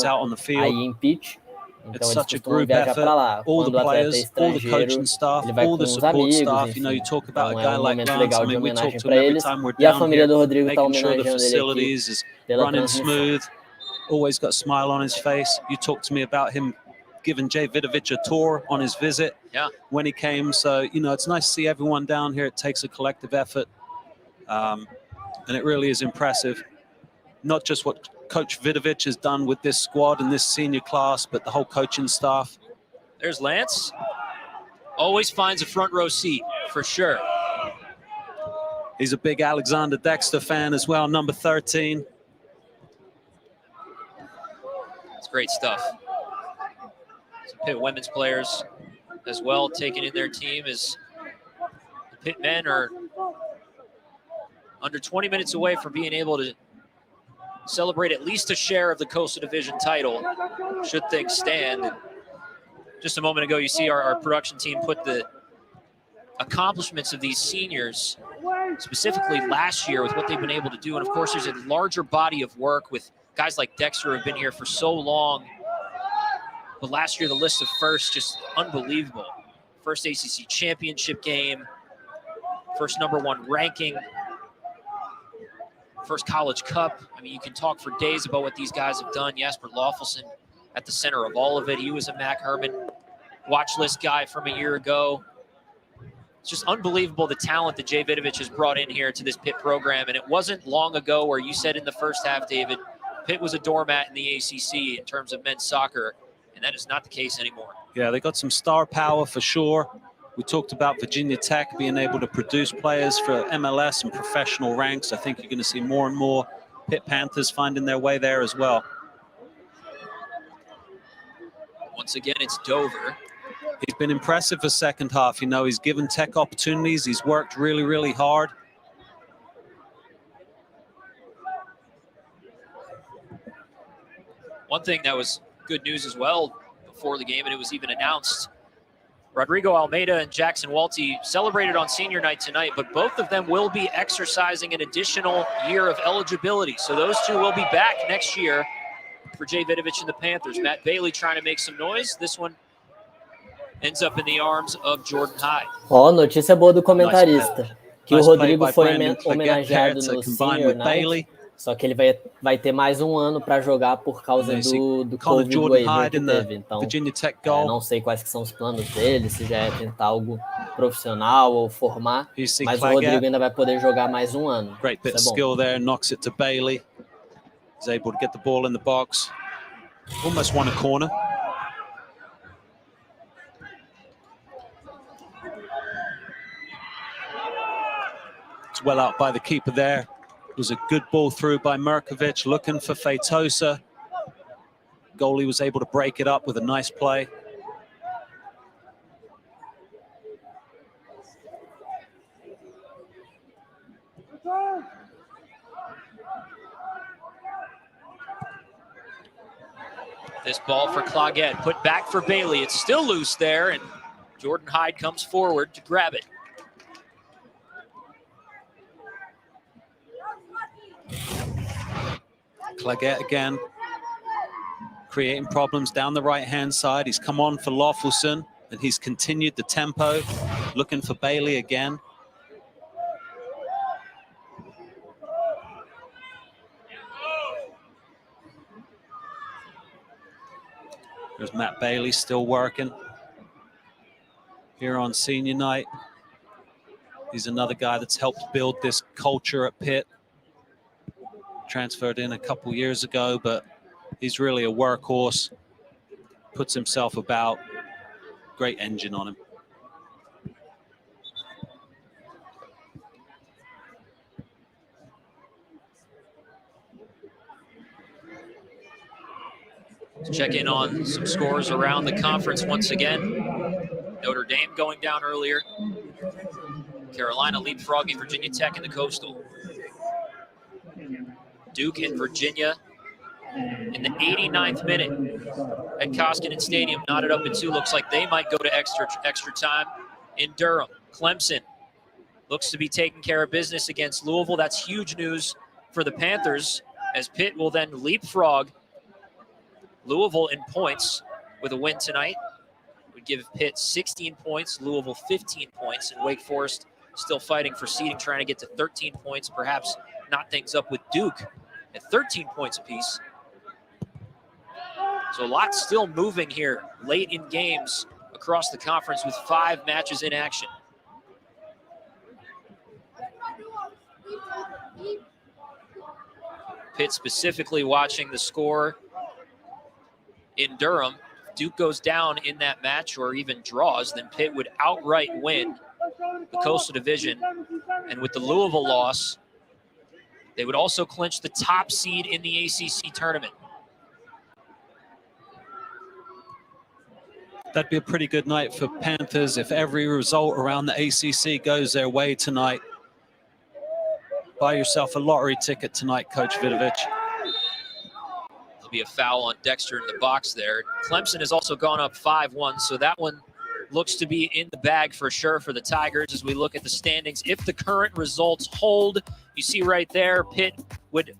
Speaker 6: aí em Pitt. Então
Speaker 1: it's
Speaker 6: eles
Speaker 1: such a
Speaker 6: costumam
Speaker 1: group
Speaker 6: viajar
Speaker 1: effort.
Speaker 6: para lá.
Speaker 1: All
Speaker 6: Quando
Speaker 1: the
Speaker 6: o atleta é
Speaker 1: players, all the
Speaker 6: estrangeiro,
Speaker 1: coaching staff,
Speaker 6: ele vai
Speaker 1: all
Speaker 6: com
Speaker 1: the
Speaker 6: os
Speaker 1: support
Speaker 6: amigos,
Speaker 1: staff.
Speaker 6: enfim.
Speaker 1: You talk about
Speaker 6: Então
Speaker 1: a
Speaker 6: é
Speaker 1: guy
Speaker 6: um
Speaker 1: like
Speaker 6: momento
Speaker 1: Lance.
Speaker 6: legal
Speaker 1: I
Speaker 6: de
Speaker 1: mean, we talk
Speaker 6: homenagem
Speaker 1: to him
Speaker 6: para
Speaker 1: every
Speaker 6: eles.
Speaker 1: time we're
Speaker 6: E a
Speaker 1: down
Speaker 6: família do
Speaker 1: here,
Speaker 6: Rodrigo está
Speaker 1: making sure the
Speaker 6: homenageando ele aqui
Speaker 1: facilities is
Speaker 6: pela
Speaker 1: running
Speaker 6: transmissão.
Speaker 1: smooth. Always got a smile on his face. You talked to me about him giving Jay Vidovic a tour on his visit when he came. So, it's nice to see everyone down here. It takes a collective effort. And it really is impressive. Not just what Coach Vidovic has done with this squad and this senior class, but the whole coaching staff.
Speaker 2: There's Lance. Always finds a front row seat, for sure.
Speaker 1: He's a big Alexander Dexter fan as well, number 13.
Speaker 2: It's great stuff. Some Pitt women's players as well taking in their team as the Pitt men are under 20 minutes away from being able to celebrate at least a share of the Coastal Division title, should things stand. Just a moment ago, you see our production team put the accomplishments of these seniors, specifically last year, with what they've been able to do. And of course, there's a larger body of work with guys like Dexter who have been here for so long. But last year, the list of firsts, just unbelievable. First ACC championship game, first #1 ranking, first college cup. I mean, you can talk for days about what these guys have done. Jasper Loffelson at the center of all of it. He was a Mac Herman watch list guy from a year ago. It's just unbelievable the talent that Jay Vidovic has brought in here to this Pitt program. And it wasn't long ago where you said in the first half, David, Pitt was a doormat in the ACC in terms of men's soccer. And that is not the case anymore.
Speaker 1: Yeah, they got some star power for sure. We talked about Virginia Tech being able to produce players for MLS and professional ranks. I think you're going to see more and more Pitt Panthers finding their way there as well.
Speaker 2: Once again, it's Dover.
Speaker 1: He's been impressive for second half. He's given Tech opportunities. He's worked really, really hard.
Speaker 2: One thing that was good news as well before the game, and it was even announced, Rodrigo Almeida and Jackson Walty celebrated on senior night tonight, but both of them will be exercising an additional year of eligibility. So those two will be back next year for Jay Vidovic and the Panthers. Matt Bailey trying to make some noise. This one ends up in the arms of Jordan Hyde.
Speaker 6: Notícia boa do comentarista, que o Rodrigo foi homenageado no senior night, só que ele vai ter mais um ano para jogar por causa do Covid waiver que teve. Então, não sei quais que são os planos dele, se já é tentar algo profissional ou formar, mas o Rodrigo ainda vai poder jogar mais um ano.
Speaker 1: Great bit of skill there, knocks it to Bailey. He's able to get the ball in the box. Almost won a corner. It's well out by the keeper there. It was a good ball through by Mirkovic, looking for Feitosa. Goalie was able to break it up with a nice play.
Speaker 2: This ball for Claggett, put back for Bailey. It's still loose there, and Jordan Hyde comes forward to grab it.
Speaker 1: Claggett again, creating problems down the right-hand side. He's come on for Loffelson, and he's continued the tempo, looking for Bailey again. There's Matt Bailey still working here on senior night. He's another guy that's helped build this culture at Pitt. Transferred in a couple years ago, but he's really a workhorse. Puts himself about. Great engine on him.
Speaker 2: Let's check in on some scores around the conference once again. Notre Dame going down earlier. Carolina leapfrogging Virginia Tech in the Coastal. Duke and Virginia in the 89th minute at Koskinen Stadium, knotted up at 2. Looks like they might go to extra time in Durham. Clemson looks to be taking care of business against Louisville. That's huge news for the Panthers, as Pitt will then leapfrog Louisville in points with a win tonight. Would give Pitt 16 points, Louisville 15 points, and Wake Forest still fighting for seeding, trying to get to 13 points, perhaps knot things up with Duke at 13 points apiece. So a lot still moving here late in games across the conference with 5 matches in action. Pitt specifically watching the score in Durham. If Duke goes down in that match or even draws, then Pitt would outright win the Coastal Division. And with the Louisville loss, they would also clinch the top seed in the ACC tournament.
Speaker 1: That'd be a pretty good night for Panthers if every result around the ACC goes their way tonight. Buy yourself a lottery ticket tonight, Coach Vidovich.
Speaker 2: There'll be a foul on Dexter in the box there. Clemson has also gone up 5-1, so that one looks to be in the bag for sure for the Tigers as we look at the standings. If the current results hold, you see right there, Pitt would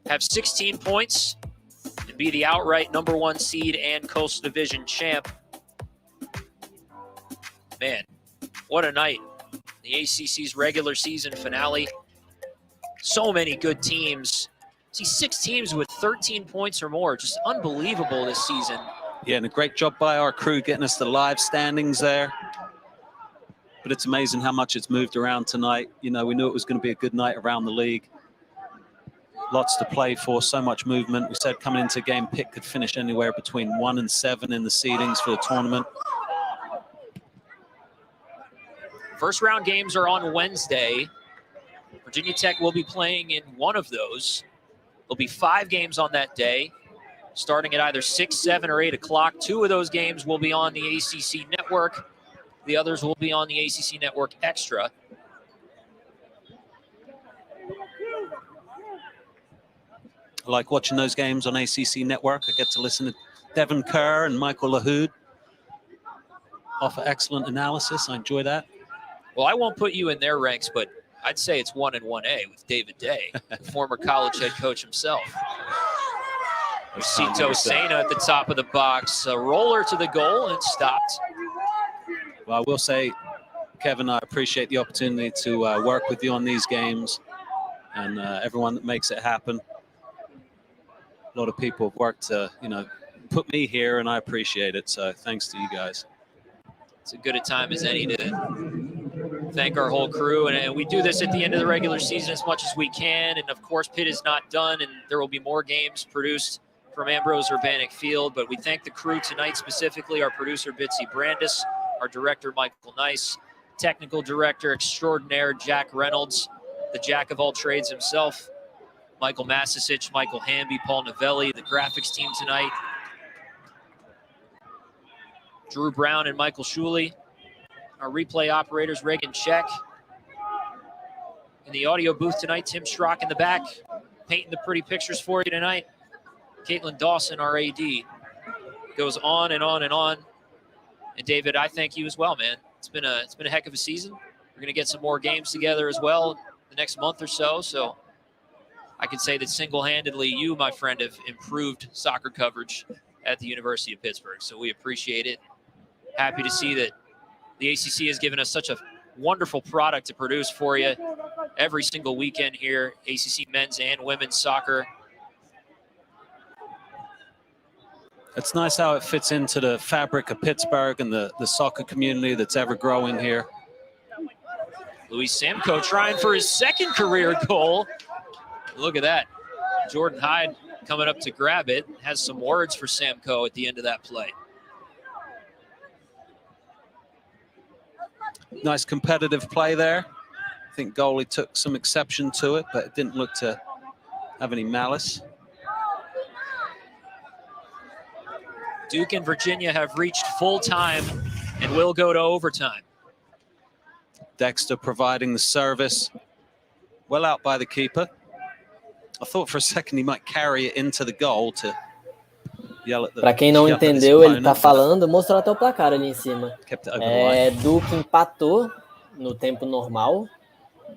Speaker 2: have 16 points and be the outright #1 seed and Coastal Division champ. Man, what a night. The ACC's regular season finale. So many good teams. See 6 teams with 13 points or more. Just unbelievable this season.
Speaker 1: Yeah, and a great job by our crew getting us the live standings there. But it's amazing how much it's moved around tonight. You know, we knew it was going to be a good night around the league. Lots to play for, so much movement. We said coming into the game, Pitt could finish anywhere between 1 and 7 in the seedings for the tournament.
Speaker 2: First round games are on Wednesday. Virginia Tech will be playing in one of those. There'll be 5 games on that day, starting at either 6, 7, or 8 o'clock. 2 of those games will be on the ACC Network. The others will be on the ACC Network Extra.
Speaker 1: I like watching those games on ACC Network. I get to listen to Devin Kerr and Michael Lahoud offer excellent analysis. I enjoy that.
Speaker 2: Well, I won't put you in their ranks, but I'd say it's 1 and 1A with David Day, former college head coach himself. Cito Sena at the top of the box. A roller to the goal, and it's stopped.
Speaker 1: Well, I will say, Kevin, I appreciate the opportunity to work with you on these games and everyone that makes it happen. A lot of people have worked to, put me here, and I appreciate it. So thanks to you guys.
Speaker 2: It's as good a time as any to thank our whole crew. And we do this at the end of the regular season as much as we can. And, of course, Pitt is not done, and there will be more games produced from Ambrose Urbanic Field. But we thank the crew tonight, specifically our producer, Bitsy Brandis, our director, Michael Nice, technical director extraordinaire, Jack Reynolds, the jack of all trades himself, Michael Masisich, Michael Hamby, Paul Novelli, the graphics team tonight, Drew Brown and Michael Shuley, our replay operators, Reagan Check. In the audio booth tonight, Tim Schrock in the back, painting the pretty pictures for you tonight. Caitlin Dawson, our AD, goes on and on and on. And David, I thank you as well, man. It's been a heck of a season. We're going to get some more games together as well the next month or so. So I can say that single-handedly, you, my friend, have improved soccer coverage at the University of Pittsburgh. So we appreciate it. Happy to see that the ACC has given us such a wonderful product to produce for you every single weekend here. ACC men's and women's soccer.
Speaker 1: It's nice how it fits into the fabric of Pittsburgh and the soccer community that's ever growing here.
Speaker 2: Luis Samko trying for his second career goal. Look at that. Jordan Hyde coming up to grab it. Has some words for Samko at the end of that play.
Speaker 1: Nice competitive play there. I think goalie took some exception to it, but it didn't look to have any malice.
Speaker 2: Duke and Virginia have reached full time and will go to overtime.
Speaker 1: Dexter providing the service. Well out by the keeper. I thought for a second he might carry it into the goal to yell at the...
Speaker 6: Para quem não entendeu, ele tá falando, mostrou até o placar ali em cima. Duke empatou no tempo normal.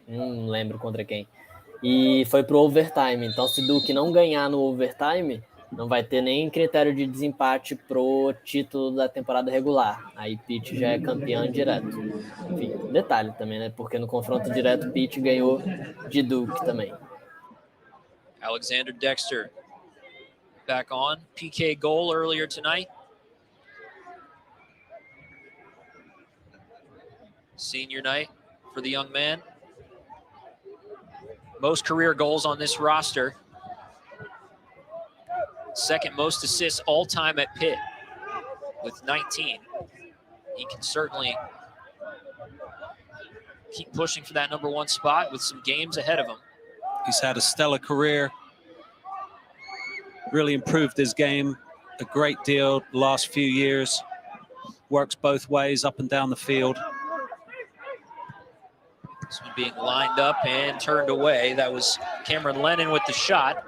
Speaker 6: Não lembro contra quem. E foi pro overtime. Então, se Duke não ganhar no overtime, não vai ter nem critério de desempate pro título da temporada regular. Aí Pitt já é campeão direto. Enfim, detalhe também, né? Porque no confronto direto, Pitt ganhou de Duke também.
Speaker 2: Alexander Dexter back on. PK goal earlier tonight. Senior night for the young man. Most career goals on this roster. Second most assists all time at Pitt with 19. He can certainly keep pushing for that #1 spot with some games ahead of him.
Speaker 1: He's had a stellar career. Really improved his game a great deal the last few years. Works both ways, up and down the field.
Speaker 2: This one being lined up and turned away. That was Cameron Lennon with the shot.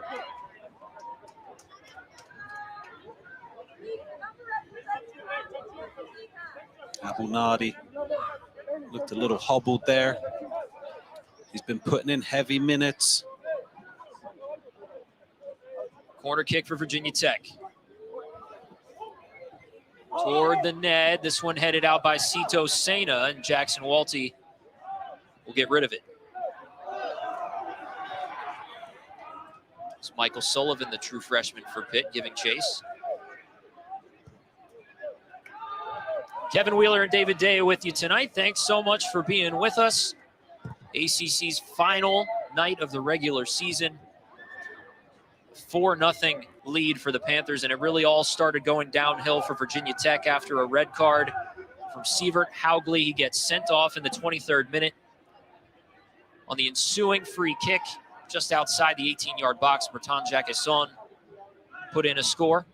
Speaker 1: Abunadi looked a little hobbled there. He's been putting in heavy minutes.
Speaker 2: Corner kick for Virginia Tech. Toward the net. This one headed out by Cito Sena, and Jackson Walty will get rid of it. It's Michael Sullivan, the true freshman for Pitt, giving chase. Kevin Wheeler and David Day with you tonight. Thanks so much for being with us. ACC's final night of the regular season. 4-0 lead for the Panthers, and it really all started going downhill for Virginia Tech after a red card from Sievert Haugley. He gets sent off in the 23rd minute. On the ensuing free kick, just outside the 18-yard box, Bertrand Jacquesson put in a score.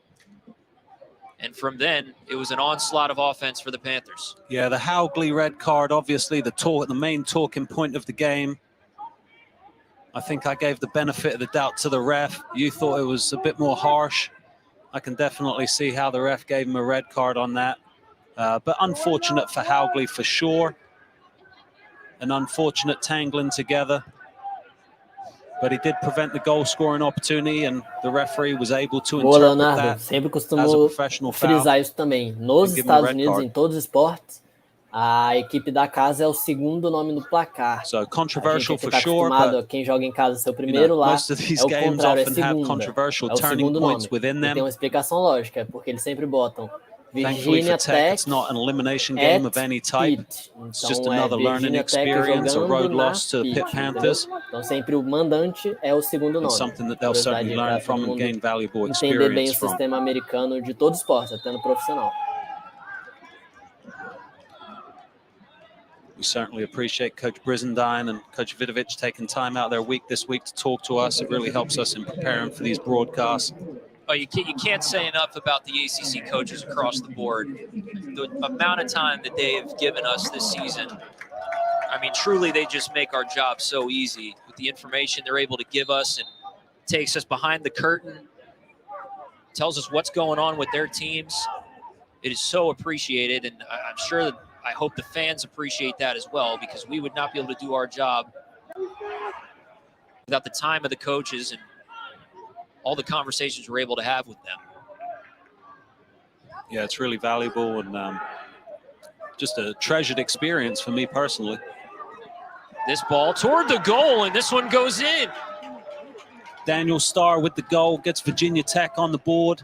Speaker 2: And from then, it was an onslaught of offense for the Panthers.
Speaker 1: Yeah, the Haugley red card, obviously the main talking point of the game. I think I gave the benefit of the doubt to the ref. You thought it was a bit more harsh. I can definitely see how the ref gave him a red card on that. But unfortunate for Haugley for sure. An unfortunate tangling together. But he did prevent the goal-scoring opportunity, and the referee was able to interpret
Speaker 6: Leonardo,
Speaker 1: that
Speaker 6: sempre
Speaker 1: as a
Speaker 6: costumo
Speaker 1: professional foul.
Speaker 6: frisar isso também. Nos Estados Unidos, em todos os esportes, a equipe da casa é o segundo nome no placar.
Speaker 1: So controversial
Speaker 6: a gente
Speaker 1: for
Speaker 6: tá
Speaker 1: sure,
Speaker 6: acostumado,
Speaker 1: but
Speaker 6: quem joga em casa seu primeiro lá,
Speaker 1: most of these
Speaker 6: é o
Speaker 1: games
Speaker 6: contrário, é
Speaker 1: often have
Speaker 6: segunda.
Speaker 1: controversial
Speaker 6: É o
Speaker 1: turning
Speaker 6: segundo
Speaker 1: points
Speaker 6: nome.
Speaker 1: within
Speaker 6: E
Speaker 1: them.
Speaker 6: tem uma explicação lógica, porque eles sempre botam
Speaker 1: Thankfully for
Speaker 6: Virginia
Speaker 1: Tech,
Speaker 6: Tech
Speaker 1: it's not an elimination game of any type.
Speaker 6: Pitt.
Speaker 1: It's just
Speaker 6: Então
Speaker 1: another learning
Speaker 6: Virginia Tech
Speaker 1: experience, a
Speaker 6: jogando
Speaker 1: road
Speaker 6: na
Speaker 1: loss to the
Speaker 6: Pitt,
Speaker 1: Pitt Panthers,
Speaker 6: entendeu? Então sempre o mandante é o segundo
Speaker 1: and
Speaker 6: nome.
Speaker 1: something that they'll certainly
Speaker 6: Curiosidade
Speaker 1: learn
Speaker 6: para todo
Speaker 1: from and
Speaker 6: mundo
Speaker 1: gain valuable
Speaker 6: entender bem o
Speaker 1: experience from.
Speaker 6: sistema americano de todos os esportes, até no profissional.
Speaker 1: We certainly appreciate Coach Brizendine and Coach Vidovic taking time out of their week this week to talk to us. It really helps us in preparing for these broadcasts.
Speaker 2: Oh, you can't say enough about the ACC coaches across the board. The amount of time that they have given us this season, I mean, truly, they just make our job so easy with the information they're able to give us, and takes us behind the curtain, tells us what's going on with their teams. It is so appreciated, and I'm sure that I hope the fans appreciate that as well, because we would not be able to do our job without the time of the coaches and all the conversations we're able to have with them.
Speaker 1: Yeah, it's really valuable and just a treasured experience for me personally.
Speaker 2: This ball toward the goal, and this one goes in.
Speaker 1: Daniel Starr with the goal, gets Virginia Tech on the board.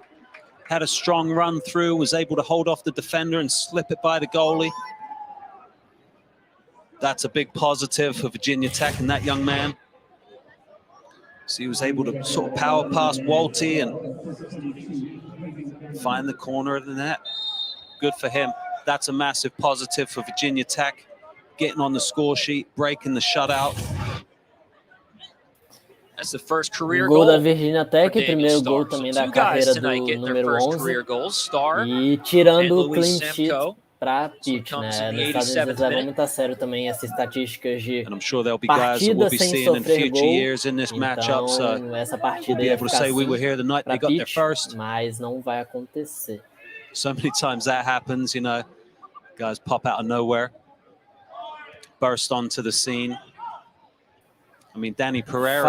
Speaker 1: Had a strong run through, was able to hold off the defender and slip it by the goalie. That's a big positive for Virginia Tech and that young man. So he was able to sort of power past Walty and find the corner of the net. Good for him. That's a massive positive for Virginia Tech. Getting on the score sheet, breaking the shutout.
Speaker 2: That's the first career
Speaker 6: Gol
Speaker 2: goal
Speaker 6: da Virginia Tech, primeiro
Speaker 2: Starr.
Speaker 6: gol também da
Speaker 2: Two guys
Speaker 6: carreira do
Speaker 2: tonight getting their
Speaker 6: número
Speaker 2: first
Speaker 6: 11.
Speaker 2: career goals. Starr
Speaker 6: E tirando
Speaker 2: and
Speaker 6: o clean
Speaker 2: Luis
Speaker 6: sheet
Speaker 2: Semco.
Speaker 6: para Pitt,
Speaker 2: comes
Speaker 6: né?
Speaker 2: in the
Speaker 6: Nos Estados Unidos
Speaker 2: 87th
Speaker 6: eles levam
Speaker 2: minute.
Speaker 6: muito a sério também essas estatísticas de
Speaker 1: And I'm sure there'll be guys that we'll
Speaker 6: partida
Speaker 1: be
Speaker 6: sem
Speaker 1: seeing in
Speaker 6: sofrer
Speaker 1: future
Speaker 6: gol.
Speaker 1: years in this matchup. So
Speaker 6: Então essa partida
Speaker 1: be
Speaker 6: ia
Speaker 1: able to
Speaker 6: ficar
Speaker 1: say we
Speaker 6: assim
Speaker 1: were here the night they
Speaker 6: para
Speaker 1: got there
Speaker 6: Pitt,
Speaker 1: first.
Speaker 6: mas não vai acontecer.
Speaker 1: So many times that happens, you know, guys pop out of nowhere, burst onto the scene. I mean, Danny Pereira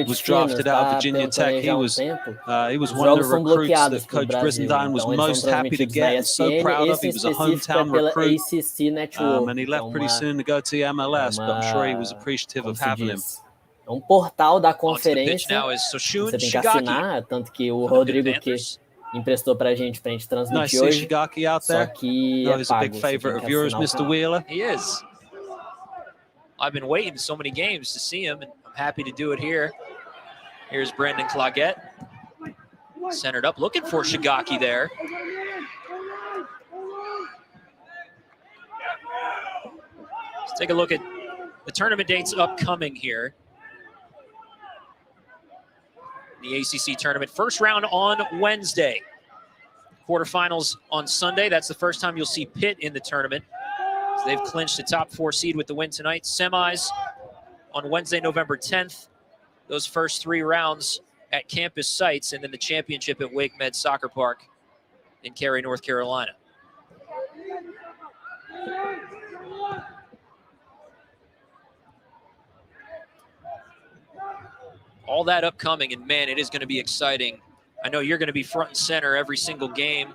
Speaker 1: was drafted out of Virginia Tech. He was one of the recruits that Coach Brizendine was most happy to get and so proud of. He was a hometown recruit, and he left pretty soon to go to the MLS, but I'm sure he was appreciative of having him.
Speaker 6: É um portal da conferência,
Speaker 2: você
Speaker 6: tem que assinar, tanto que o Rodrigo que emprestou pra gente transmitir hoje, só que é
Speaker 1: he's a big favorite of yours, Mr. Wheeler.
Speaker 2: He is. I've been waiting so many games to see him, and I'm happy to do it here. Here's Brendan Clagett, centered up, looking for Shigaki there. Let's take a look at the tournament dates upcoming here. The ACC tournament, first round on Wednesday. Quarterfinals on Sunday. That's the first time you'll see Pitt in the tournament. They've clinched the top 4 seed with the win tonight. Semis on Wednesday, November 10th. Those first 3 rounds at campus sites, and then the championship at Wake Med Soccer Park in Cary, North Carolina. All that upcoming, and man, it is going to be exciting. I know you're going to be front and center every single game.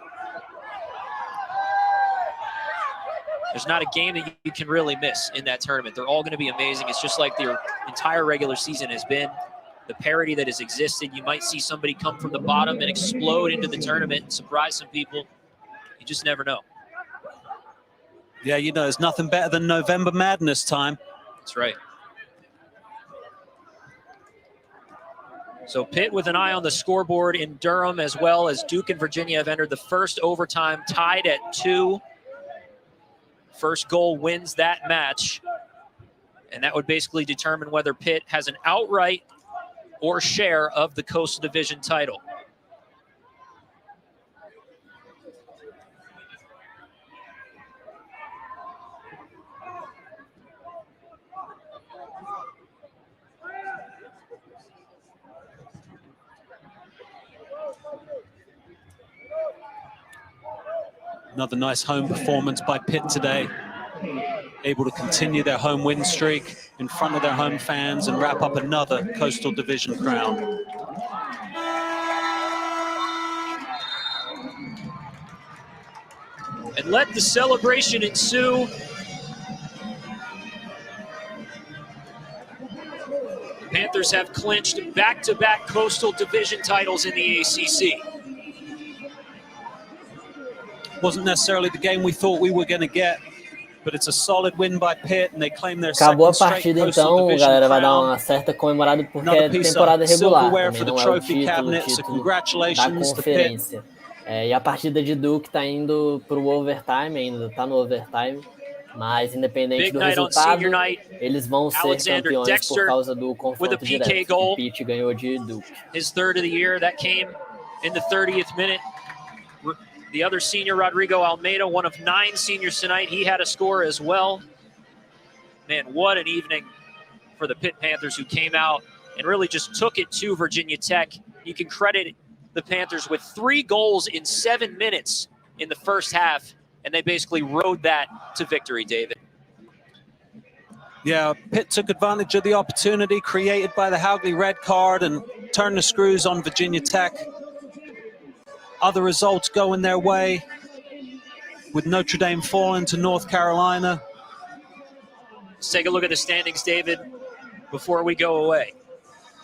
Speaker 2: There's not a game that you can really miss in that tournament. They're all going to be amazing. It's just like their entire regular season has been. The parity that has existed. You might see somebody come from the bottom and explode into the tournament and surprise some people. You just never know.
Speaker 1: Yeah, you know, there's nothing better than November Madness time.
Speaker 2: That's right. So Pitt with an eye on the scoreboard in Durham, as well as Duke and Virginia have entered the first overtime, tied at 2. First goal wins that match, and that would basically determine whether Pitt has an outright or share of the Coastal Division title.
Speaker 1: Another nice home performance by Pitt today. Able to continue their home win streak in front of their home fans and wrap up another Coastal Division crown.
Speaker 2: And let the celebration ensue. The Panthers have clinched back-to-back Coastal Division titles in the ACC.
Speaker 1: Wasn't necessarily the game we thought we were going to get, but it's a solid win by Pitt, and they claim their
Speaker 6: Acabou a
Speaker 1: second straight
Speaker 6: partida,
Speaker 1: Coastal
Speaker 6: então,
Speaker 1: Division
Speaker 6: galera, vai dar
Speaker 1: crown.
Speaker 6: uma certa comemorada porque
Speaker 1: Another
Speaker 6: é
Speaker 1: piece
Speaker 6: temporada
Speaker 1: of
Speaker 6: regular,
Speaker 1: silverware
Speaker 6: também
Speaker 1: for the
Speaker 6: não é o
Speaker 1: trophy
Speaker 6: título
Speaker 1: cabinet, so
Speaker 6: da
Speaker 1: congratulations to Pitt.
Speaker 6: conferência. E a partida de Duke tá indo pro overtime, ainda tá no overtime, mas independente do resultado, eles vão ser campeões
Speaker 2: Dexter
Speaker 6: por causa do confronto
Speaker 2: PK
Speaker 6: direto.
Speaker 2: goal.
Speaker 6: O Pitt ganhou de Duke.
Speaker 2: His third of the year, that came in the 30th minute. The other senior, Rodrigo Almeida, one of 9 seniors tonight, he had a score as well. Man, what an evening for the Pitt Panthers, who came out and really just took it to Virginia Tech. You can credit the Panthers with 3 goals in 7 minutes in the first half, and they basically rode that to victory, David.
Speaker 1: Yeah, Pitt took advantage of the opportunity created by the Haugley red card and turned the screws on Virginia Tech. Other results going their way, with Notre Dame falling to North Carolina.
Speaker 2: Let's take a look at the standings, David, before we go away.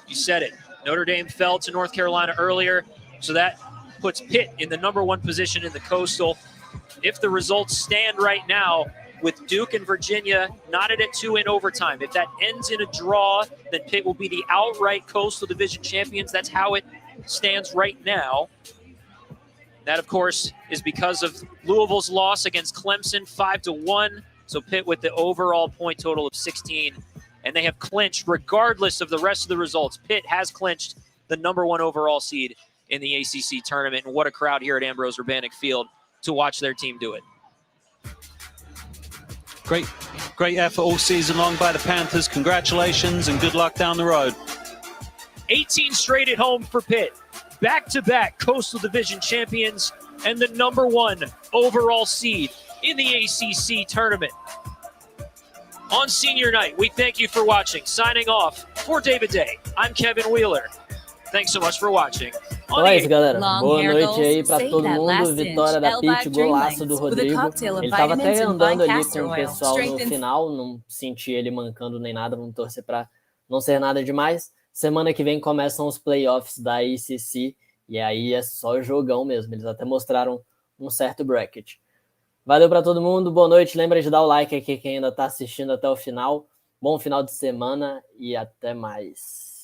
Speaker 2: You said it. Notre Dame fell to North Carolina earlier, so that puts Pitt in the #1 position in the Coastal. If the results stand right now, with Duke and Virginia knotted at 2 in overtime, if that ends in a draw, then Pitt will be the outright Coastal Division champions. That's how it stands right now. That, of course, is because of Louisville's loss against Clemson, 5-1. So Pitt with the overall point total of 16. And they have clinched, regardless of the rest of the results. Pitt has clinched the #1 overall seed in the ACC tournament. And what a crowd here at Ambrose Urbanic Field to watch their team do it.
Speaker 1: Great effort all season long by the Panthers. Congratulations and good luck down the road.
Speaker 2: 18 straight at home for Pitt. Back-to-back Coastal Division champions and the #1 overall seed in the ACC tournament. On senior night, we thank you for watching. Signing off for David Day, I'm Kevin Wheeler. Thanks so much for watching.
Speaker 6: Então é isso, galera. Boa noite aí pra todo mundo. Vitória da Pitt, golaço do Rodrigo. Ele tava até andando ali com o pessoal no final, não senti ele mancando nem nada, vamos torcer pra não ser nada demais. Semana que vem começam os playoffs da ACC e aí é só jogão mesmo. Eles até mostraram um certo bracket. Valeu para todo mundo, boa noite. Lembra de dar o like aqui quem ainda está assistindo até o final. Bom final de semana e até mais.